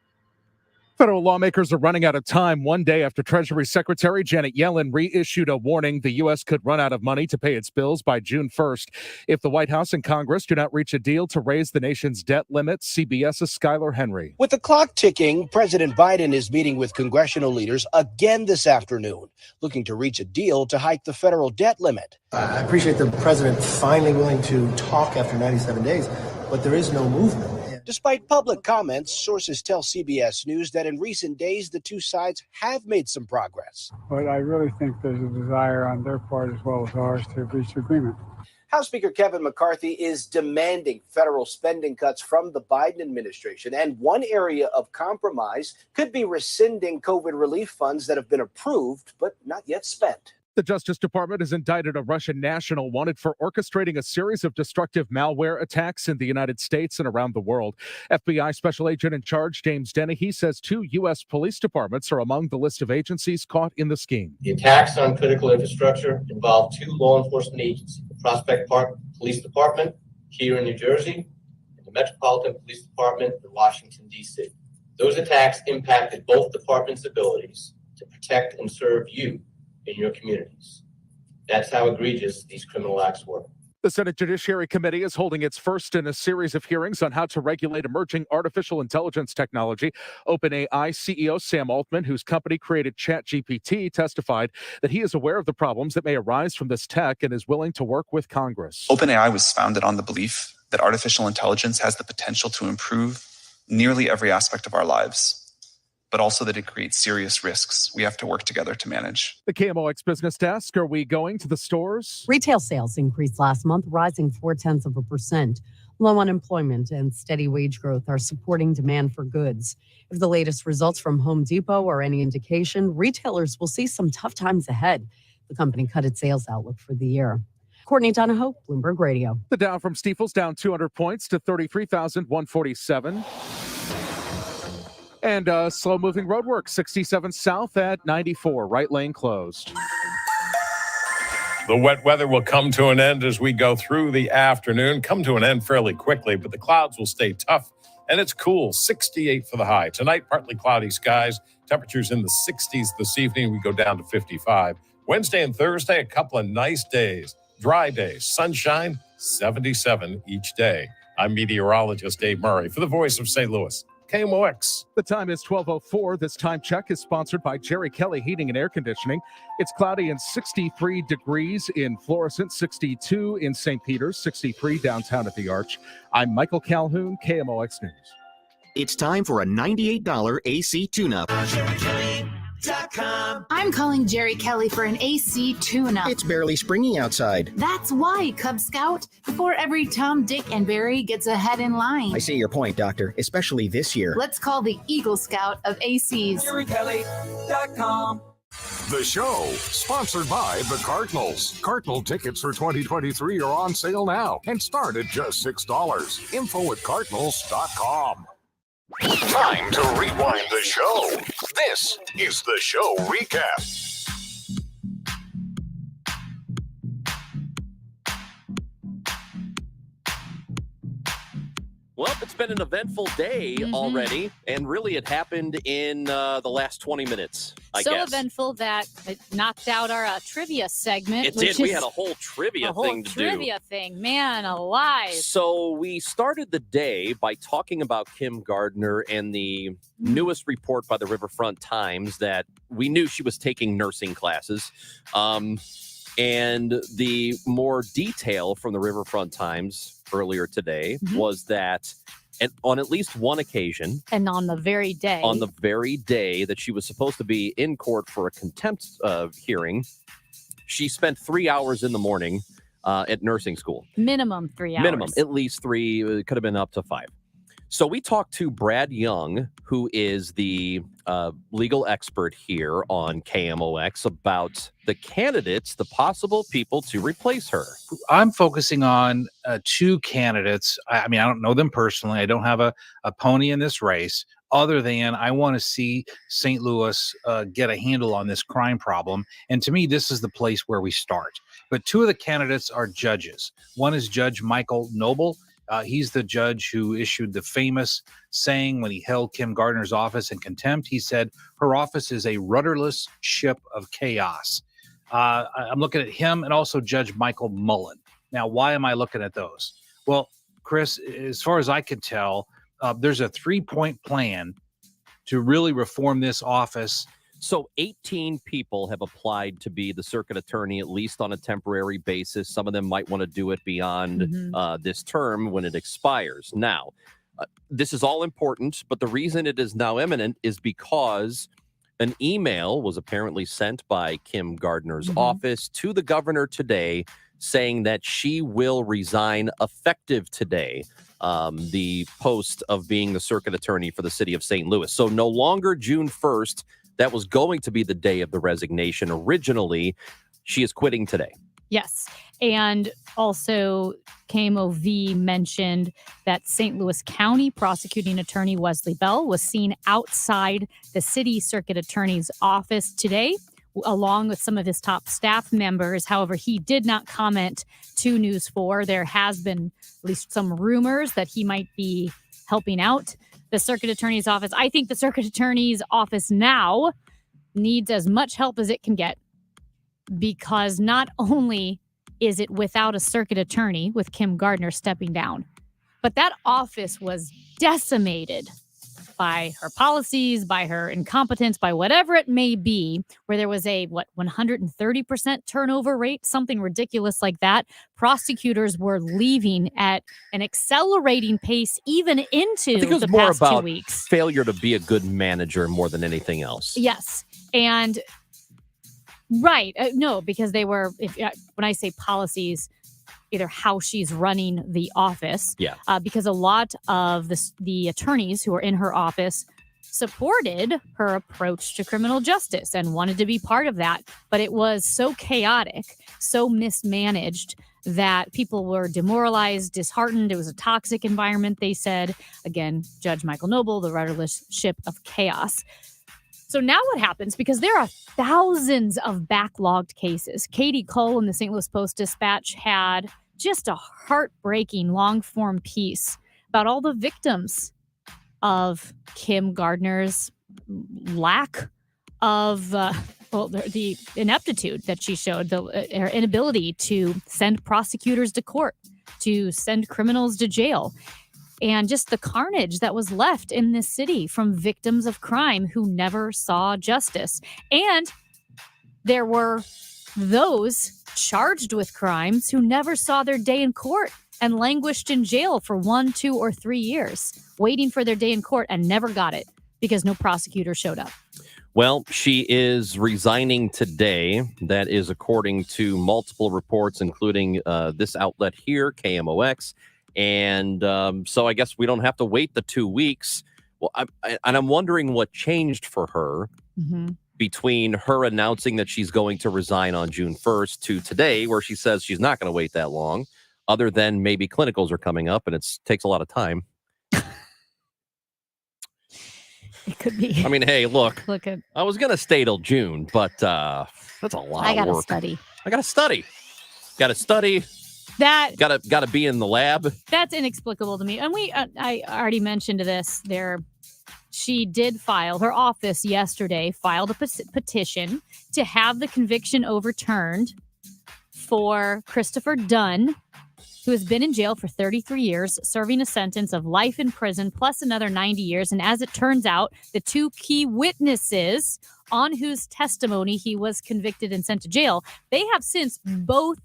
Federal lawmakers are running out of time one day after Treasury Secretary Janet Yellen reissued a warning the U.S. could run out of money to pay its bills by June 1st if the White House and Congress do not reach a deal to raise the nation's debt limit. CBS's Skylar Henry. With the clock ticking, President Biden is meeting with congressional leaders again this afternoon, looking to reach a deal to hike the federal debt limit. I appreciate the president finally willing to talk after 97 days, but there is no movement. Despite public comments, sources tell CBS News that in recent days, the two sides have made some progress. But I really think there's a desire on their part as well as ours to reach agreement. House Speaker Kevin McCarthy is demanding federal spending cuts from the Biden administration. And one area of compromise could be rescinding COVID relief funds that have been approved but not yet spent. The Justice Department has indicted a Russian national wanted for orchestrating a series of destructive malware attacks in the United States and around the world. FBI Special Agent in Charge James Dennehy says 2 U.S. police departments are among the list of agencies caught in the scheme. The attacks on critical infrastructure involve 2 law enforcement agencies, the Prospect Park Police Department here in New Jersey and the Metropolitan Police Department in Washington, D.C. Those attacks impacted both departments' abilities to protect and serve you in your communities. That's how egregious these criminal acts were. The Senate Judiciary Committee is holding its first in a series of hearings on how to regulate emerging artificial intelligence technology. OpenAI CEO Sam Altman, whose company created ChatGPT, testified that he is aware of the problems that may arise from this tech and is willing to work with Congress. OpenAI was founded on the belief that artificial intelligence has the potential to improve nearly every aspect of our lives, but also that it creates serious risks we have to work together to manage. The KMOX Business Desk, are we going to the stores? Retail sales increased last month, rising 0.4%. Low unemployment and steady wage growth are supporting demand for goods. If the latest results from Home Depot are any indication, retailers will see some tough times ahead. The company cut its sales outlook for the year. Courtney Donahoe, Bloomberg Radio. The Dow from Stifel's down 200 points to 33,147. And slow-moving roadwork, 67 south at 94, right lane closed. The wet weather will come to an end as we go through the afternoon, come to an end fairly quickly, but the clouds will stay tough, and it's cool, 68 for the high. Tonight, partly cloudy skies, temperatures in the 60s this evening. We go down to 55. Wednesday and Thursday, a couple of nice days, dry days, sunshine, 77 each day. I'm meteorologist Dave Murray for the Voice of St. Louis. KMOX. The time is 12:04. This time check is sponsored by Jerry Kelly Heating and Air Conditioning. It's cloudy and 63 degrees in Florissant, 62 in St. Peters, 63 downtown at the Arch. I'm Michael Calhoun, KMOX News. It's time for a $98 AC tune-up. I'm calling Jerry Kelly for an AC tune-up. It's barely springy outside. That's why, Cub Scout. Before every Tom, Dick, and Barry gets ahead in line. I see your point, Doctor, especially this year. Let's call the Eagle Scout of ACs. JerryKelly.com. The show, sponsored by the Cardinals. Cardinal tickets for 2023 are on sale now and start at just $6. Info@cardinals.com. Time to rewind the show. This is the show recap. Well, it's been an eventful day already, and really it happened in the last 20 minutes, I guess. Eventful that it knocked out our trivia segment. It did. We had a whole trivia thing to do. Trivia thing. Man alive. So we started the day by talking about Kim Gardner and the newest report by the Riverfront Times that we knew she was taking nursing classes. And the more detail from the Riverfront Times earlier today was that on at least one occasion, and on the very day that she was supposed to be in court for a contempt hearing, she spent 3 hours in the morning at nursing school. Minimum 3 hours. Minimum, at least 3. It could have been up to 5. So we talked to Brad Young, who is the legal expert here on KMOX, about the candidates, the possible people to replace her. I'm focusing on 2 candidates. I mean, I don't know them personally. I don't have a pony in this race, other than I want to see St. Louis get a handle on this crime problem. And to me, this is the place where we start. But 2 of the candidates are judges. One is Judge Michael Noble. He's the judge who issued the famous saying when he held Kim Gardner's office in contempt. He said, her office is a rudderless ship of chaos. I'm looking at him and also Judge Michael Mullen. Now, why am I looking at those? Well, Chris, as far as I can tell, there's a 3-point plan to really reform this office. So 18 people have applied to be the circuit attorney, at least on a temporary basis. Some of them might want to do it beyond this term when it expires. Now, this is all important, but the reason it is now imminent is because an email was apparently sent by Kim Gardner's office to the governor today saying that she will resign effective today, the post of being the circuit attorney for the city of St. Louis. So no longer June 1st. That was going to be the day of the resignation originally. She is quitting today. Yes. And also KMOV mentioned that St. Louis County prosecuting attorney Wesley Bell was seen outside the city circuit attorney's office today, along with some of his top staff members. However, he did not comment to News 4. There has been at least some rumors that he might be helping out the circuit attorney's office. I think the circuit attorney's office now needs as much help as it can get, because not only is it without a circuit attorney with Kim Gardner stepping down, but that office was decimated by her policies, by her incompetence, by whatever it may be, where there was a, 130% turnover rate, something ridiculous like that. Prosecutors were leaving at an accelerating pace even into I think it was the more past about 2 weeks. failure to be a good manager more than anything else. Yes. And right. No, because they were, when I say policies, either how she's running the office. Yeah. Because a lot of the attorneys who are in her office supported her approach to criminal justice and wanted to be part of that. But it was so chaotic, so mismanaged that people were demoralized, disheartened. It was a toxic environment, they said. Again, Judge Michael Noble, the rudderless ship of chaos. So now what happens? Because there are thousands of backlogged cases. Katie Cole in the St. Louis Post-Dispatch had just a heartbreaking long-form piece about all the victims of Kim Gardner's lack of, the ineptitude that she showed, her inability to send prosecutors to court, to send criminals to jail. And just the carnage that was left in this city from victims of crime who never saw justice. And there were those charged with crimes who never saw their day in court and languished in jail for 1, 2, or 3 years, waiting for their day in court and never got it because no prosecutor showed up. Well, she is resigning today. That is according to multiple reports, including this outlet here, KMOX. And so I guess we don't have to wait the 2 weeks. Well, I'm wondering what changed for her between her announcing that she's going to resign on June 1st to today, where she says she's not going to wait that long, other than maybe clinicals are coming up and it takes a lot of time. It could be. I mean, hey, look, I was going to stay till June, but that's a lot I of gotta work. study. I got to study. Got to study. That Got to be in the lab. That's inexplicable to me. And I already mentioned this there. She did file, her office yesterday filed a petition to have the conviction overturned for Christopher Dunn, who has been in jail for 33 years, serving a sentence of life in prison plus another 90 years. And as it turns out, the two key witnesses on whose testimony he was convicted and sent to jail, they have since both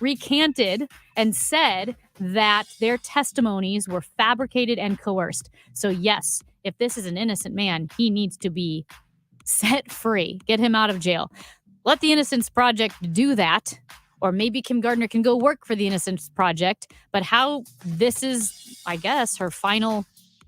recanted and said that their testimonies were fabricated and coerced. So yes, if this is an innocent man, he needs to be set free. Get him out of jail. Let the Innocence Project do that. Or maybe Kim Gardner can go work for the Innocence Project. But how this is, I guess, her final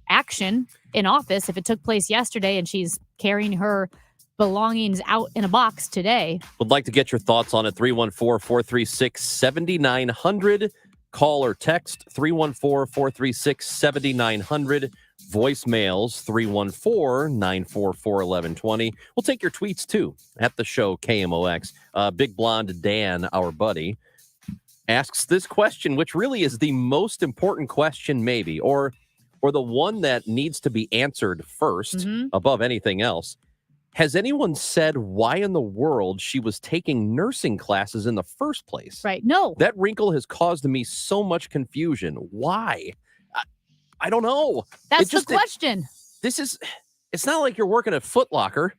action in office, if it took place yesterday and she's carrying her belongings out in a box today. Would like to get your thoughts on it. 314-436-7900. Call or text 314-436-7900. Voicemails 314-944-1120. We'll take your tweets too at the show KMOX. Big Blonde Dan, our buddy, asks this question, which really is the most important question, maybe, or the one that needs to be answered first above anything else. Has anyone said why in the world she was taking nursing classes in the first place? Right. No. That wrinkle has caused me so much confusion. Why? I don't know. That's the question. It's not like you're working at Foot Locker.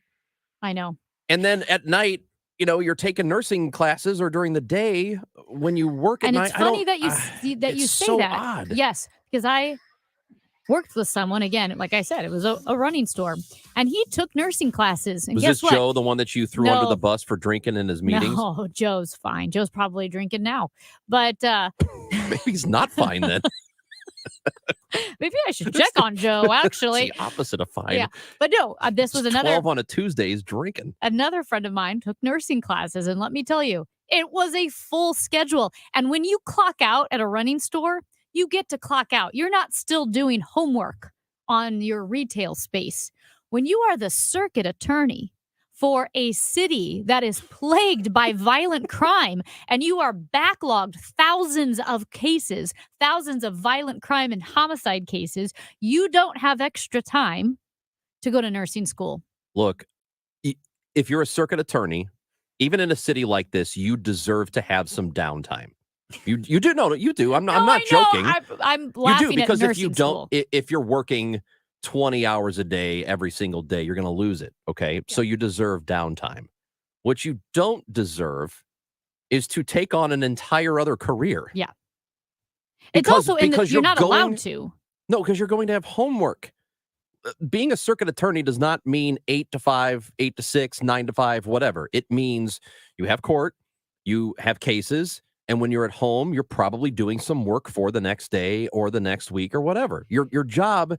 I know. And then at night, you're taking nursing classes, or during the day when you work at and night. It's funny that you say so that. Odd. Yes, because I worked with someone, again, like I said, it was a running store, and he took nursing classes. And Was guess this what? Joe, the one that you threw under the bus for drinking in his meetings? No, Joe's fine. Joe's probably drinking now, but maybe he's not fine then. Maybe I should check on Joe, actually. It's the opposite of fine. Yeah, but no, this was another 12 on a Tuesday is drinking. Another friend of mine took nursing classes, and let me tell you, it was a full schedule. And when you clock out at a running store, you get to clock out. You're not still doing homework on your retail space. When you are the circuit attorney for a city that is plagued by violent crime, and you are backlogged thousands of cases, thousands of violent crime and homicide cases, you don't have extra time to go to nursing school. Look, if you're a circuit attorney, even in a city like this, you deserve to have some downtime. You do. No, you do. I'm not joking. I'm laughing you do, because at if you don't, if you're working 20 hours a day every single day, you're going to lose it. Okay. Yeah. So you deserve downtime. What you don't deserve is to take on an entire other career. Yeah. It's also because you're not allowed to. No, because you're going to have homework. Being a circuit attorney does not mean 8 to 5, 8 to 6, 9 to 5, whatever. It means you have court, you have cases, and when you're at home, you're probably doing some work for the next day or the next week or whatever. Your job,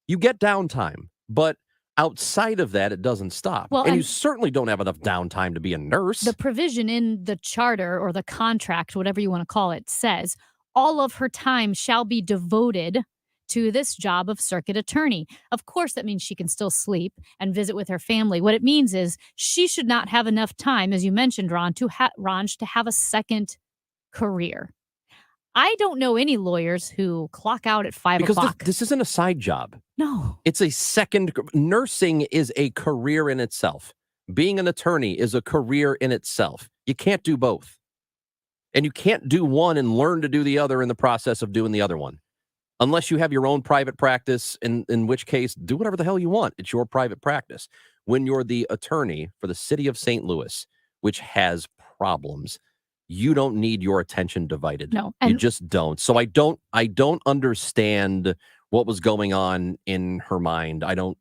you get downtime, but outside of that, it doesn't stop. Well, and you certainly don't have enough downtime to be a nurse. The provision in the charter or the contract, whatever you want to call it, says all of her time shall be devoted to this job of circuit attorney. Of course, that means she can still sleep and visit with her family. What it means is she should not have enough time, as you mentioned, Ron, to have a second career. I don't know any lawyers who clock out at 5 o'clock. Because this isn't a side job. No. It's a second. Nursing is a career in itself. Being an attorney is a career in itself. You can't do both. And you can't do one and learn to do the other in the process of doing the other one. Unless you have your own private practice, in which case, do whatever the hell you want. It's your private practice. When you're the attorney for the city of St. Louis, which has problems, you don't need your attention divided. No, you just don't. So I don't understand what was going on in her mind. I don't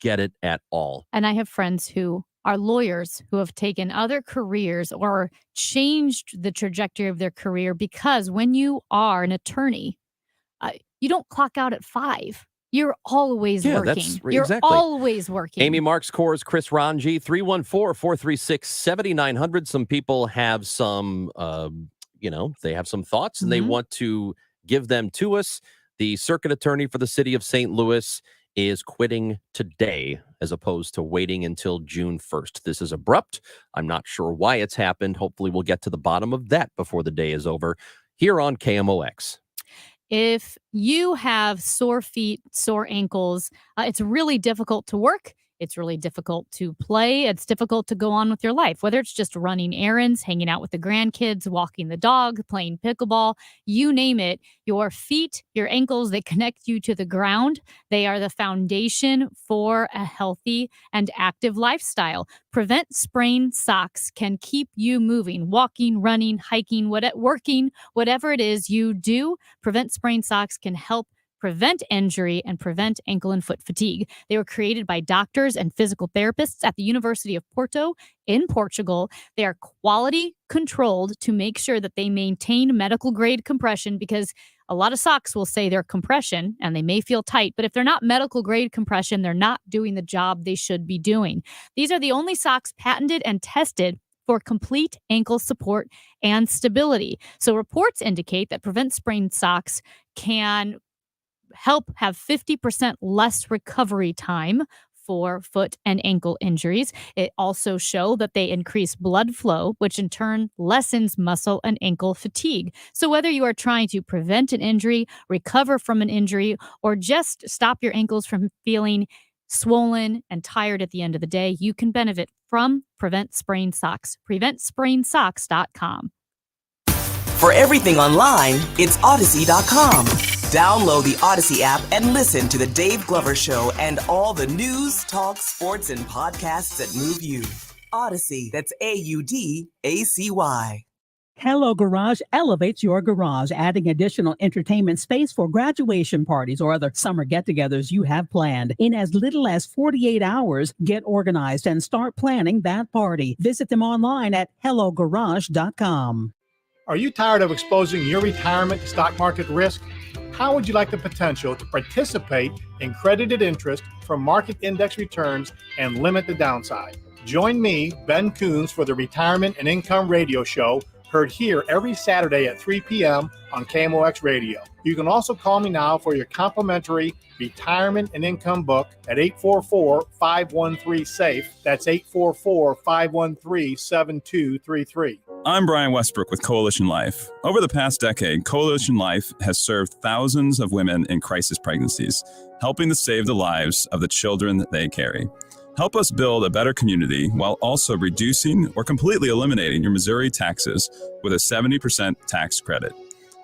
get it at all. And I have friends who are lawyers who have taken other careers or changed the trajectory of their career because when you are an attorney, you don't clock out at 5. You're always working. You're always working. Amy Marks, Coors, Chris Ranji, 314-436-7900. Some people have some, they have some thoughts and they want to give them to us. The circuit attorney for the city of St. Louis is quitting today as opposed to waiting until June 1st. This is abrupt. I'm not sure why it's happened. Hopefully we'll get to the bottom of that before the day is over here on KMOX. If you have sore feet, sore ankles, it's really difficult to work. It's really difficult to play. It's difficult to go on with your life, whether it's just running errands, hanging out with the grandkids, walking the dog, playing pickleball, you name it. Your feet, your ankles, they connect you to the ground. They are the foundation for a healthy and active lifestyle. Prevent Sprain socks can keep you moving, walking, running, hiking, working, whatever it is you do. Prevent Sprain socks can help prevent injury and prevent ankle and foot fatigue. They were created by doctors and physical therapists at the University of Porto in Portugal. They are quality controlled to make sure that they maintain medical grade compression, because a lot of socks will say they're compression and they may feel tight, but if they're not medical grade compression, they're not doing the job they should be doing. These are the only socks patented and tested for complete ankle support and stability. So reports indicate that Prevent Sprain socks can help have 50% less recovery time for foot and ankle injuries. It also shows that they increase blood flow, which in turn lessens muscle and ankle fatigue. So whether you are trying to prevent an injury, recover from an injury, or just stop your ankles from feeling swollen and tired at the end of the day, you can benefit from Prevent Sprain Socks. PreventSprainSocks.com. For everything online, it's Odyssey.com. Download the Odyssey app and listen to The Dave Glover Show and all the news, talk, sports, and podcasts that move you. Odyssey, that's AUDACY. Hello Garage elevates your garage, adding additional entertainment space for graduation parties or other summer get-togethers you have planned. In as little as 48 hours, get organized and start planning that party. Visit them online at hellogarage.com. Are you tired of exposing your retirement to stock market risk? How would you like the potential to participate in credited interest from market index returns and limit the downside? Join me, Ben Coons, for the Retirement and Income Radio Show, heard here every Saturday at 3 p.m. on KMOX Radio. You can also call me now for your complimentary retirement and income book at 844-513-SAFE. That's 844-513-7233. I'm Brian Westbrook with Coalition Life. Over the past decade, Coalition Life has served thousands of women in crisis pregnancies, helping to save the lives of the children that they carry. Help us build a better community while also reducing or completely eliminating your Missouri taxes with a 70% tax credit.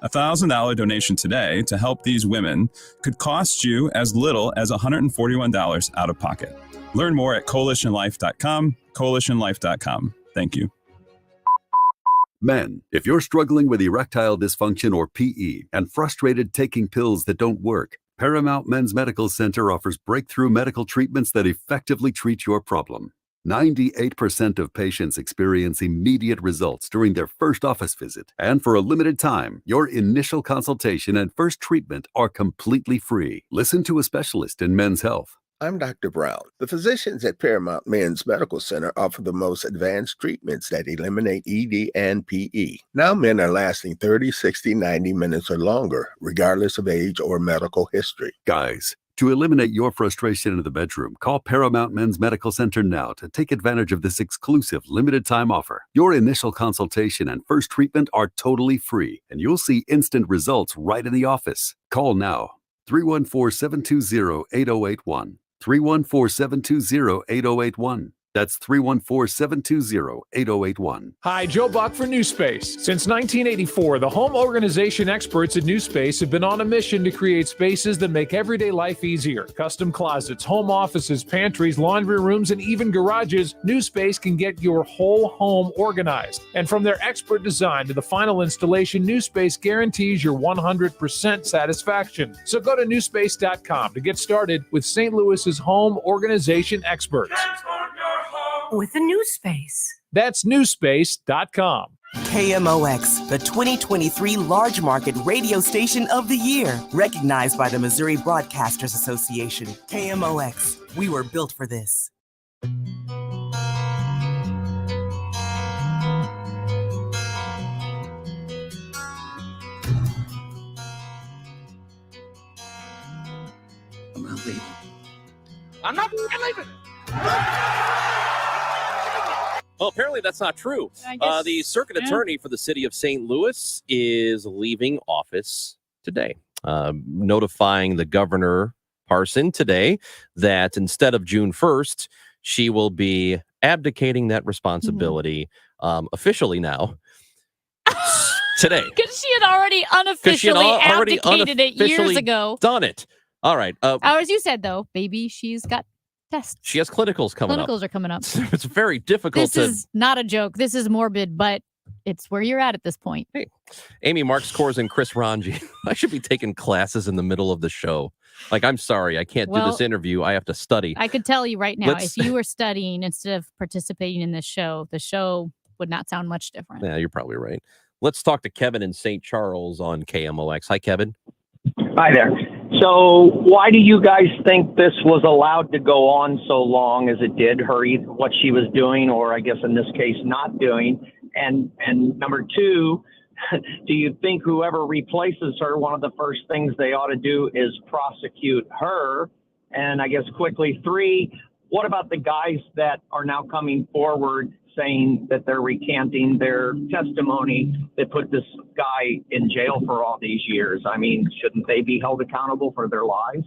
A $1,000 donation today to help these women could cost you as little as $141 out of pocket. Learn more at coalitionlife.com, coalitionlife.com. Thank you. Men, if you're struggling with erectile dysfunction or PE and frustrated taking pills that don't work, Paramount Men's Medical Center offers breakthrough medical treatments that effectively treat your problem. 98% of patients experience immediate results during their first office visit. And for a limited time, your initial consultation and first treatment are completely free. Listen to a specialist in men's health. I'm Dr. Brown. The physicians at Paramount Men's Medical Center offer the most advanced treatments that eliminate ED and PE. Now men are lasting 30, 60, 90 minutes or longer, regardless of age or medical history. Guys, to eliminate your frustration in the bedroom, call Paramount Men's Medical Center now to take advantage of this exclusive limited-time offer. Your initial consultation and first treatment are totally free, and you'll see instant results right in the office. Call now, 314-720-8081. 314-720-8081. That's 314-720-8081. Hi, Joe Buck for NewSpace. Since 1984, the home organization experts at NewSpace have been on a mission to create spaces that make everyday life easier. Custom closets, home offices, pantries, laundry rooms, and even garages, NewSpace can get your whole home organized. And from their expert design to the final installation, NewSpace guarantees your 100% satisfaction. So go to newspace.com to get started with St. Louis's home organization experts. With a new space. That's newspace.com. KMOX, the 2023 Large Market Radio Station of the Year, recognized by the Missouri Broadcasters Association. KMOX, we were built for this. I'm not leaving. I'm not leaving. Well, apparently that's not true. The circuit attorney for the city of St. Louis is leaving office today, notifying the governor, Parson, today that instead of June 1st, she will be abdicating that responsibility officially now. Today. Because she had already unofficially abdicated it years ago. Done it. All right. As you said, though, baby, she's got tests. She has clinicals coming up. Clinicals are coming up. It's very difficult This is not a joke. This is morbid, but it's where you're at this point. Hey, Amy Marks Kors and Chris Ranji. I should be taking classes in the middle of the show. Like, I'm sorry, I can't do this interview. I have to study. I could tell you right now, if you were studying instead of participating in this show, the show would not sound much different. Yeah, you're probably right. Let's talk to Kevin in St. Charles on KMOX. Hi, Kevin. Hi there. So why do you guys think this was allowed to go on so long as it did, what she was doing, or I guess in this case, not doing? And number two, do you think whoever replaces her, one of the first things they ought to do is prosecute her? And I guess quickly, three, what about the guys that are now coming forward saying that they're recanting their testimony that put this guy in jail for all these years? I mean, shouldn't they be held accountable for their lies?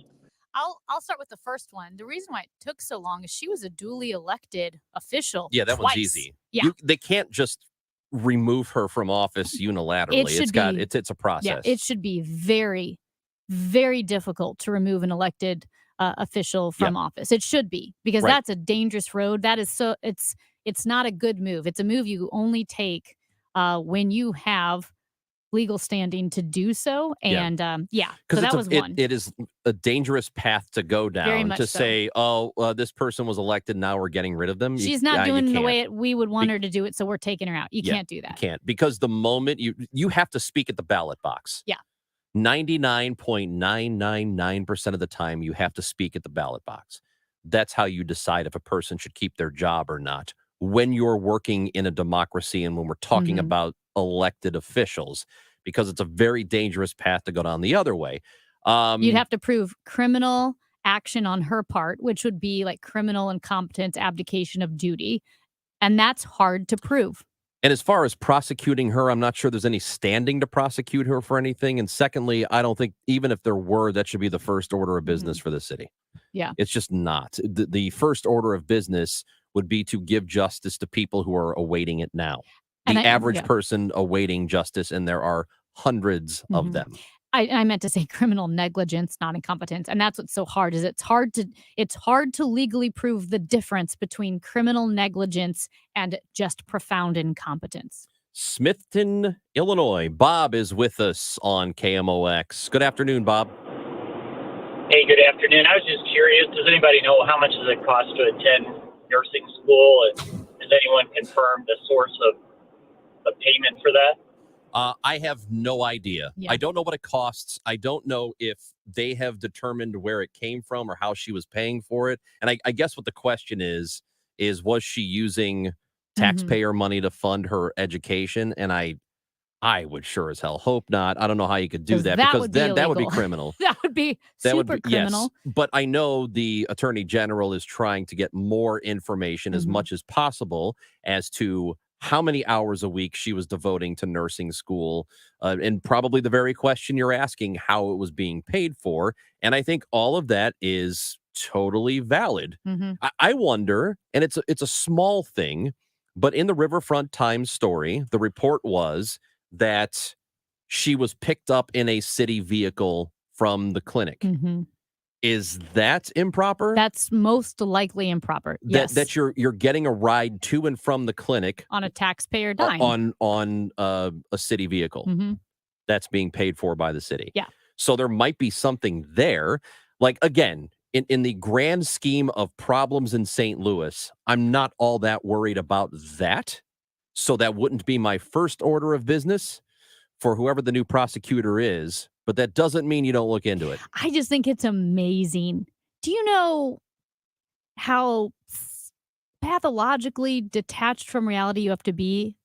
I'll start with the first one. The reason why it took so long is she was a duly elected official. Yeah, that twice. one's easy. Yeah. They can't just remove her from office unilaterally. It's a process. Yeah, it should be very, very difficult to remove an elected official from office. It should be, because that's a dangerous road. That is it's not a good move. It's a move you only take when you have legal standing to do so. And so that was one. It is a dangerous path to go Very down much to so. say, this person was elected, now we're getting rid of them. She's not doing the way we would want her to do it, so we're taking her out. You can't do that. You can't, because the moment you have to speak at the ballot box. Yeah. 99.999% of the time you have to speak at the ballot box. That's how you decide if a person should keep their job or not. When you're working in a democracy and when we're talking about elected officials, because it's a very dangerous path to go down the other way. You'd have to prove criminal action on her part, which would be like criminal incompetence, abdication of duty. And that's hard to prove. And as far as prosecuting her, I'm not sure there's any standing to prosecute her for anything. And secondly, I don't think even if there were, that should be the first order of business for the city. Yeah. It's just not. The first order of business would be to give justice to people who are awaiting it now. The average person awaiting justice, and there are hundreds of them. I meant to say criminal negligence, not incompetence. And that's what's so hard, is it's hard to legally prove the difference between criminal negligence and just profound incompetence. Smithton, Illinois. Bob is with us on KMOX. Good afternoon, Bob. Hey, good afternoon. I was just curious, does anybody know how much does it cost to attend nursing school? And has anyone confirmed the source of the payment for that? I have no idea. Yeah. I don't know what it costs. I don't know if they have determined where it came from or how she was paying for it. And I guess what the question is was she using taxpayer money to fund her education? And I would sure as hell hope not. I don't know how you could do that, because then that would be criminal. That would be super criminal. Yes. But I know the Attorney General is trying to get more information as much as possible as to how many hours a week she was devoting to nursing school, and probably the very question you're asking, how it was being paid for. And I think all of that is totally valid. I wonder, and it's a small thing, but in the Riverfront Times story, the report was that she was picked up in a city vehicle from the clinic. Is that improper? That's most likely improper. Yes. That you're getting a ride to and from the clinic on a taxpayer dime on a city vehicle that's being paid for by the city. Yeah. So there might be something there. Like, again, in the grand scheme of problems in St. Louis, I'm not all that worried about that. So that wouldn't be my first order of business for whoever the new prosecutor is. But that doesn't mean you don't look into it. I just think it's amazing. Do you know how pathologically detached from reality you have to be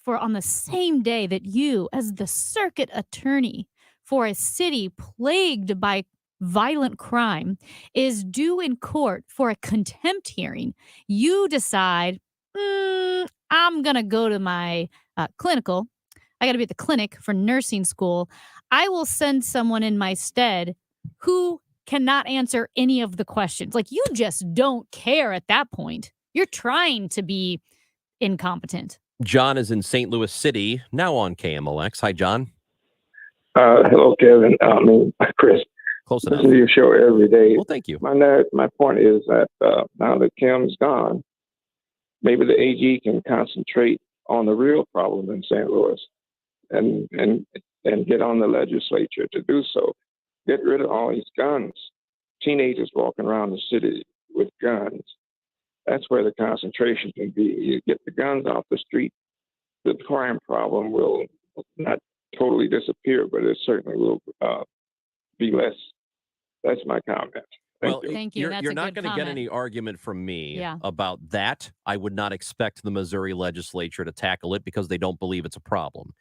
for on the same day that you, as the circuit attorney for a city plagued by violent crime, is due in court for a contempt hearing, you decide, I'm going to go to my clinical. I got to be at the clinic for nursing school. I will send someone in my stead who cannot answer any of the questions. Like, you just don't care at that point. You're trying to be incompetent. John is in St. Louis City, now on KMOX. Hi, John. Hello, Kevin. Chris. Close enough. Listen to your show every day. Well, thank you. My point is that now that Kim's gone, maybe the AG can concentrate on the real problem in St. Louis and get on the legislature to do so. Get rid of all these guns. Teenagers walking around the city with guns. That's where the concentration can be. You get the guns off the street, the crime problem will not totally disappear, but it certainly will be less. That's my comment. Thank you. You're not going to get any argument from me about that. I would not expect the Missouri legislature to tackle it because they don't believe it's a problem.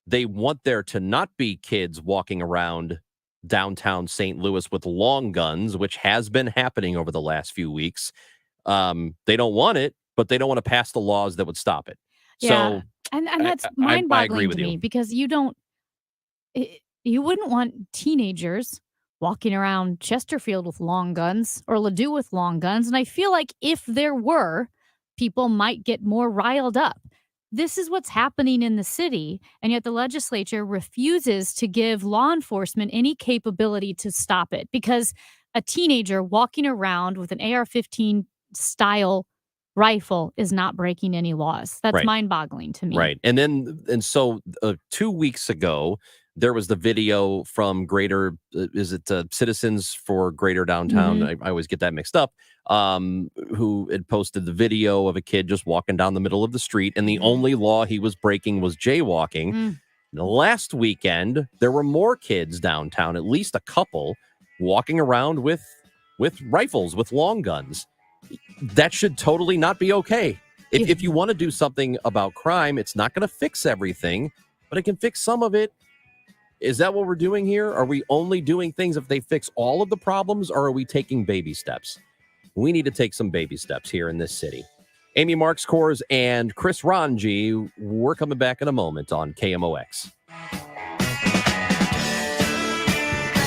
They want there to not be kids walking around downtown St. Louis with long guns, which has been happening over the last few weeks. They don't want it, but they don't want to pass the laws that would stop it. Yeah. So And that's I agree mind-boggling with to me you. because you wouldn't want teenagers walking around Chesterfield with long guns or Ladue with long guns. And I feel like if there were, people might get more riled up. This is what's happening in the city, and yet the legislature refuses to give law enforcement any capability to stop it because a teenager walking around with an AR-15 style rifle is not breaking any laws. That's Right. mind-boggling to me. Right. And so 2 weeks ago, there was the video from Citizens for Greater Downtown? Mhm. I always get that mixed up. Who had posted the video of a kid just walking down the middle of the street, and the only law he was breaking was jaywalking. Mm. Last weekend, there were more kids downtown, at least a couple, walking around with rifles, with long guns. That should totally not be okay. If you want to do something about crime, it's not going to fix everything, but it can fix some of it. Is that what we're doing here? Are we only doing things if they fix all of the problems, or are we taking baby steps? We need to take some baby steps here in this city. Amy Marks Kors and Chris Ranji, we're coming back in a moment on KMOX.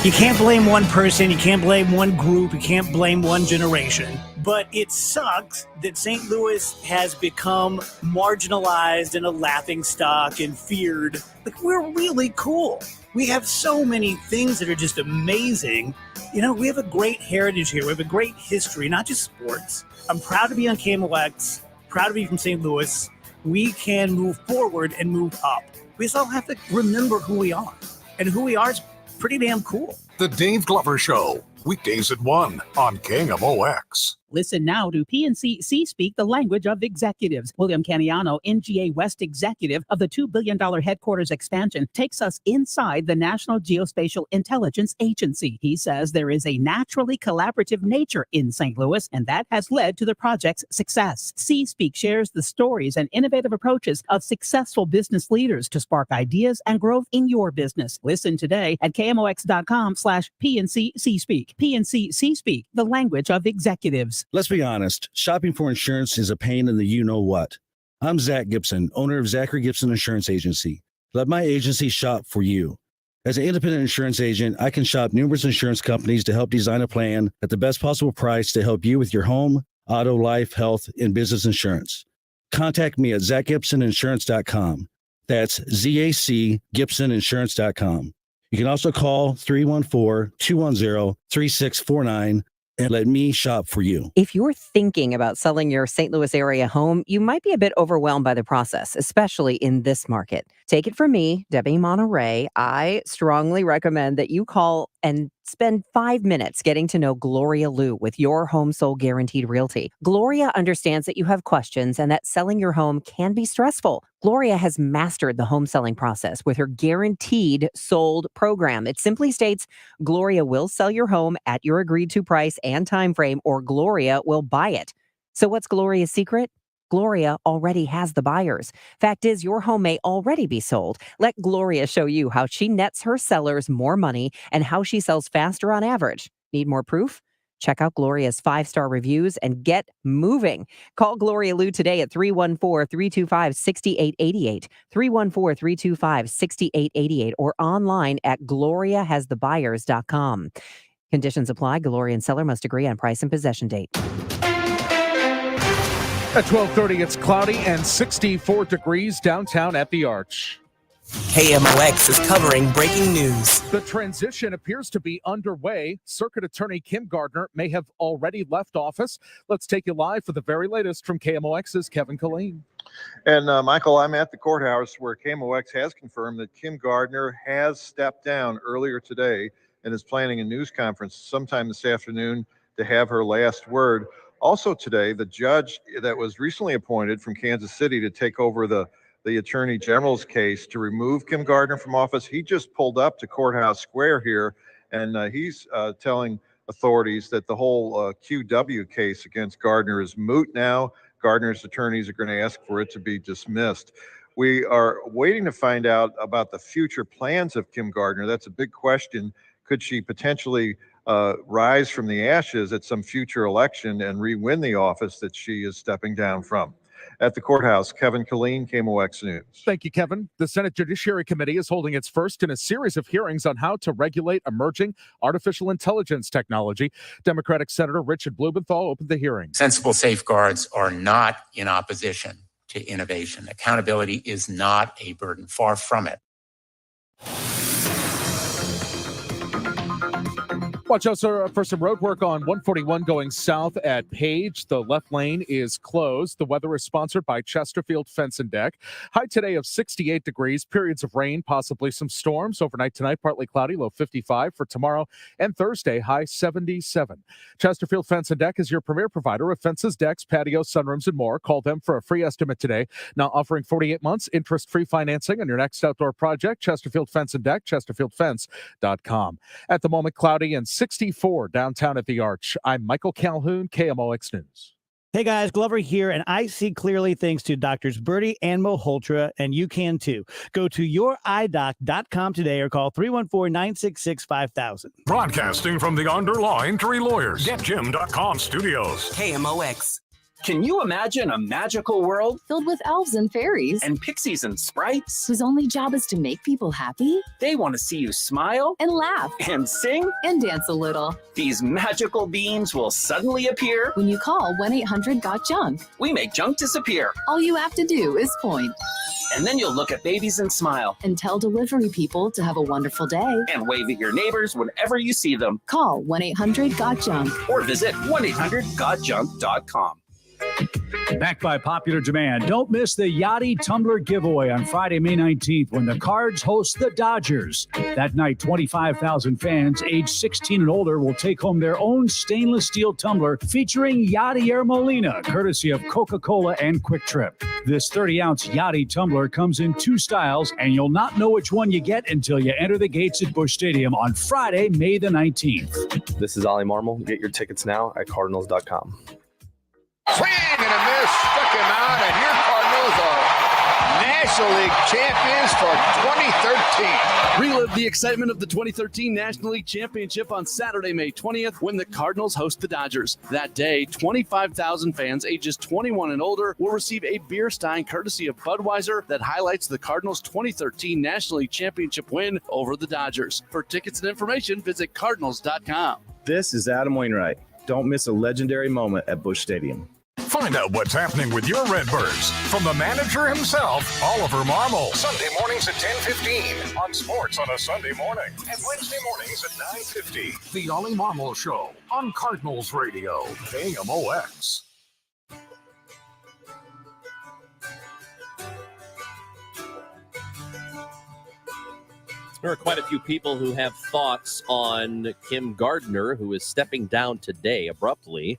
You can't blame one person, you can't blame one group, you can't blame one generation. But it sucks that St. Louis has become marginalized and a laughingstock and feared. Like, we're really cool. We have so many things that are just amazing. You know, we have a great heritage here. We have a great history, not just sports. I'm proud to be on KMOX, proud to be from St. Louis. We can move forward and move up. We just all have to remember who we are. And who we are is pretty damn cool. The Dave Glover Show, weekdays at 1 on KMOX. Listen now to PNC C-Speak, the language of executives. William Caniano, NGA West executive of the $2 billion headquarters expansion, takes us inside the National Geospatial Intelligence Agency. He says there is a naturally collaborative nature in St. Louis, and that has led to the project's success. C-Speak shares the stories and innovative approaches of successful business leaders to spark ideas and growth in your business. Listen today at KMOX.com/PNC C-Speak. PNC C-Speak, the language of executives. Let's be honest, shopping for insurance is a pain in the you-know-what. I'm Zach Gibson, owner of Zachary Gibson Insurance Agency. Let my agency shop for you. As an independent insurance agent, I can shop numerous insurance companies to help design a plan at the best possible price to help you with your home, auto, life, health, and business insurance. Contact me at ZachGibsonInsurance.com. That's ZACGibsonInsurance.com. You can also call 314-210-3649 and let me shop for you. If you're thinking about selling your St. Louis area home, you might be a bit overwhelmed by the process, especially in this market. Take it from me, Debbie Monterey. I strongly recommend that you call and spend 5 minutes getting to know Gloria Liu with Your Home Sold Guaranteed Realty. Gloria understands that you have questions and that selling your home can be stressful. Gloria has mastered the home selling process with her Guaranteed Sold program. It simply states Gloria will sell your home at your agreed to price and time frame, or Gloria will buy it. So what's Gloria's secret? Gloria already has the buyers. Fact is, your home may already be sold. Let Gloria show you how she nets her sellers more money and how she sells faster on average. Need more proof? Check out Gloria's 5-star reviews and get moving. Call Gloria Liu today at 314-325-6888, 314-325-6888, or online at gloriahasthebuyers.com. Conditions apply. Gloria and seller must agree on price and possession date. At 12:30, it's cloudy and 64 degrees downtown at the Arch. KMOX is covering breaking news. The transition appears to be underway. Circuit Attorney Kim Gardner may have already left office. Let's take you live for the very latest from KMOX's Kevin Killeen. And Michael, I'm at the courthouse where KMOX has confirmed that Kim Gardner has stepped down earlier today and is planning a news conference sometime this afternoon to have her last word. Also today, the judge that was recently appointed from Kansas City to take over the Attorney General's case to remove Kim Gardner from office, he just pulled up to Courthouse Square here, and he's telling authorities that the whole QW case against Gardner is moot now. Gardner's attorneys are going to ask for it to be dismissed. We are waiting to find out about the future plans of Kim Gardner. That's a big question. Could she potentially rise from the ashes at some future election and re-win the office that she is stepping down from. At the courthouse, Kevin Killeen, KMOX News. Thank you, Kevin. The Senate Judiciary Committee is holding its first in a series of hearings on how to regulate emerging artificial intelligence technology. Democratic Senator Richard Blumenthal opened the hearing. Sensible safeguards are not in opposition to innovation. Accountability is not a burden, far from it. Watch out for some road work on 141 going south at Page. The left lane is closed. The weather is sponsored by Chesterfield Fence and Deck. High today of 68 degrees. Periods of rain, possibly some storms. Overnight tonight, partly cloudy, low 55. For tomorrow and Thursday, high 77. Chesterfield Fence and Deck is your premier provider of fences, decks, patios, sunrooms, and more. Call them for a free estimate today. Now offering 48 months interest-free financing on your next outdoor project. Chesterfield Fence and Deck, chesterfieldfence.com. At the moment, cloudy and 64 downtown at the Arch. I'm Michael Calhoun, KMOX News. Hey guys, Glover here, and I see clearly thanks to Doctors Birdie and Malhotra, and you can too. Go to youridoc.com today or call 314-966-5000. Broadcasting from the Underlaw 3 Lawyers, GetJim.com studios. KMOX. Can you imagine a magical world filled with elves and fairies and pixies and sprites whose only job is to make people happy? They want to see you smile and laugh and sing and dance a little. These magical beings will suddenly appear when you call 1-800-GOT-JUNK. We make junk disappear. All you have to do is point. And then you'll look at babies and smile. And tell delivery people to have a wonderful day. And wave at your neighbors whenever you see them. Call 1-800-GOT-JUNK. Or visit 1-800-GOT-JUNK.com. Backed by popular demand, don't miss the Yachty Tumbler giveaway on Friday, May 19th when the Cards host the Dodgers. That night, 25,000 fans aged 16 and older will take home their own stainless steel tumbler featuring Yachty Air Molina, courtesy of Coca-Cola and Quick Trip. This 30-ounce Yachty tumbler comes in 2 styles, and you'll not know which one you get until you enter the gates at Busch Stadium on Friday, May the 19th. This is Ollie Marmol. Get your tickets now at Cardinals.com. Swing and a miss, struck him out, and your Cardinals are National League champions for 2013. Relive the excitement of the 2013 National League Championship on Saturday, May 20th, when the Cardinals host the Dodgers. That day, 25,000 fans ages 21 and older will receive a beer stein courtesy of Budweiser that highlights the Cardinals' 2013 National League Championship win over the Dodgers. For tickets and information, visit Cardinals.com. This is Adam Wainwright. Don't miss a legendary moment at Busch Stadium. Find out what's happening with your Redbirds from the manager himself, Oliver Marmol. Sunday mornings at 10:15 on Sports on a Sunday morning, and Wednesday mornings at 9:50. The Ollie Marmol Show on Cardinals Radio, KMOX. There are quite a few people who have thoughts on Kim Gardner, who is stepping down today abruptly.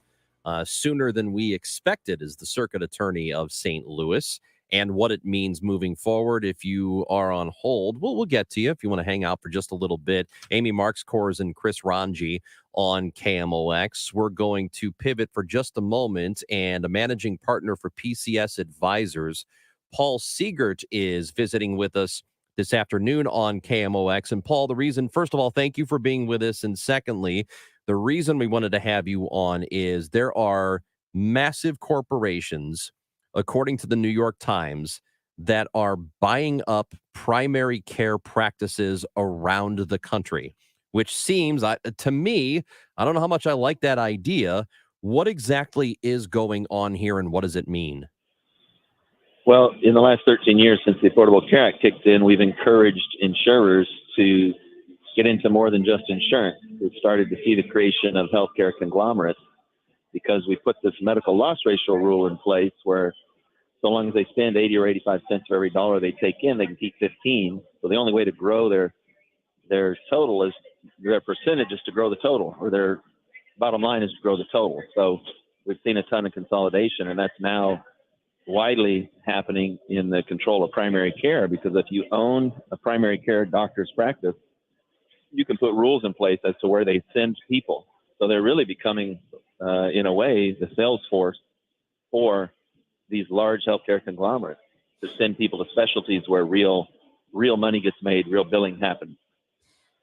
Sooner than we expected as the circuit attorney of St. Louis, and what it means moving forward. If you are on hold, we'll get to you if you want to hang out for just a little bit. Amy Marks Kors and Chris Ranji on KMOX. We're going to pivot for just a moment, and a managing partner for PCS Advisors, Paul Siegert, is visiting with us this afternoon on KMOX. And Paul, the reason, first of all, thank you for being with us. And secondly, the reason we wanted to have you on is there are massive corporations, according to the New York Times, that are buying up primary care practices around the country, which seems, to me, I don't know how much I like that idea. What exactly is going on here, and what does it mean? Well, in the last 13 years since the Affordable Care Act kicked in, we've encouraged insurers to get into more than just insurance. We've started to see the creation of healthcare conglomerates because we put this medical loss ratio rule in place where so long as they spend 80 or 85 cents for every dollar they take in, they can keep 15. So the only way to grow their total is their percentage is to grow the total, or their bottom line is to grow the total. So we've seen a ton of consolidation, and that's now widely happening in the control of primary care, because if you own a primary care doctor's practice, you can put rules in place as to where they send people. So they're really becoming, in a way, the sales force for these large healthcare conglomerates to send people to specialties where real money gets made, real billing happens.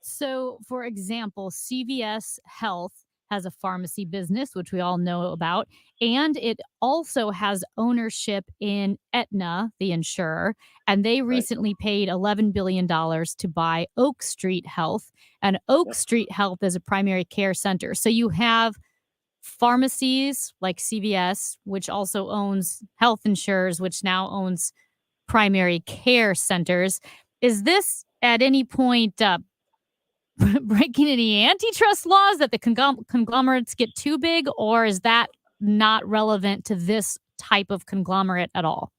So, for example, CVS Health has a pharmacy business, which we all know about, and it also has ownership in Aetna, the insurer, and they recently paid $11 billion to buy Oak Street Health, and Oak Street Health is a primary care center. So you have pharmacies like CVS, which also owns health insurers, which now owns primary care centers. Is this at any point breaking any antitrust laws that the conglomerates get too big, or is that not relevant to this type of conglomerate at all?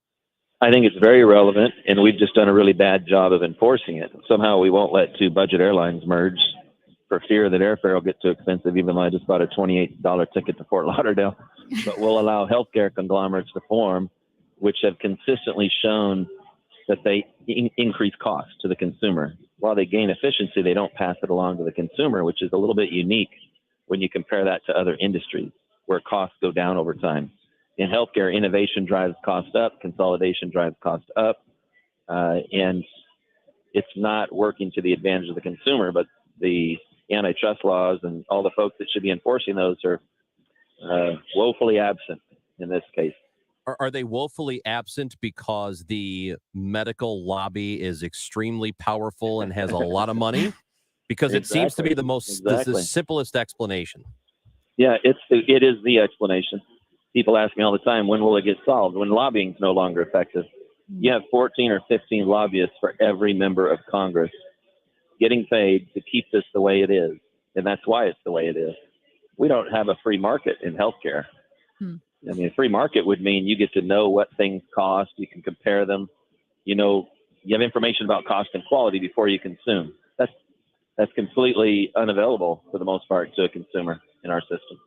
I think it's very relevant, and we've just done a really bad job of enforcing it. Somehow we won't let two budget airlines merge for fear that airfare will get too expensive, even though I just bought a $28 ticket to Fort Lauderdale. But we'll allow healthcare conglomerates to form, which have consistently shown that they increase costs to the consumer. While they gain efficiency, they don't pass it along to the consumer, which is a little bit unique when you compare that to other industries where costs go down over time. In healthcare, innovation drives cost up, consolidation drives cost up, and it's not working to the advantage of the consumer, but the antitrust laws and all the folks that should be enforcing those are woefully absent in this case. Are they woefully absent because the medical lobby is extremely powerful and has a lot of money? Because it seems to be the the simplest explanation. Yeah, it is the explanation. People ask me all the time, when will it get solved? When lobbying is no longer effective. You have 14 or 15 lobbyists for every member of Congress getting paid to keep this the way it is. And that's why it's the way it is. We don't have a free market in healthcare. I mean, a free market would mean you get to know what things cost. You can compare them. You know, you have information about cost and quality before you consume. That's completely unavailable for the most part to a consumer in our system.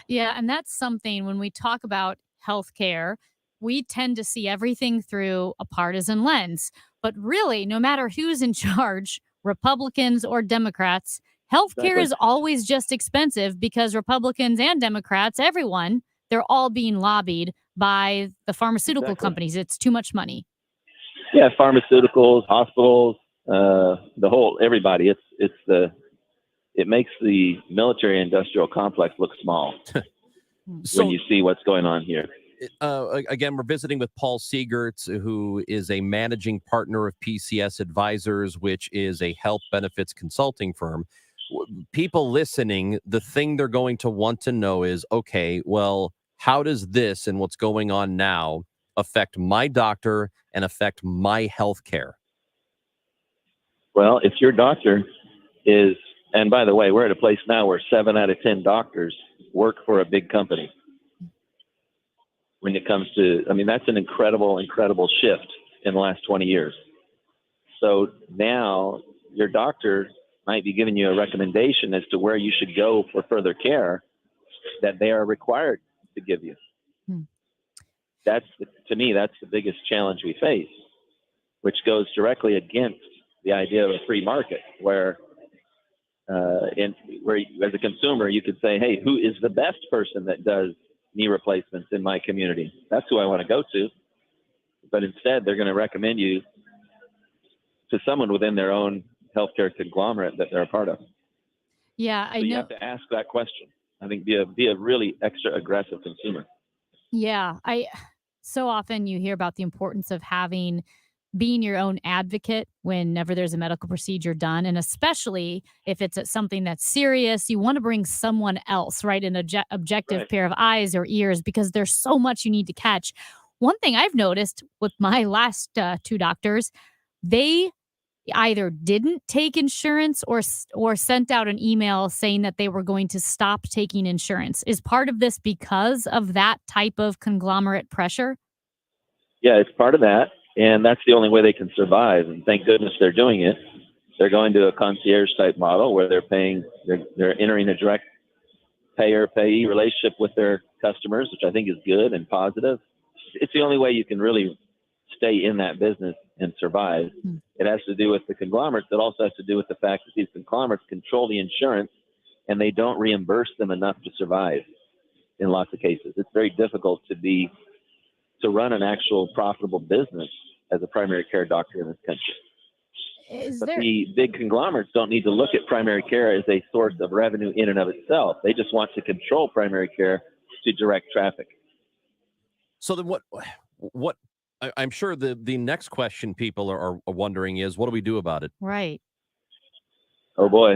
Yeah, and that's something when we talk about healthcare, we tend to see everything through a partisan lens. But really, no matter who's in charge, Republicans or Democrats, healthcare is always just expensive because Republicans and Democrats, everyone, they're all being lobbied by the pharmaceutical companies. It's too much money. Yeah, pharmaceuticals, hospitals, everybody. It makes the military industrial complex look small when you see what's going on here. Again, we're visiting with Paul Siegerts, who is a managing partner of PCS Advisors, which is a health benefits consulting firm. People listening, the thing they're going to want to know is, okay, well, how does this and what's going on now affect my doctor and affect my health care? Well, if your doctor is, and by the way, we're at a place now where 7 out of 10 doctors work for a big company. When it comes to, I mean, that's an incredible shift in the last 20 years. So now your doctor might be giving you a recommendation as to where you should go for further care that they are required to give you. To me, that's the biggest challenge we face, which goes directly against the idea of a free market where as a consumer, you could say, hey, who is the best person that does knee replacements in my community? That's who I want to go to. But instead, they're going to recommend you to someone within their own healthcare conglomerate that they're a part of. Yeah, I know. You have to ask that question. I think be a really extra aggressive consumer. Yeah, so often you hear about the importance of being your own advocate whenever there's a medical procedure done, and especially if it's something that's serious, you want to bring someone else, right, an objective pair of eyes or ears, because there's so much you need to catch. One thing I've noticed with my last 2 doctors, they either didn't take insurance or sent out an email saying that they were going to stop taking insurance. Is part of this because of that type of conglomerate pressure? Yeah, it's part of that. And that's the only way they can survive. And thank goodness they're doing it. They're going to a concierge type model where they're entering a direct payer-payee relationship with their customers, which I think is good and positive. It's the only way you can really stay in that business and survive. It has to do with the conglomerates. It also has to do with the fact that these conglomerates control the insurance and they don't reimburse them enough to survive in lots of cases. It's very difficult to run an actual profitable business as a primary care doctor in this country. But the big conglomerates don't need to look at primary care as a source of revenue in and of itself. They just want to control primary care to direct traffic. So then I'm sure the next question people are wondering is, what do we do about it? Right. Oh boy.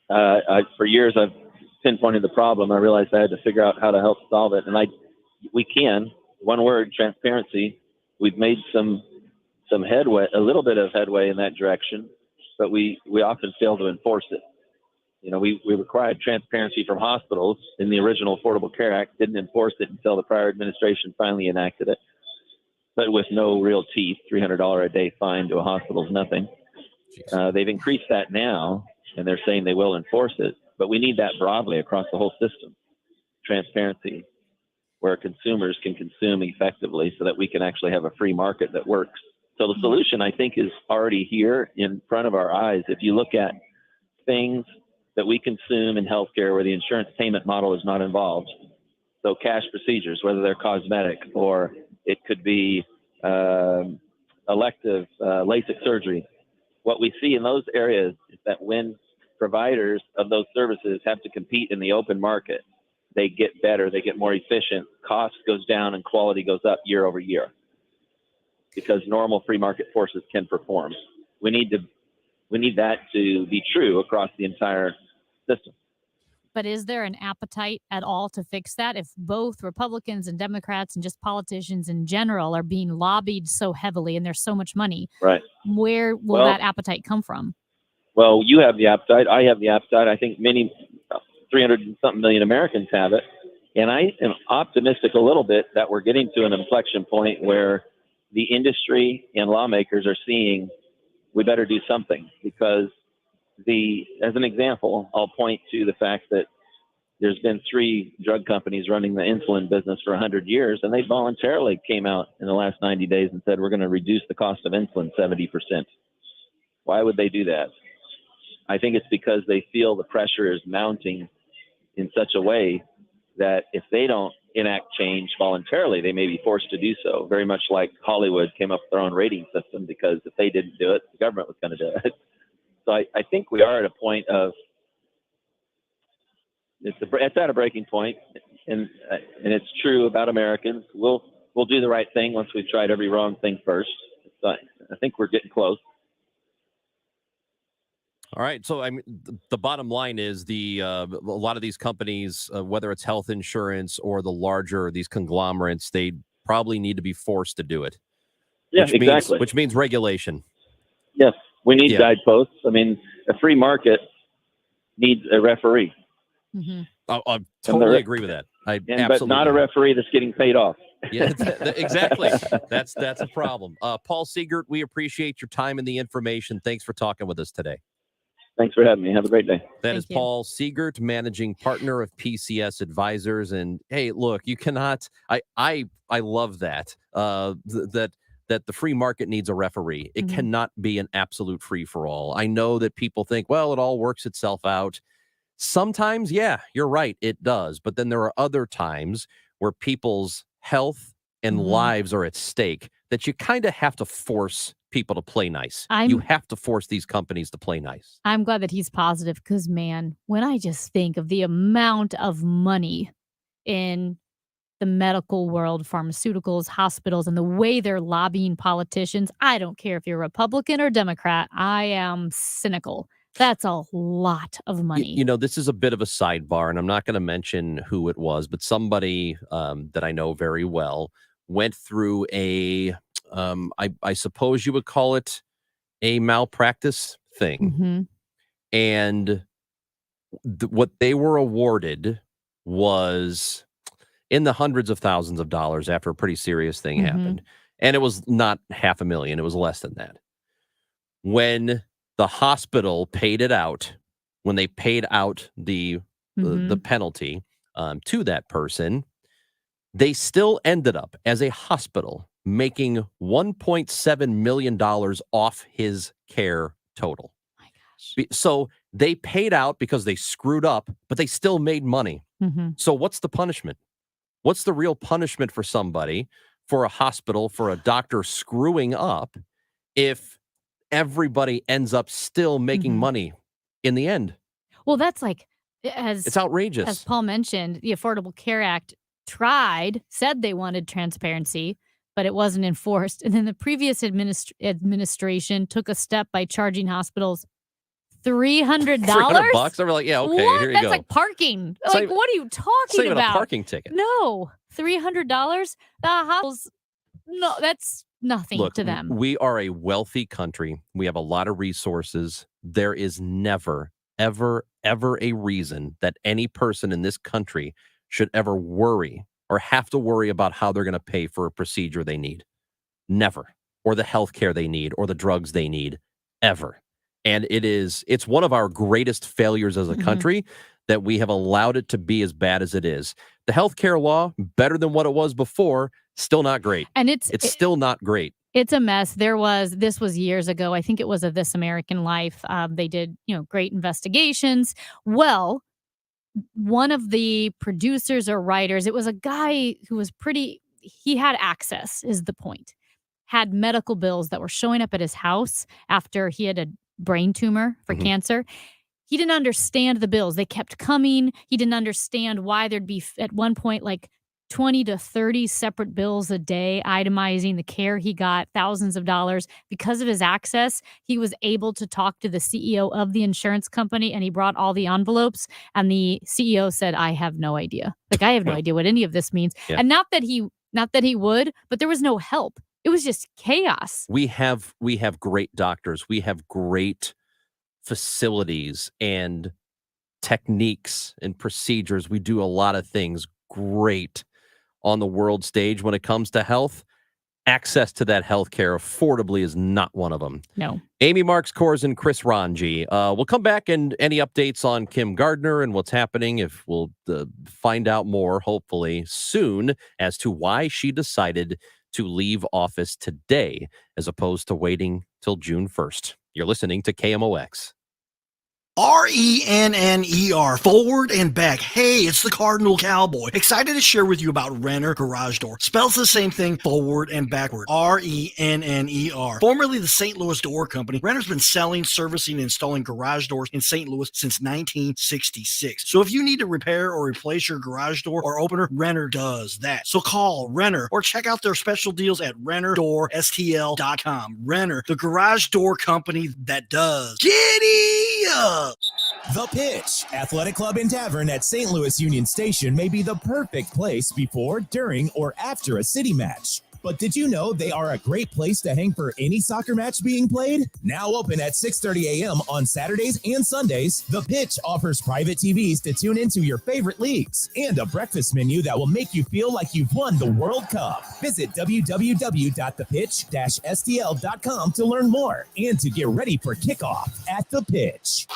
For years I've pinpointed the problem. I realized I had to figure out how to help solve it. And we can, one word, transparency. We've made some headway, a little bit of headway in that direction, but we often fail to enforce it. You know, we required transparency from hospitals in the original Affordable Care Act, didn't enforce it until the prior administration finally enacted it, but with no real teeth. $300 a day fine to a hospital is nothing. They've increased that now, and they're saying they will enforce it, but we need that broadly across the whole system. Transparency, where consumers can consume effectively so that we can actually have a free market that works. So the solution, I think, is already here in front of our eyes. If you look at things that we consume in healthcare where the insurance payment model is not involved, so cash procedures, whether they're cosmetic or it could be elective LASIK surgery, what we see in those areas is that when providers of those services have to compete in the open market, they get better, they get more efficient, cost goes down and quality goes up year over year, because normal free market forces can perform. We need that to be true across the entire system. But is there an appetite at all to fix that? If both Republicans and Democrats and just politicians in general are being lobbied so heavily and there's so much money, right? Where will that appetite come from? Well, you have the appetite. I have the appetite. I think many 300 and something million Americans have it. And I am optimistic a little bit that we're getting to an inflection point where the industry and lawmakers are seeing we better do something, because as an example, I'll point to the fact that there's been 3 drug companies running the insulin business for 100 years, and they voluntarily came out in the last 90 days and said, we're going to reduce the cost of insulin 70%. Why would they do that? I think it's because they feel the pressure is mounting in such a way that if they don't enact change voluntarily, they may be forced to do so, very much like Hollywood came up with their own rating system, because if they didn't do it, the government was going to do it. So I think we are at a point of, it's at a breaking point, and it's true about Americans. We'll do the right thing once we've tried every wrong thing first. So I think we're getting close. All right. So I mean, the bottom line is a lot of these companies, whether it's health insurance or these conglomerates, they probably need to be forced to do it. Yeah, exactly. Which means regulation. Yes, we need guideposts. I mean, a free market needs a referee. Mm-hmm. I totally agree with that. But not a referee that's getting paid off. Yeah, exactly. That's a problem. Paul Siegert, we appreciate your time and the information. Thanks for talking with us today. Thanks for having me. Have a great day. That is Paul Siegert, managing partner of PCS Advisors. And hey, look, you cannot. I love that. That the free market needs a referee. It cannot be an absolute free for all. I know that people think, well, it all works itself out. Sometimes, yeah, you're right, it does. But then there are other times where people's health and lives are at stake that you kind of have to force people to play nice. You have to force these companies to play nice. I'm glad that he's positive, because, man, when I just think of the amount of money in the medical world, pharmaceuticals, hospitals, and the way they're lobbying politicians, I don't care if you're Republican or Democrat. I am cynical. That's a lot of money. You know, this is a bit of a sidebar, and I'm not going to mention who it was, but somebody that I know very well went through I suppose you would call it a malpractice thing. And what they were awarded was in the hundreds of thousands of dollars after a pretty serious thing happened. And it was not $500,000. It was less than that. When the hospital paid it out, when they paid out the penalty to that person, they still ended up as a hospital making $1.7 million off his care total. My gosh. So they paid out because they screwed up, but they still made money. So what's the punishment? What's the real punishment for somebody, for a hospital, for a doctor screwing up, if everybody ends up still making money in the end. Well, that's like, It's outrageous. as Paul mentioned, the Affordable Care Act said they wanted transparency, but it wasn't enforced. And then the previous administration took a step by charging hospitals $300. $300? They were like, yeah, okay, What? here you That's go. like parking. It's Like, not what are you It's talking not even about? a parking ticket. No, $300. The hospitals, no, that's nothing Look, to them. we are a wealthy country. We have a lot of resources. There is never, ever, ever a reason that any person in this country should ever worry or have to worry about how they're going to pay for a procedure they need. Never. Or the health care they need or the drugs they need. Ever. And it's one of our greatest failures as a country that we have allowed it to be as bad as it is. The healthcare law, better than what it was before, still not great. And it's still not great. It's a mess. This was years ago. I think it was a This American Life. They did, great investigations. Well, one of the producers or writers, it was a guy who was he had access, is the point. Had medical bills that were showing up at his house after he had a brain tumor for cancer. He didn't understand the bills. They kept coming. He didn't understand why there'd be at one point like 20 to 30 separate bills a day itemizing the care he got, thousands of dollars. Because of his access, he was able to talk to the CEO of the insurance company, and he brought all the envelopes, and the CEO said, I have no idea. Like, I have no idea what any of this means. Yeah. And not that he would, but there was no help. It was just chaos. We have great doctors. We have great facilities and techniques and procedures. We do a lot of things great on the world stage when it comes to health. Access to that health care affordably is not one of them. No. Amy Marks Kors and Chris Ranji. We'll come back, and any updates on Kim Gardner and what's happening, if we'll find out more, hopefully soon, as to why she decided to leave office today as opposed to waiting till June 1st. You're listening to KMOX. RENNER, forward and back. Hey, it's the Cardinal Cowboy. Excited to share with you about Renner Garage Door. Spells the same thing, forward and backward. RENNER. Formerly the St. Louis Door Company, Renner's been selling, servicing, and installing garage doors in St. Louis since 1966. So if you need to repair or replace your garage door or opener, Renner does that. So call Renner or check out their special deals at RennerDoorSTL.com. Renner, the garage door company that does. Giddy up! The Pitch, Athletic Club and Tavern at St. Louis Union Station may be the perfect place before, during, or after a city match. But did you know they are a great place to hang for any soccer match being played? Now open at 6:30 a.m. on Saturdays and Sundays, The Pitch offers private TVs to tune into your favorite leagues and a breakfast menu that will make you feel like you've won the World Cup. Visit www.thepitch-stl.com to learn more and to get ready for kickoff at The Pitch.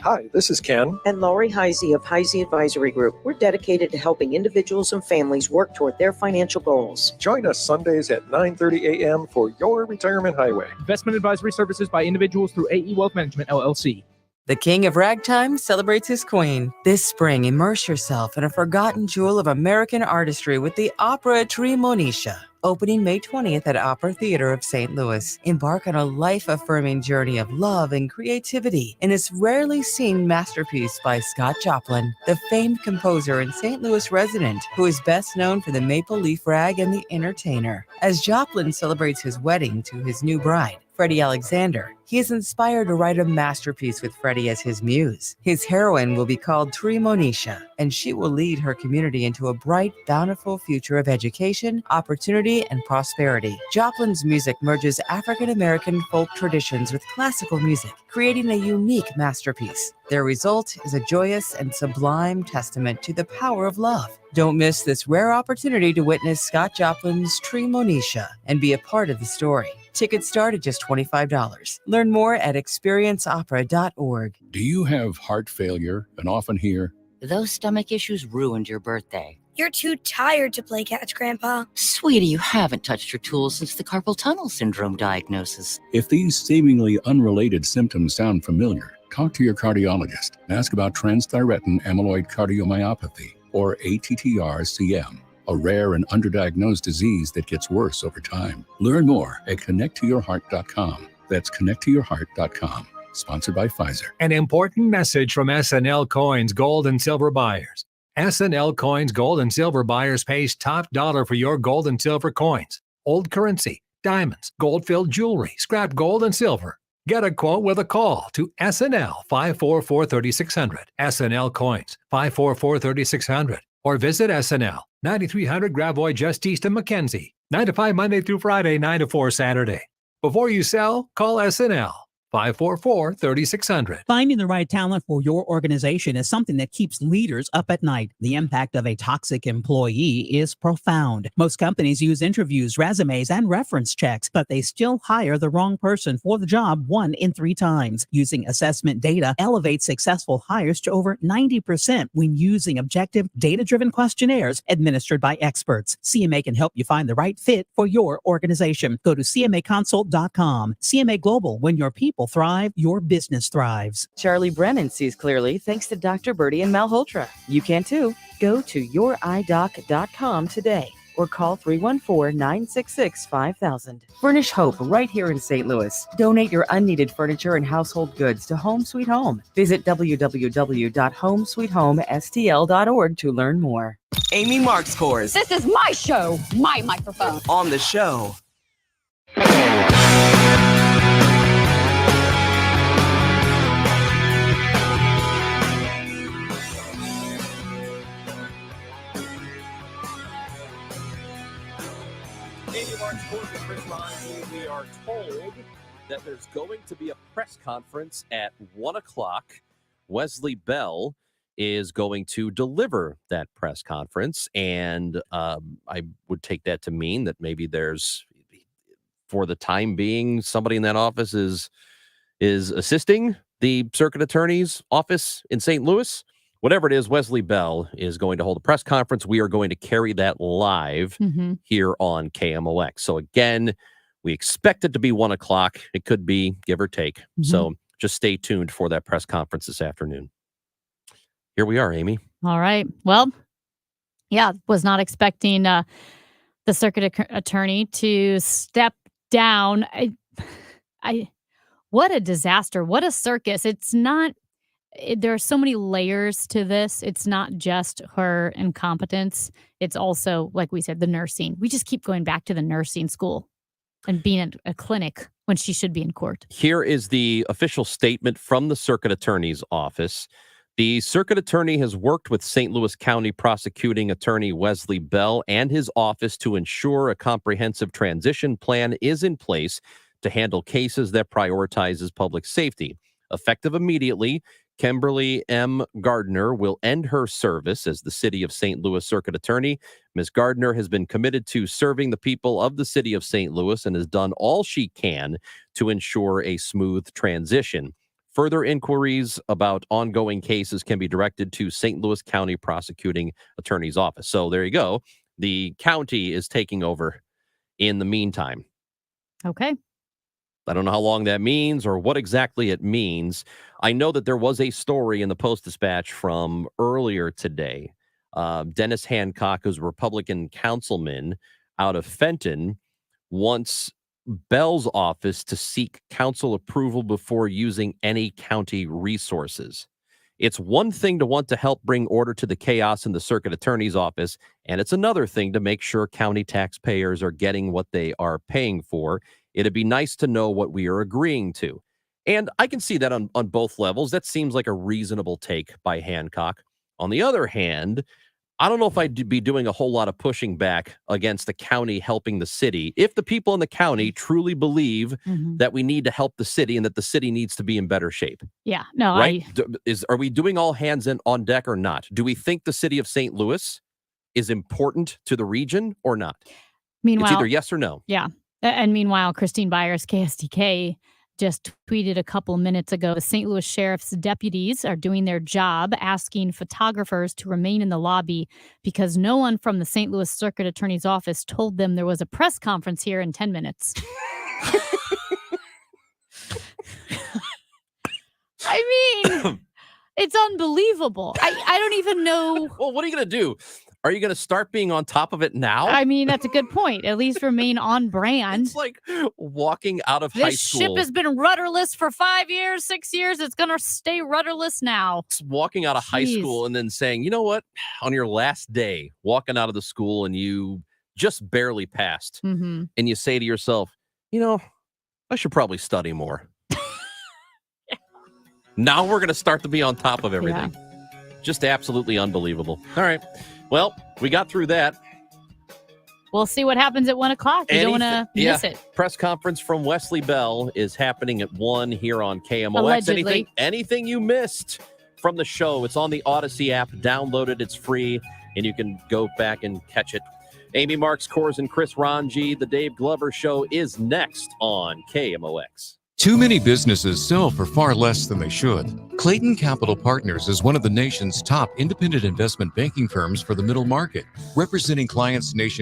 Hi, this is Ken. And Laurie Heisey of Heisey Advisory Group. We're dedicated to helping individuals and families work toward their financial goals. Join us Sundays at 9:30 a.m. for Your Retirement Highway. Investment advisory services by individuals through AE Wealth Management, LLC. The King of Ragtime celebrates his queen. This spring, immerse yourself in a forgotten jewel of American artistry with the opera Tremonisha. Opening May 20th at Opera Theater of St. Louis. Embark on a life-affirming journey of love and creativity in this rarely seen masterpiece by Scott Joplin, the famed composer and St. Louis resident who is best known for the Maple Leaf Rag and The Entertainer. As Joplin celebrates his wedding to his new bride, Freddie Alexander, he is inspired to write a masterpiece with Freddie as his muse. His heroine will be called Tremonisha, and she will lead her community into a bright, bountiful future of education, opportunity, and prosperity. Joplin's music merges African-American folk traditions with classical music, creating a unique masterpiece. Their result is a joyous and sublime testament to the power of love. Don't miss this rare opportunity to witness Scott Joplin's Tremonisha and be a part of the story. Tickets start at just $25. Learn more at experienceopera.org. Do you have heart failure and often hear, "Those stomach issues ruined your birthday"? "You're too tired to play catch, Grandpa." "Sweetie, you haven't touched your tools since the carpal tunnel syndrome diagnosis." If these seemingly unrelated symptoms sound familiar, talk to your cardiologist and ask about transthyretin amyloid cardiomyopathy, or ATTR-CM, a rare and underdiagnosed disease that gets worse over time. Learn more at connecttoyourheart.com. That's connecttoyourheart.com. Sponsored by Pfizer. An important message from SNL Coins Gold and Silver buyers. SNL Coins Gold and Silver buyers pays top dollar for your gold and silver coins, old currency, diamonds, gold-filled jewelry, scrap gold and silver. Get a quote with a call to SNL 544-3600, SNL Coins 544-3600, or visit SNL 9300 Gravois just east of Mackenzie, 9 to 5 Monday through Friday, 9 to 4 Saturday. Before you sell, call SNL 544-3600. Finding the right talent for your organization is something that keeps leaders up at night. The impact of a toxic employee is profound. Most companies use interviews, resumes, and reference checks, but they still hire the wrong person for the job 1 in 3 times. Using assessment data elevates successful hires to over 90% when using objective, data-driven questionnaires administered by experts. CMA can help you find the right fit for your organization. Go to CMAconsult.com. CMA Global, when your people thrive, your business thrives. Charlie Brennan sees clearly thanks to Dr. Birdie and Malhotra. You can too. Go to youridoc.com today or call 314-966-5000. Furnish hope right here in St. Louis. Donate your unneeded furniture and household goods to Home Sweet Home. Visit www.homesweethomestl.org to learn more. Amy Marks scores. This is my show, my microphone. On the show. We are told that there's going to be a press conference at 1 o'clock. Wesley Bell is going to deliver that press conference, and I would take that to mean that maybe there's, for the time being, somebody in that office is assisting the circuit attorney's office in St. Louis. Whatever it is, Wesley Bell is going to hold a press conference. We are going to carry that live here on KMOX. So again, we expect it to be 1 o'clock. It could be, give or take. So just stay tuned for that press conference this afternoon. Here we are, Amy. All right. Well, yeah, was not expecting the circuit attorney to step down. What a disaster. What a circus. It's not. There are so many layers to this. It's not just her incompetence. It's also, like we said, the nursing. We just keep going back to the nursing school and being at a clinic when she should be in court. Here is the official statement from the circuit attorney's office. The circuit attorney has worked with St. Louis County prosecuting attorney Wesley Bell and his office to ensure a comprehensive transition plan is in place to handle cases that prioritizes public safety. Effective immediately, Kimberly M. Gardner will end her service as the City of St. Louis Circuit Attorney. Ms. Gardner has been committed to serving the people of the City of St. Louis and has done all she can to ensure a smooth transition. Further inquiries about ongoing cases can be directed to St. Louis County Prosecuting Attorney's Office. So there you go. The county is taking over in the meantime. Okay. I don't know how long that means or what exactly it means. I know that there was a story in the Post-Dispatch from earlier today. Dennis Hancock, who's a Republican councilman out of Fenton, wants Bell's office to seek council approval before using any county resources. It's one thing to want to help bring order to the chaos in the circuit attorney's office, and it's another thing to make sure county taxpayers are getting what they are paying for. It'd be nice to know what we are agreeing to. And I can see that on both levels. That seems like a reasonable take by Hancock. On the other hand, I don't know if I'd be doing a whole lot of pushing back against the county helping the city if the people in the county truly believe that we need to help the city and that the city needs to be in better shape. Yeah, no, right? Are we doing all hands on deck or not? Do we think the city of St. Louis is important to the region or not? Meanwhile, it's either yes or no. Yeah. And meanwhile, Christine Byers, KSDK, just tweeted a couple minutes ago, the St. Louis Sheriff's deputies are doing their job, asking photographers to remain in the lobby because no one from the St. Louis Circuit Attorney's Office told them there was a press conference here in 10 minutes. I mean, it's unbelievable. I don't even know. Well, what are you going to do? Are you going to start being on top of it now? I mean, that's a good point. At least remain on brand. It's like walking out of high This school. ship has been rudderless for 5 years, 6 years. It's going to stay rudderless now. Walking out of high Jeez. school and then saying, you know what? On your last day, walking out of the school and you just barely passed. Mm-hmm. And you say to yourself, you know, I should probably study more. Now we're going to start to be on top of everything. Just absolutely unbelievable. All right. Well, we got through that. We'll see what happens at 1 o'clock. You don't want to miss it. Press conference from Wesley Bell is happening at 1 here on KMOX. Allegedly. Anything you missed from the show, it's on the Odyssey app. Download it. It's free, and you can go back and catch it. Amy Marks, Kors, and Chris Ranji. The Dave Glover Show is next on KMOX. Too many businesses sell for far less than they should. Clayton Capital Partners is one of the nation's top independent investment banking firms for the middle market, representing clients nationwide.